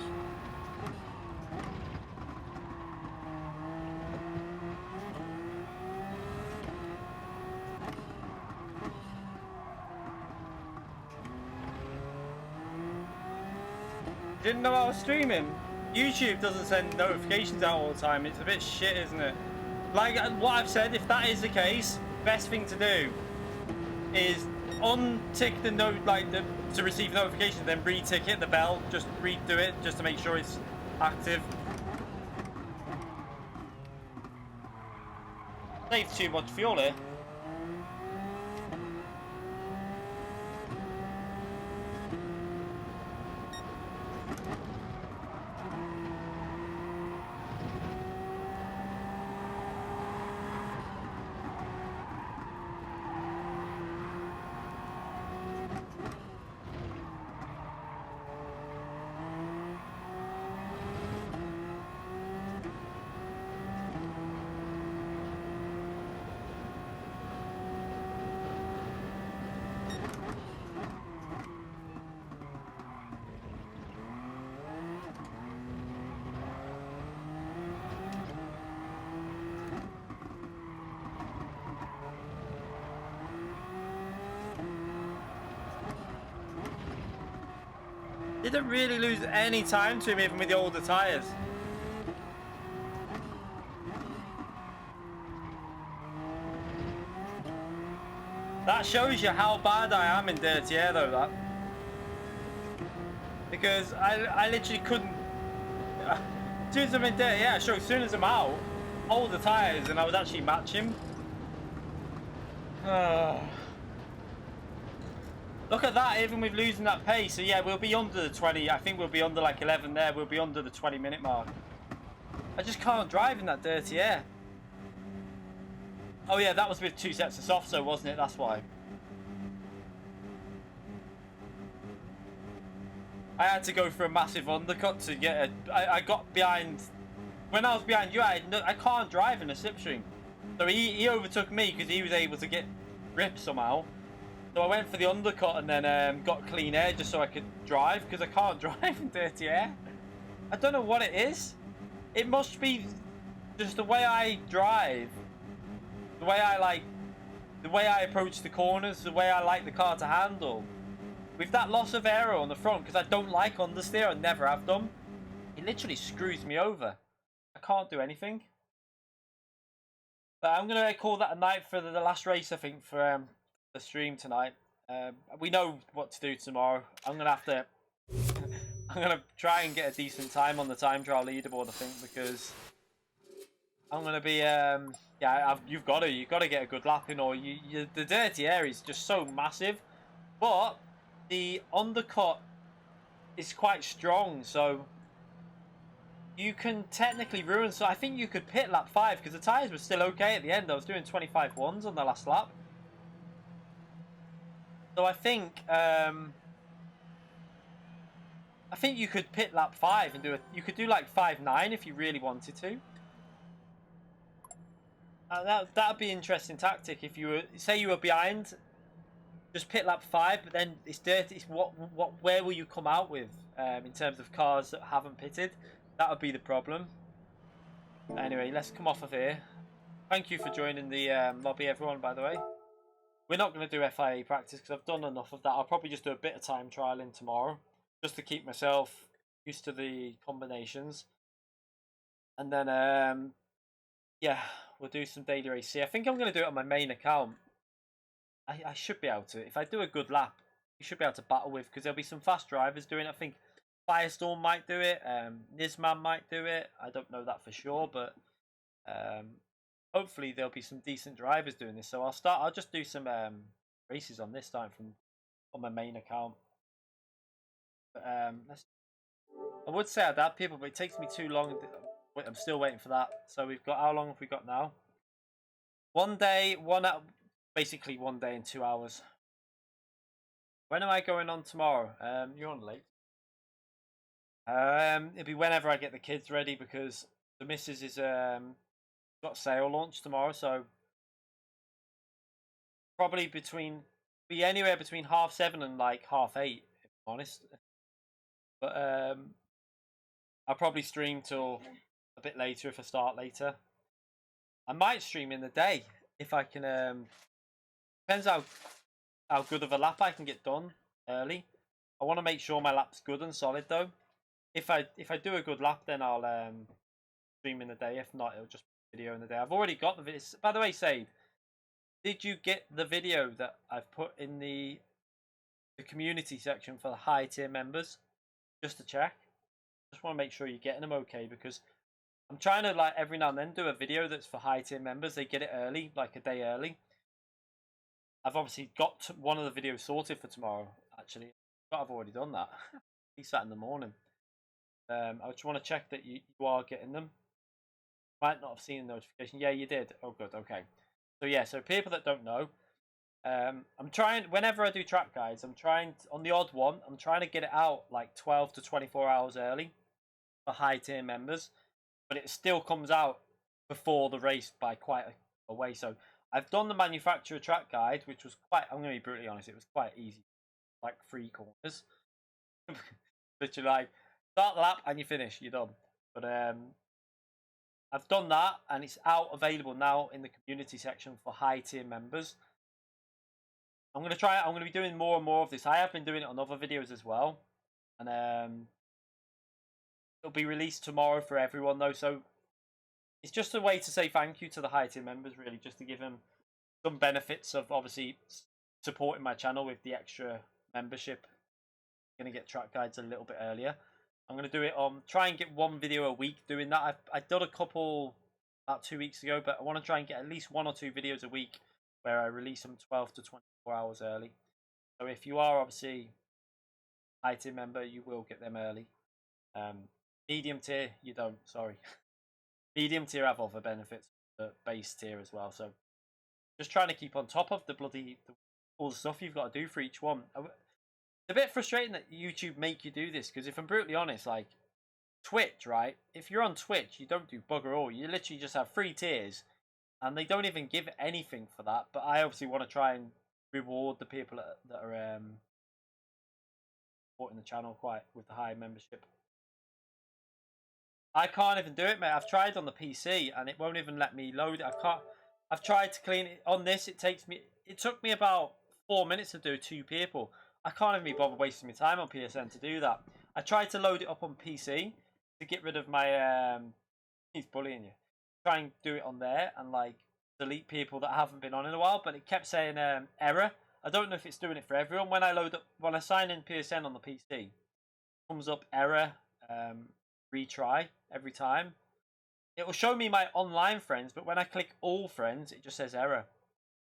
Didn't know I was streaming. YouTube doesn't send notifications out all the time. It's a bit shit, isn't it? Like what I've said, if that is the case, best thing to do is untick the note, like to receive notifications, then re-tick it, the bell, just redo it, just to make sure it's active. Saves too much fuel here. Didn't really lose any time to him, even with the older tyres. That shows you how bad I am in dirty air, though, that. Because I literally couldn't... As soon as I'm in dirty air, sure, as soon as I'm out, hold the tyres, and I would actually match him. Look at that, even with losing that pace. So yeah, we'll be under the 20. I think we'll be under like 11 there. We'll be under the 20-minute mark. I just can't drive in that dirty air. Oh yeah, that was with 2 sets of softs, so wasn't it? That's why. I had to go for a massive undercut to get a... I got behind... When I was behind you, I can't drive in a slipstream. So he overtook me because he was able to get grip somehow. So I went for the undercut and then got clean air just so I could drive, because I can't drive in dirty air. I don't know what it is. It must be just the way I drive, the way I approach the corners, the way I like the car to handle. With that loss of aero on the front, because I don't like understeer, I never have done, it literally screws me over. I can't do anything. But I'm going to call that a night for the last race, I think, for the stream tonight. We know what to do tomorrow. I'm gonna try and get a decent time on the time trial leaderboard, I think, because I'm gonna be you've got to get a good lap in, or the dirty air is just so massive. But the undercut is quite strong, so you can technically ruin. So I think you could pit lap 5, because the tyres were still okay at the end. I was doing 25.1s on the last lap. So I think you could pit lap 5 and you could do like 5.9 if you really wanted to. That'd be an interesting tactic. If you were, say you were behind, just pit lap 5, but then it's dirty. It's where will you come out with in terms of cars that haven't pitted? That would be the problem. Anyway, let's come off of here. Thank you for joining the lobby, everyone, by the way. We're not going to do FIA practice because I've done enough of that. I'll probably just do a bit of time trialing tomorrow, just to keep myself used to the combinations. And then, yeah, we'll do some daily race. See, I think I'm going to do it on my main account. I should be able to. If I do a good lap, you should be able to battle with, because there'll be some fast drivers doing it. I think Firestorm might do it. Nisman might do it. I don't know that for sure, but hopefully there'll be some decent drivers doing this. So I'll just do some races on this time on my main account. But I would say I'd add people, but it takes me too long. I'm still waiting for that. So we've got, how long have we got now? Basically 1 day and 2 hours. When am I going on tomorrow? You're on late. It'll be whenever I get the kids ready, because the missus is got sale launch tomorrow, so probably be anywhere between 7:30 and like 8:30, if I'm honest. But I'll probably stream till a bit later if I start later. I might stream in the day if I can. Depends how good of a lap I can get done early. I want to make sure my lap's good and solid though. If I do a good lap, then I'll stream in the day. If not, it'll just be video in the day. I've already got the videos. By the way, Sade, did you get the video that I've put in the community section for the high tier members? Just to check. Just want to make sure you're getting them okay, because I'm trying to, like, every now and then do a video that's for high tier members. They get it early, like a day early. I've obviously got one of the videos sorted for tomorrow, actually. But I've already done that. At least that in the morning. I just want to check that you are getting them. Might not have seen the notification. Yeah, you did. Oh, good. Okay. So yeah, so people that don't know, I'm trying, whenever I do track guides, I'm trying, on the odd one, I'm trying to get it out like 12 to 24 hours early for high tier members, but it still comes out before the race by quite a way. So I've done the manufacturer track guide, which was quite, I'm going to be brutally honest, it was quite easy, like 3 corners. Literally, like, start the lap and you finish, you're done. But I've done that, and it's out available now in the community section for high tier members. I'm going to try it. I'm going to be doing more and more of this. I have been doing it on other videos as well. And it'll be released tomorrow for everyone, though. So it's just a way to say thank you to the high tier members, really, just to give them some benefits of obviously supporting my channel with the extra membership. I'm going to get track guides a little bit earlier. I'm going to do it on, try and get 1 video a week doing that. I've done a couple about 2 weeks ago, but I want to try and get at least 1 or 2 videos a week where I release them 12 to 24 hours early. So if you are obviously a high tier member, you will get them early. Medium tier, you don't, sorry. Medium tier have other benefits, but base tier as well. So just trying to keep on top of all the stuff you've got to do for each one. It's a bit frustrating that YouTube make you do this, because if I'm brutally honest, like Twitch, right? If you're on Twitch, you don't do bugger all. You literally just have 3 tiers, and they don't even give anything for that. But I obviously want to try and reward the people that are supporting the channel quite with the high membership. I can't even do it, mate. I've tried on the PC and it won't even let me load it. I can't. I've tried to clean it on this. It took me about 4 minutes to do 2 people. I can't even be bothered wasting my time on PSN to do that. I tried to load it up on PC to get rid of my he's bullying you. Try and do it on there and like delete people that haven't been on in a while, but it kept saying error. I don't know if it's doing it for everyone. When I sign in PSN on the PC, it comes up error, retry every time. It will show me my online friends, but when I click all friends, it just says error.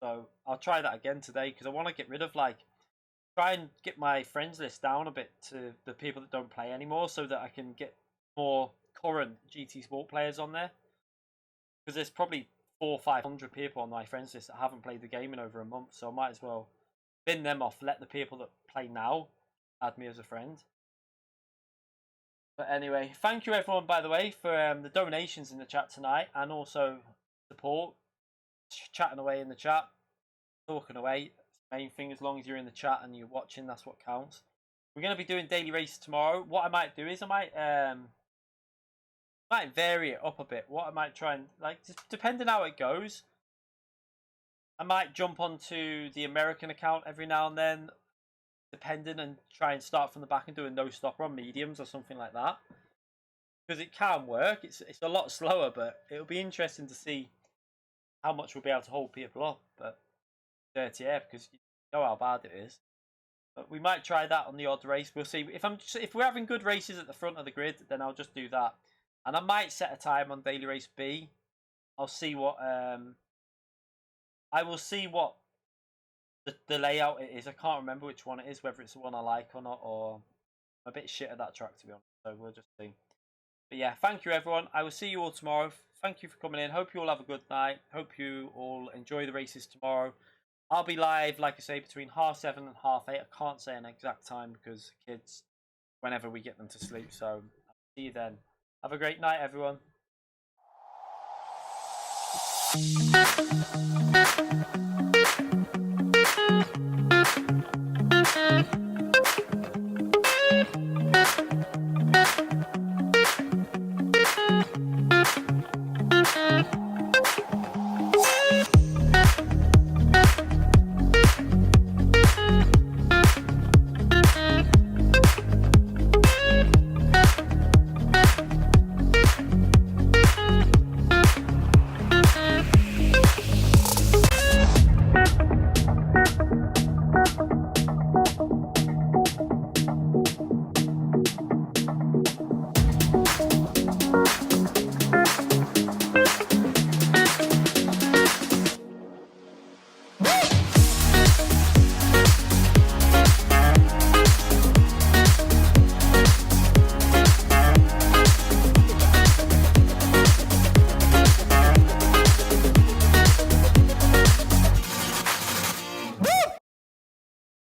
So I'll try that again today, because I want to get rid of, try and get my friends list down a bit to the people that don't play anymore, so that I can get more current GT Sport players on there. Because there's probably 400 or 500 people on my friends list that haven't played the game in over a month, so I might as well bin them off, let the people that play now add me as a friend. But anyway, thank you everyone, by the way, for the donations in the chat tonight, and also support, chatting away in the chat, talking away. It's the main thing. As long as you're in the chat and you're watching, that's what counts. We're going to be doing daily races tomorrow. What I might do is I might vary it up a bit. What I might try and, just depending how it goes, I might jump onto the American account every now and then, depending, and try and start from the back and do a no stopper on mediums or something like that, because it can work. It's a lot slower, but it'll be interesting to see how much we'll be able to hold people up. But dirty air, because you know how bad it is. But we might try that on the odd race. We'll see. If we're having good races at the front of the grid, then I'll just do that, and I might set a time on daily race B. I'll see what I will see what the layout it is. I can't remember which one it is, whether it's the one I like or not, or I'm a bit shit at that track, to be honest. So we'll just see. But yeah, thank you everyone. I will see you all tomorrow. Thank you for coming in. Hope you all have a good night. Hope you all enjoy the races tomorrow. I'll be live, like I say, between 7:30 and 8:30. I can't say an exact time because kids, whenever we get them to sleep. So I'll see you then. Have a great night, everyone.